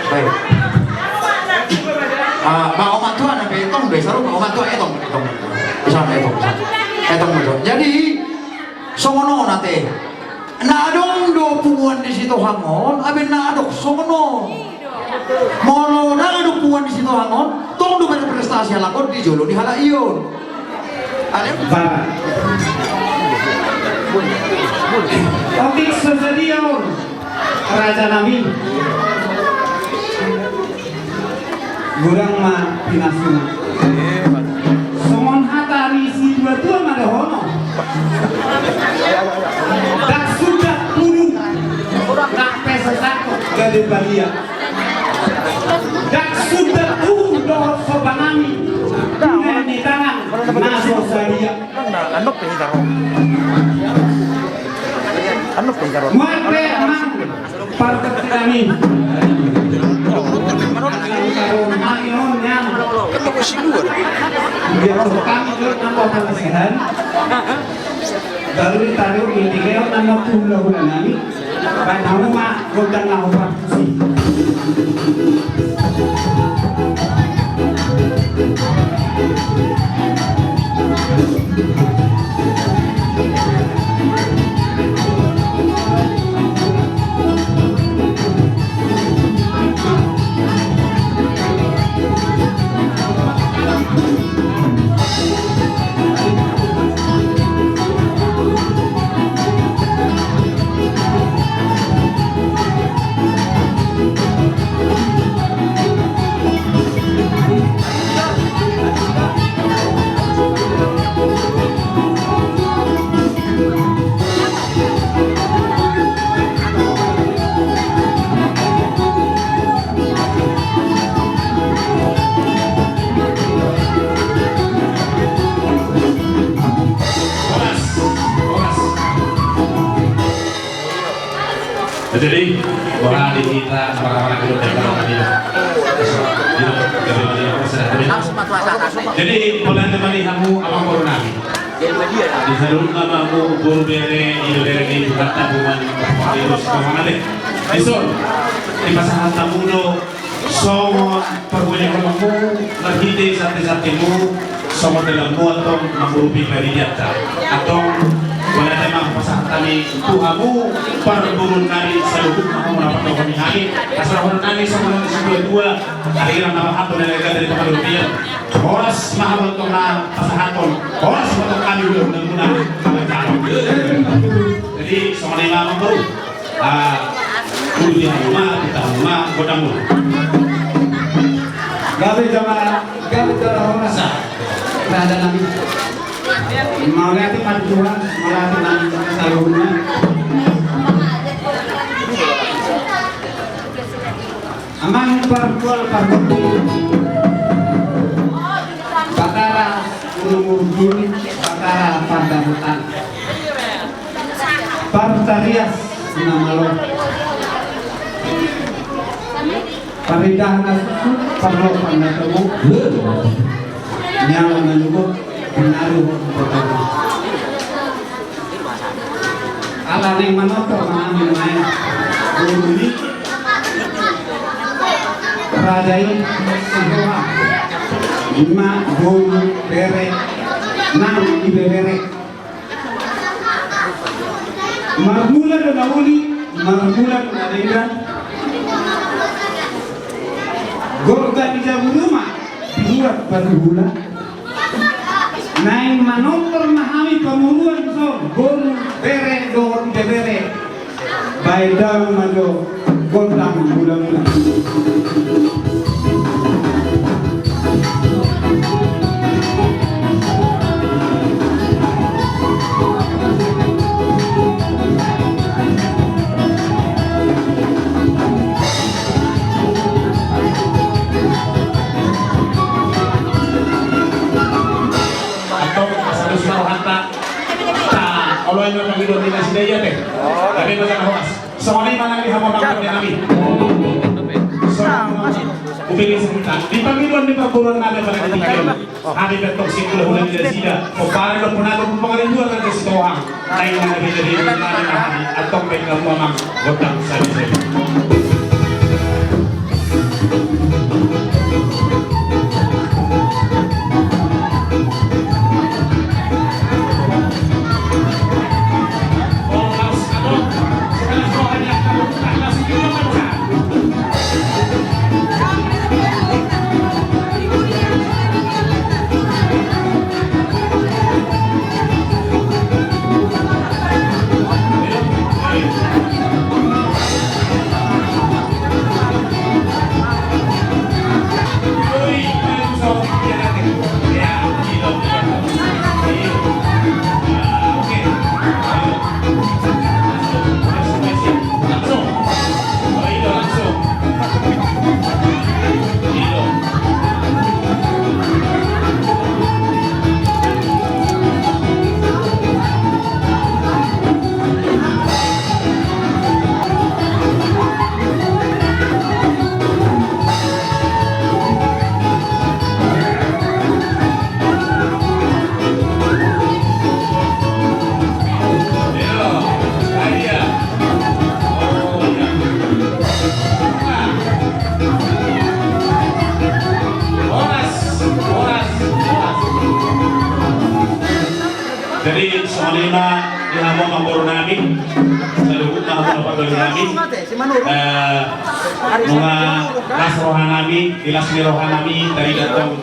Baik. Pak omak tua nak etong deh, saru pak omak tua etong. Bisa etong. Etong betul. Jadi songono nate. Nadong do punguan di situ hangon, abin nadok songono. Molo na do punguan di situ hangon, tong do berprestasi lakon di jolo di hala iyon. Ada Topik Sosadion Raja Nabi Gurang ma pinasuna Somon hatari si dua tua mada hono Dak sudah turun Dak pesa satu gade balia Dak sudah turun dohot sobanami Dunia di tangan naso sadia Mate mang partai kami. Biar kami juga tambah kasihan. Baru ditaruh ini kaya nambah bulan nami. Banyak mah godang lahu praktisi. Jadi wala di kita sama-sama dulu dan kalau jadi boleh temani kamu abang corona. Di salon namamu guru bere di bukan tabungan virus corona deh. Esok di pasangan tamuno songo perbunya kamu lahide sate-satemu songo dalammu atau mengurupi dari jata atau boleh memang pasangan kami Tuhamu perburun nari seluruh kamu merapat kami kami asal nari sama dua akhirnya nama atau dari tempat rupiah horas maha untuk pasangan horas untuk kami belum menggunakan calon jadi sama lima membaru dulu di rumah kita rumah godamu gabe jamaah rasa ada nabi mau lihat paduan malah nabi salurnya aman parkual bakara umur bakara pada hutan partarias namalo paridah nasu parlo pandatemu nyala nalugo benaru pertama ala neng manoto mengambil main ini rajai sedoa lima bolu bere enam ibere marmula dan nauli marmula dan adega gorga di rumah dibuat baru gula naik manotor mahami pemuluan so gol bere do bere baik dalam mado gondang mula-mula Allah yang mengirim di nasi daya teh, tapi macam horas. Soalnya mana di hamam nabi nabi. Upingin sebentar. Di panggilan di perguruan nabi pada ketika hari betok singkul hulan tidak sida. Kepala dok pernah dok pengaruh dua kan dari doang. Naik nabi dari nabi atau mereka mamang godang sabi. Jadi semuanya di hamam mambor nabi, seluruh tahun apa nabi, mga kasrohan nabi, ilasmi rohan nabi dari datang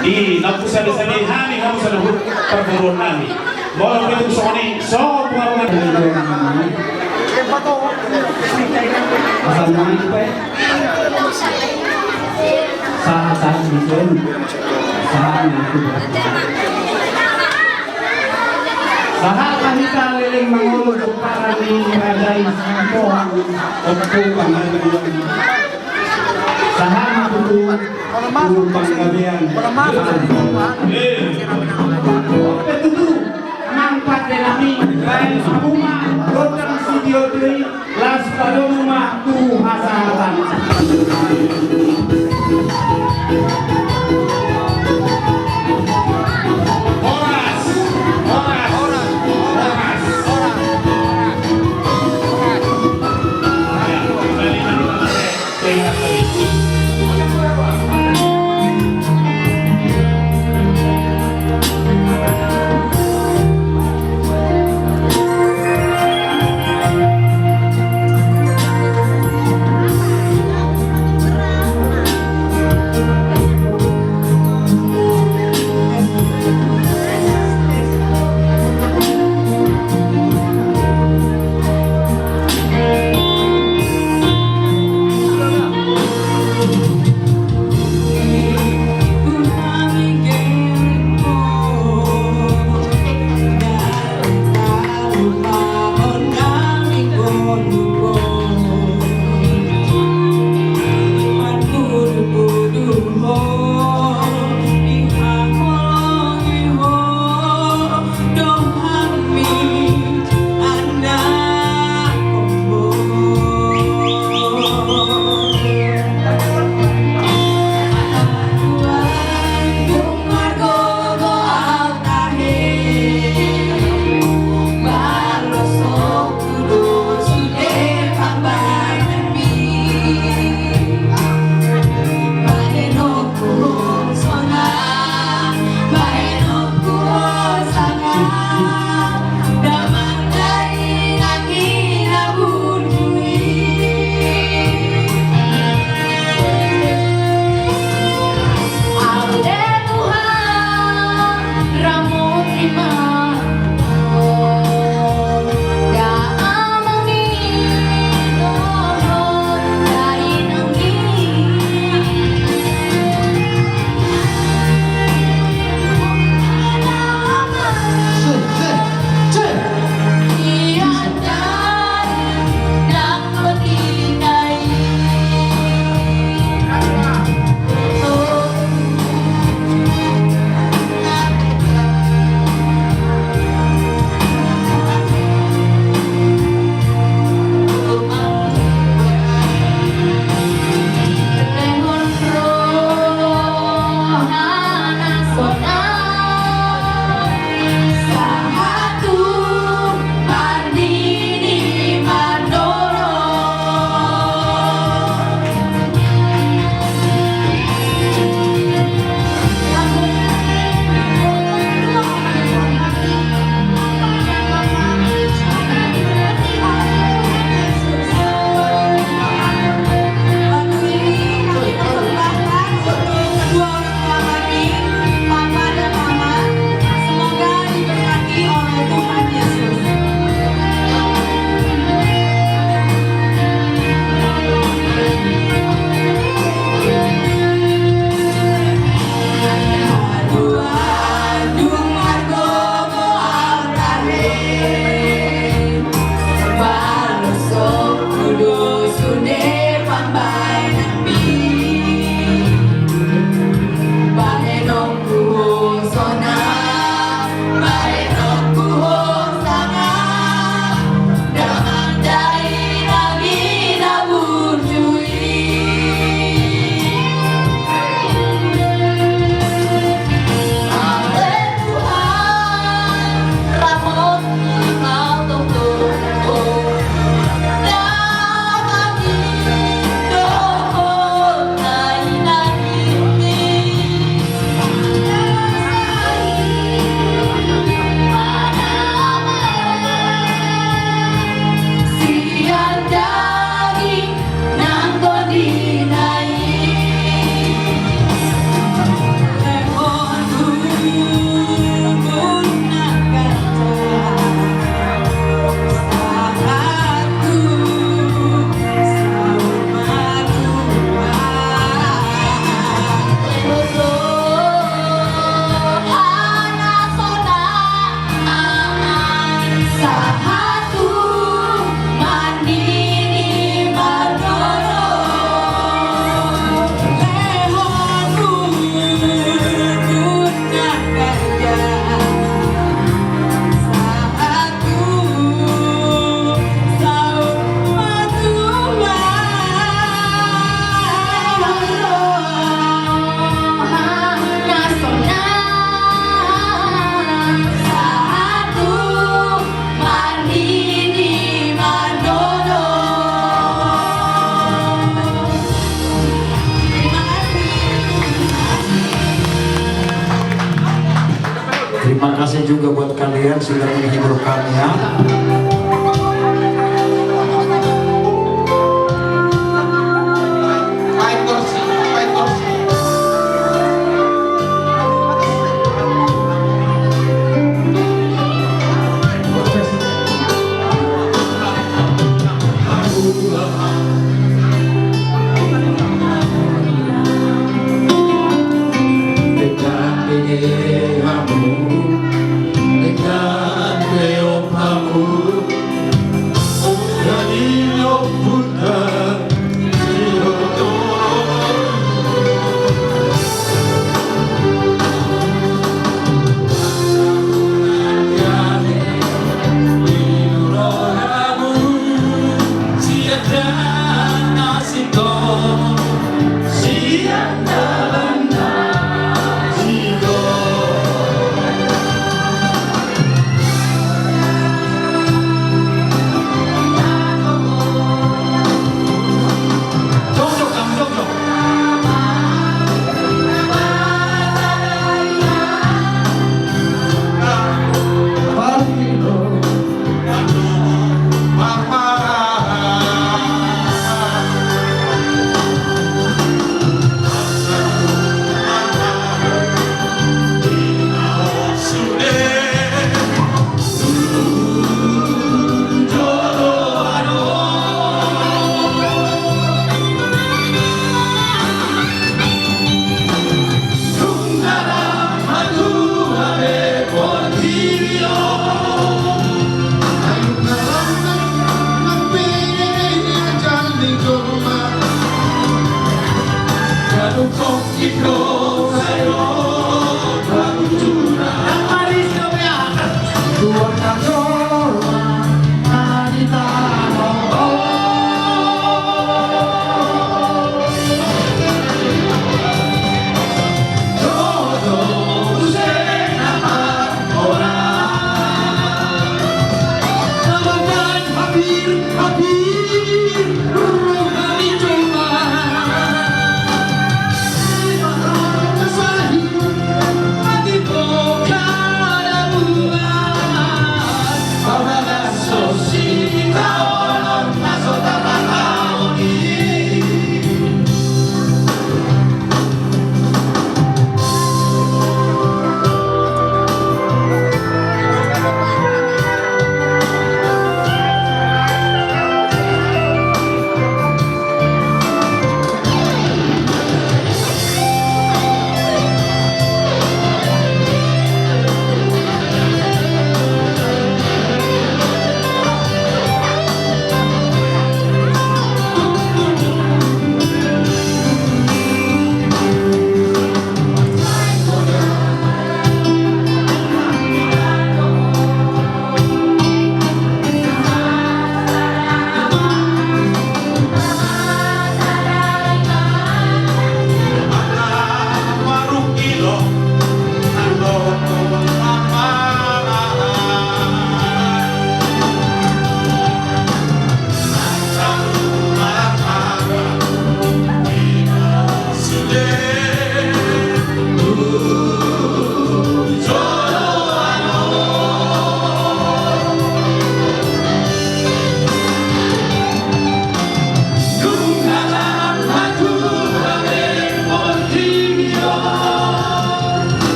di napusa disani hani kamu seluruh perguruan nabi. Boleh itu semuanya, so pengaruhan. Sah bikin sah itu. Bahal kahita liling mangulog para ni Rajay Santo Opo Pangalaman Sahal matutulog panggabihan Petutu Nang pati nami Lain sa bunga Gotang si Diodri Las Paloma Terima kasih juga buat kalian sudah menghibur kami ya.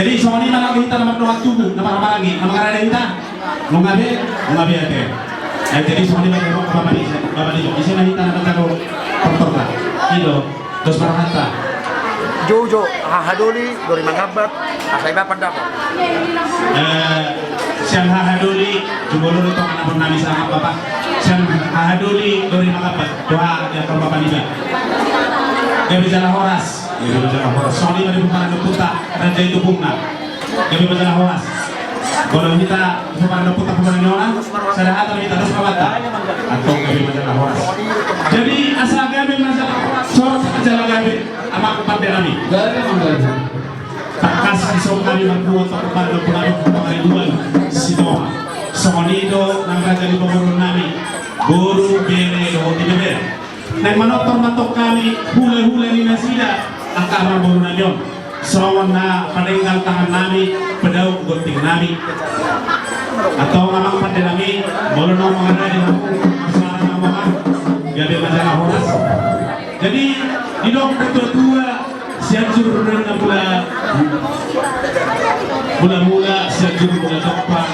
Jadi soalnya mana kita nama doa tubuh, nama lagi, nama ada kita, mau ngabe ate. Jadi soalnya bapak ni, di sini kita nama tahu portor lah, kilo, terus berhata. Jojo, hahaduli, dari mangabat, asai bapak dapat. Siang hahaduli, coba lu itu anak bernami sama bapak. Siang hahaduli, dari mangabat, doa ya kalau bapak juga. Gak bisa lah horas. Soalnya dari bukan ada putar raja itu bunga. Gak bisa lah horas. Kalau kita bukan ada putar bukan orang, saya atau kita terus kawata atau gak bisa lah horas. Jadi asal gabe masalah sorot aja gabe amak partai kami. Tak kasih sok kami membuat kepada pengaduan Sinoa. Sonido nang raja di pemurun nami. Guru bere do tibe. Nang manotor kami hula-hula ni nasida angka baru najon sawan na paninggal tangan nami pedau gunting nami atau ngamang pada nami boleh nong mengenai di masalah nama gabe masalah horas. Jadi di dong ketua siap juru na mula siap juru mula tempat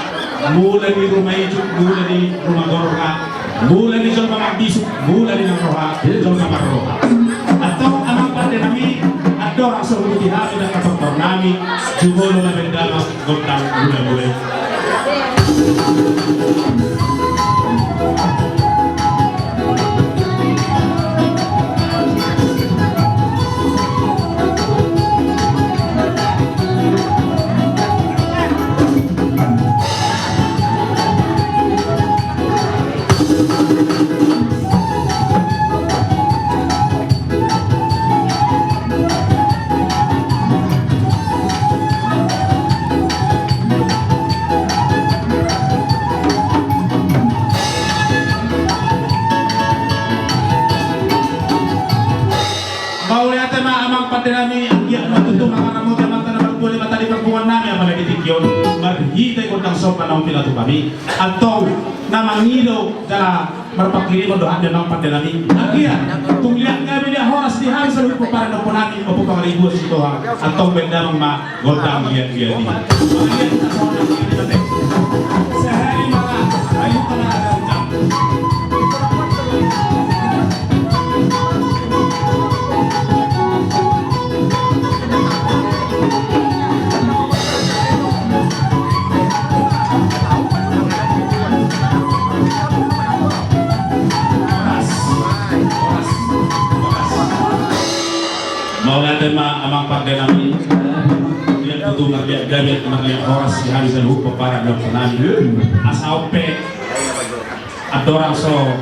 mula di rumah itu mula di rumah gorga mula di zona mabisuk mula di roha zona marroha atau amang pada nami ada orang suruh dihati dan kantor nami juga lo lebih dalam gotang mula-mula. Nami anggiak matutu mangaramu teman tanah berbuah lima tali perempuan nami apalagi tikyon berhita ikutang sopan naum pilatu kami atau nama ngido dalam berpakiri berdoa dan nampak nami anggiak tungliak kami dia horas di hari selalu para noponami opo pangalibu si Tuhan atau benda ma godang dia di sehari malam ayo tanah ada ucap. Mau lihat amang partai nami lihat butuh ngerliat gamet ngerliat horas di hari selalu para dalam nami asal pe ada orang so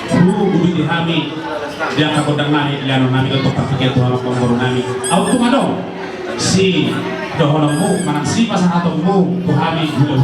budu di hami dia kakodang nami liano nami untuk pikir Tuhan pemburu nami auto madong si doholongmu manang si pasang atongmu tuhami budu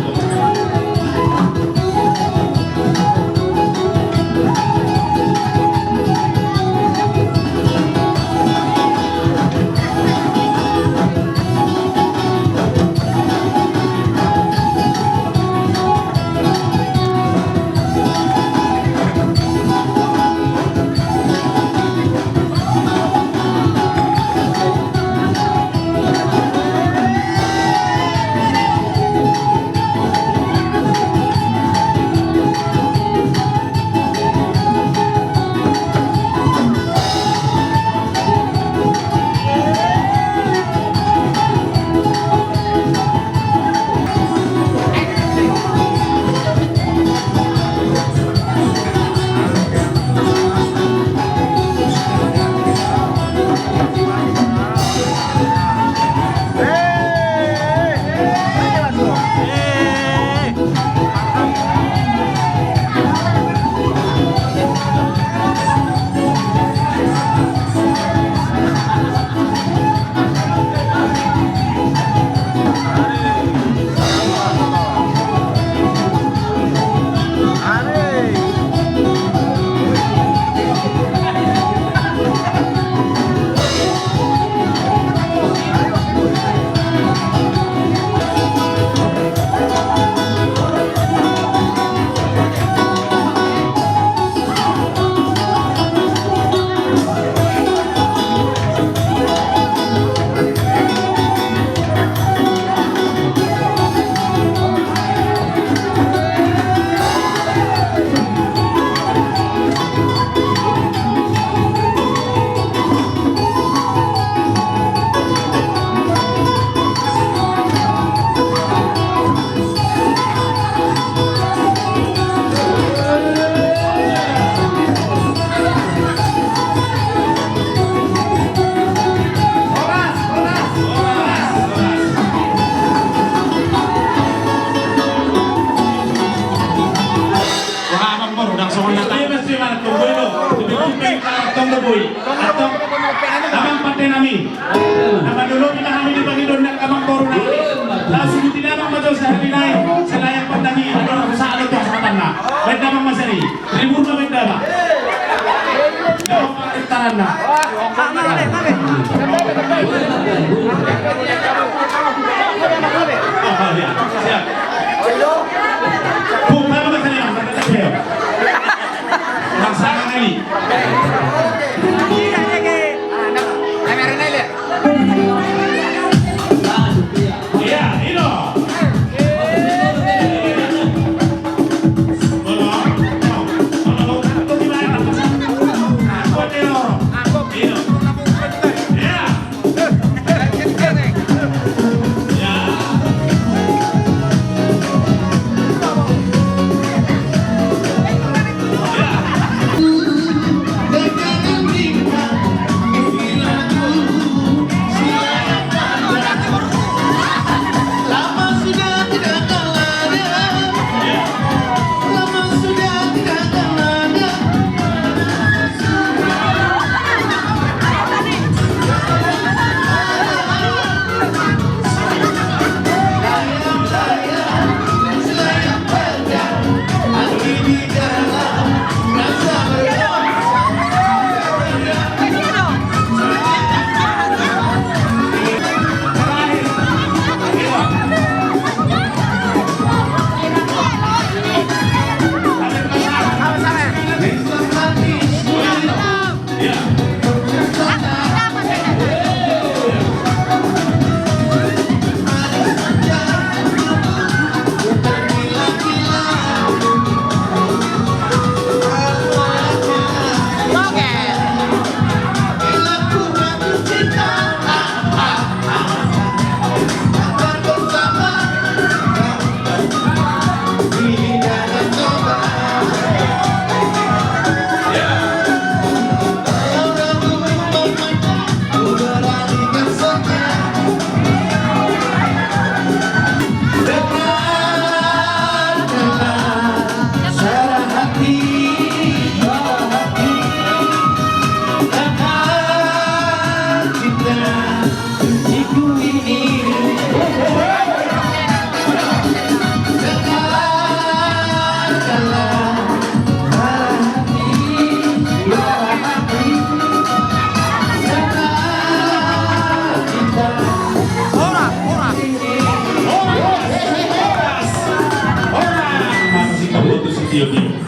Dio.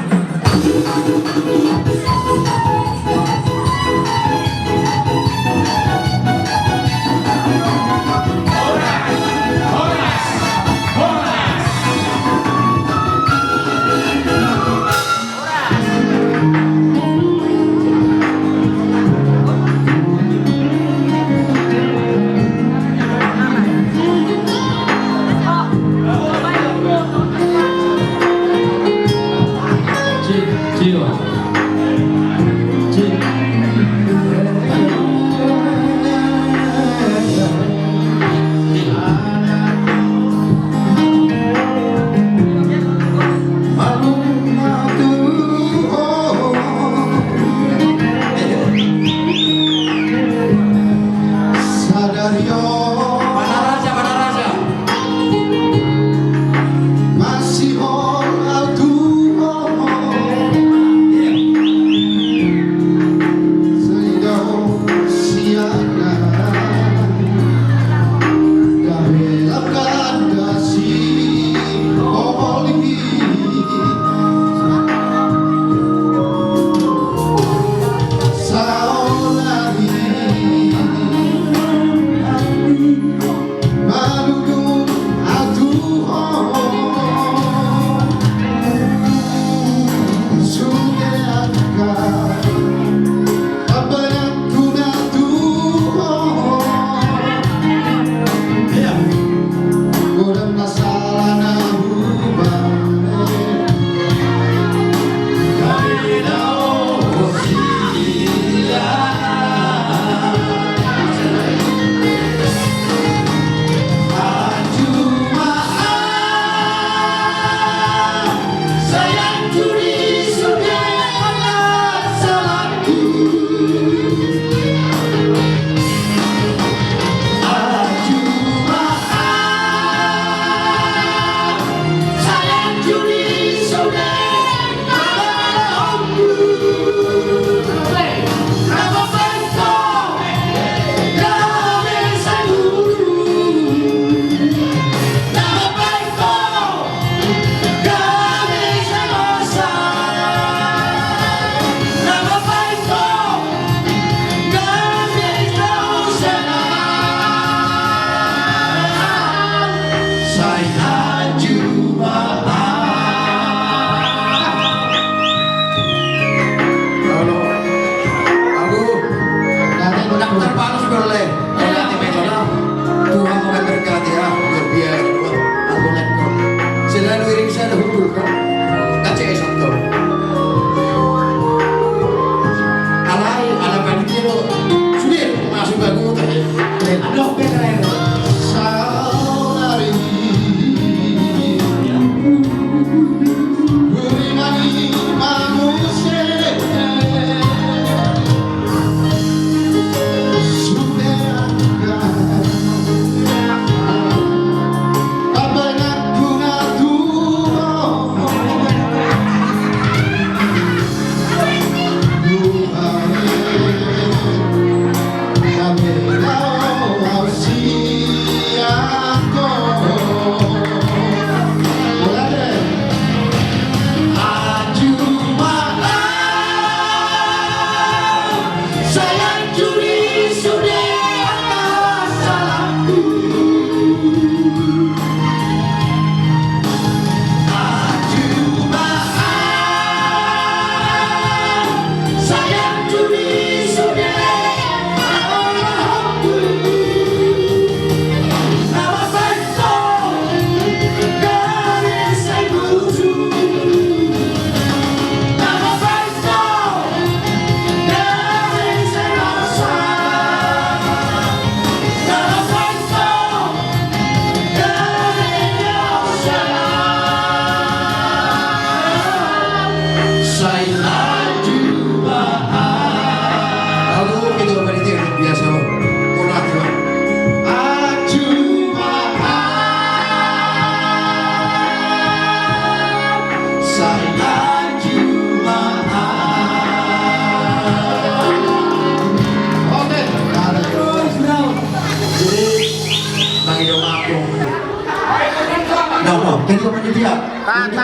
kedua panitia.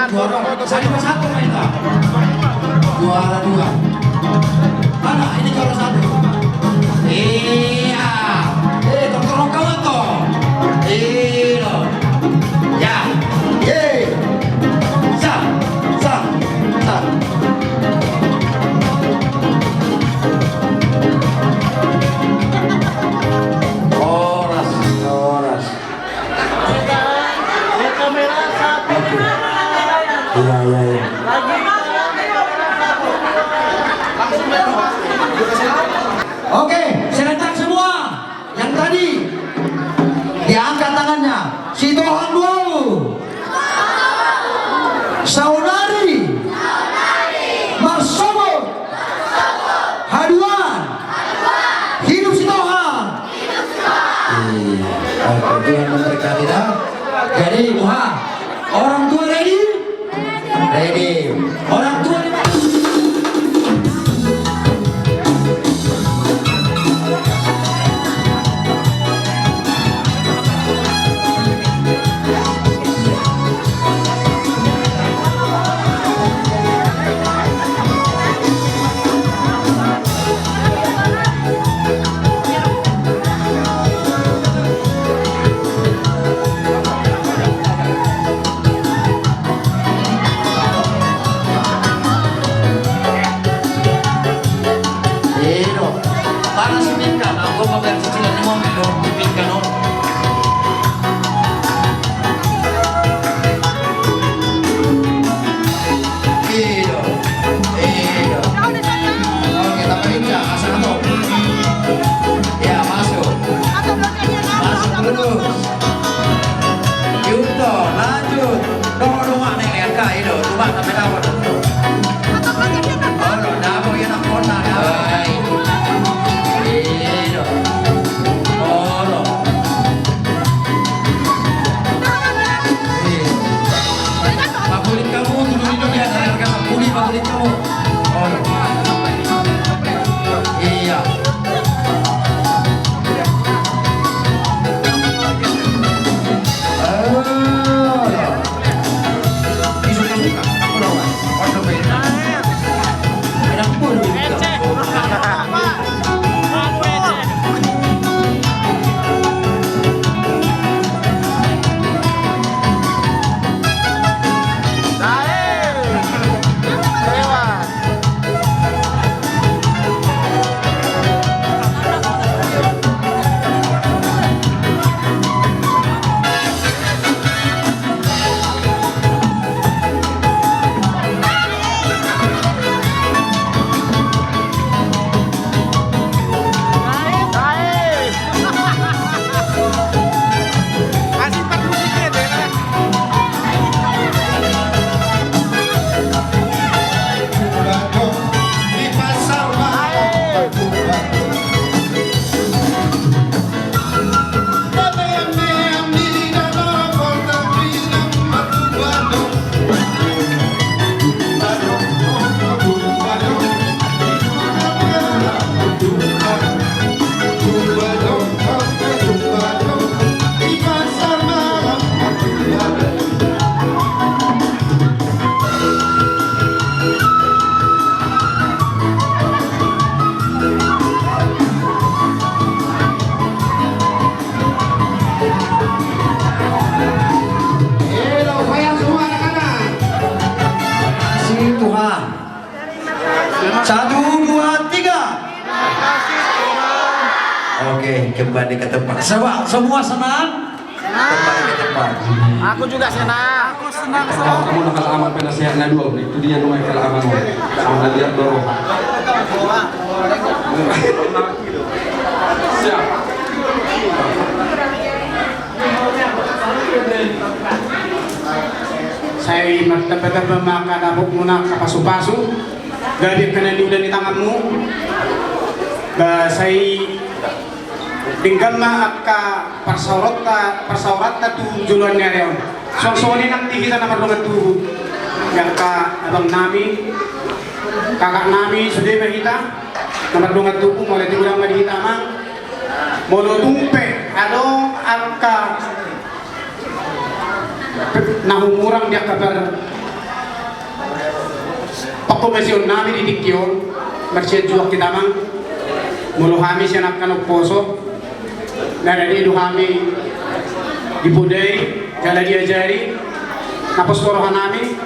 Juara satu mereka. Juara 2. Mana ini juara 1? Iya. Tolong kawan toh. Iya. Ya. Ye. Sa. Oras. Iya. Oke, serentak semua. Yang tadi diangkat tangannya. Si Tuhan dulu. Saudari. Marsobot. Haduan. Hidup si Tuhan. Tuhan memberkati kita. Jadi, orang tua ready? Ready. Orang tua di mana? Oke, kembali ke tempat. Semua senang? Kembali ke tempat. Aku juga senang. Aku senang. Kamu nakal aman penasehatnya dua, itu dia rumah kalau aman. Sama lihat dong. Siap. Saya magtabaga makadabok muna kapasu-pasu. Gabi ka na niulan ni tanganmu. Saya tinggal ma ka parsaurat ta tu juluan niya rin. Soni nang tinggi sa naman lungan tu yang ka abang nami kakak nami sudah mahita naman lungan tu po mulai tinggal mahita mang molo tumpe ano ang ka nahumurang dia kabar pakomasyon namin idikyon marsiyad juwak kita mang mulu kami siya nakakanok poso naranido kami dibuday jala diajari napos korohan namin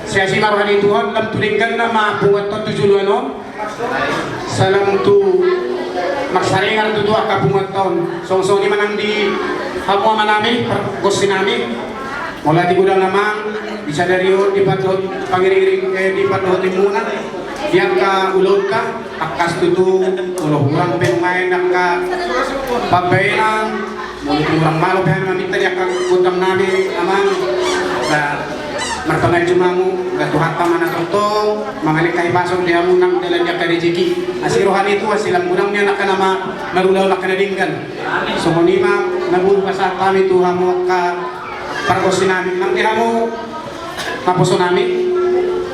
siya si maruhan ituhan lam tulinggan na mapungat to tujuluan salam tu magsaringan tu dua kapungat taon song ni manang di hamu manami perkosin namin mula di gudang namang bisa dari di patot pangiring di patot muna yang ka ulod ka akas tutu ulo kurang pemain nak ka pagbayaran mulut kurang malu pengen meminta dia ka gudang nabi amang na marpangan cumamu gatu hatta mana tonto mangalik kay pasok dia munang dalan dia ka rezeki asirohan itu asilang gudang niya nak nama marulaw nak kanadinggan so monima nabul pasal kami tu hamu ka parkosin namin nang mo mapuso namin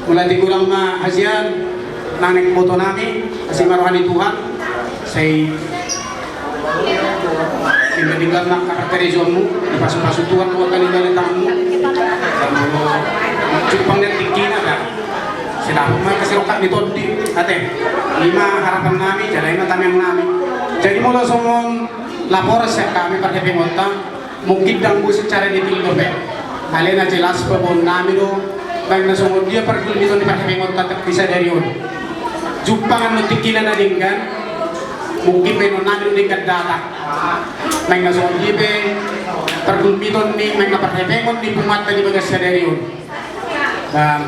mula di kurang na Asian nanik foto namin kasi maruhan ni Tuhan say pinagdigal na karakterizon mo ipasok-pasok Tuhan mo kanina mo cupang ng tingkina ka sila mo kasi rokat nito ate lima harapan namin jalay na tamang namin jadi mula sumon lapor sa kami pagkapimonta mungkin danggu secara detail dobe. Halena jelas pebon nami do, baik nasungod dia pergi dito ni pakimingon tatak bisa dari on. Jupangan mentikilan na dinggan, mungkin penon nami do dinggan data. Baik nasungod dia be pergi dito ni baik napakimingon di pumata di bagas dari on.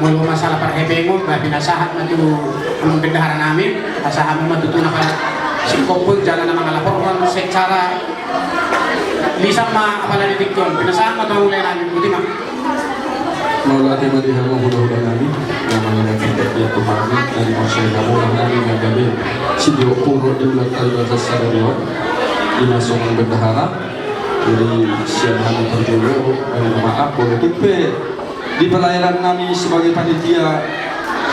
Mulu masalah perhepengon, bah pinasahat matu ang bendaharan namin, asahan mo matutunan ka sikopon jalan na mga laporan secara bisa ma apa lagi dikon pinasahan mo tawag mulai namin buti ma Maulah tema di hamu hula-hula nabi namanya kita dia Tuhan dari masyarakat kamu nabi ngagabe si diopuro di bulan kalibasa sadarion dinasong bendahara jadi siap kami terjolo maaf boleh tupe di pelayanan kami sebagai panitia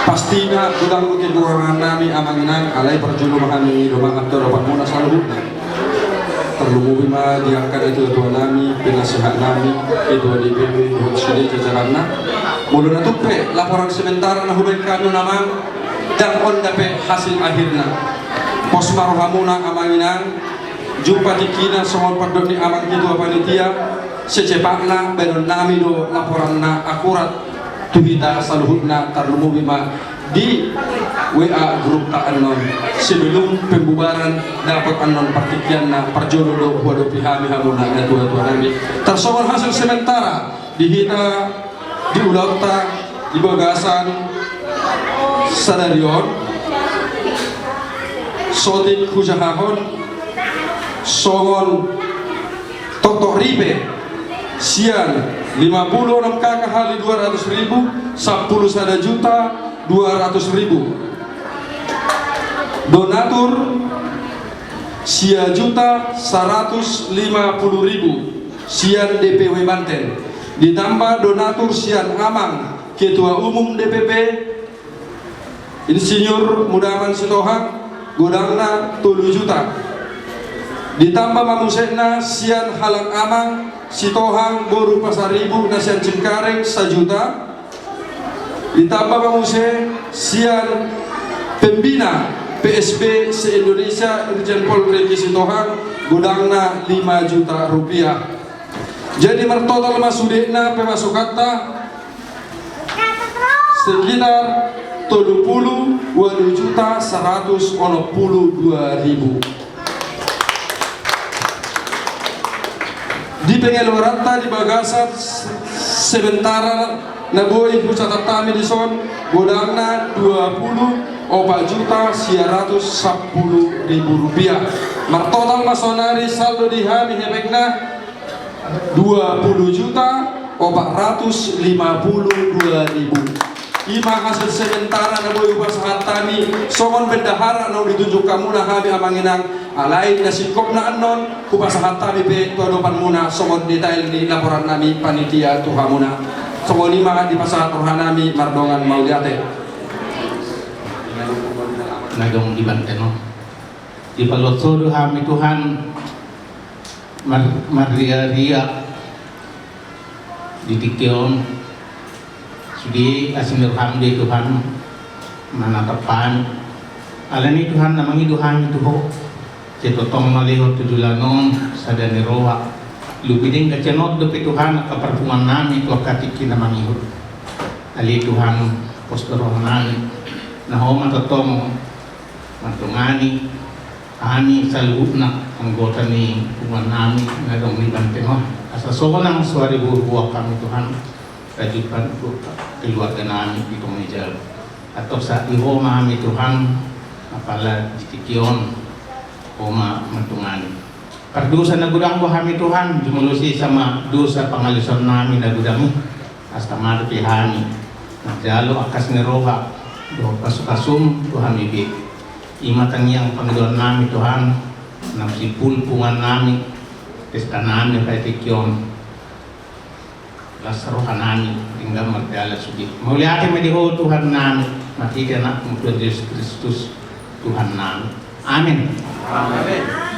pastinya gudang mungkin ruangan kami amanginan alai perjolo kami rumah kantor dapat muna selalu terlumui mah diangkat itu tuan nami penasehat nami itu DPP itu sudah jajaranna muluna tupe laporan sementara na huben kanu namang dan on dape hasil akhirna pos marohamuna amanginan jumpa dikina soal padok ni amang itu panitia secepatna benon nami do laporanna akurat tuhita saluhutna terlumui mah di WA grup tak anon sebelum pembubaran dapat anon partikian na perjodoh waduh pihami hamuna dan tua-tua nami tersoal hasil sementara dihita di ulauta di bagasan sadarion sotik hujahahon songon totok ribe sian 50 orang kakak hali 200.000 10 sada juta 200.000 donatur sia juta 150.000 sian DPW Banten ditambah donatur sian amang ketua umum DPP Insinyur Mudaman Sitohang godangna 7 juta ditambah mamusekna sian halang amang Sitohang Boru Pasaribu nasian Cengkareng 1 juta ditambah pengusai sian pembina PSB se-Indonesia Irjen Pol Regi Sitohang gudangna 5 juta rupiah jadi mertotal masudekna pemasukata sekitar 32 juta 182.000 di pengeluaran di bagasan sementara naboi pusat tami di son godangna 24 juta 110.000 rupiah martotal masonari saldo di hami hebekna 20 juta 452.000 ima hasil sementara naboi upasahat tami songon bendahara no ditunjuk kamu na hami amanginang alain na sikop na anon upasahat tami pe tuadopan muna songon detail di laporan nami panitia tuhamuna songon lima di pasahat rohanami mardongan mauliate nagong di Banten no di palosodo hami Tuhan maria Ditikyon sudi asinirham di Tuhan manatapan alani Tuhan namang iduhan ituho cetotong malihot tudulanon sadani roha lupiding kacenot dopi Tuhan kaperpungan nami tu katiki namang ihut ali Tuhan postoroh nami naho matotong matungani ani salubna anggota ni pungan nami ngadong liban tenoh asa sokonang suari buah kami Tuhan rajukan keluarga nami di Pemijal atau saat iho mahami Tuhan apala ditikyon oma mentungani perdosa na gudang kami Tuhan jumulusi sama dosa pangalisan nami na gudami hasta marpihani nagjalo akas ni roha do pasukasum Tuhan ibi imatang yang panggilan nami Tuhan namsipul pungan nami pesta nami kay tikyon lasarohan nami tinggal merdala sudi muliati mediho Tuhan nami mati kena Yesus Kristus Tuhan nami amin. Amin.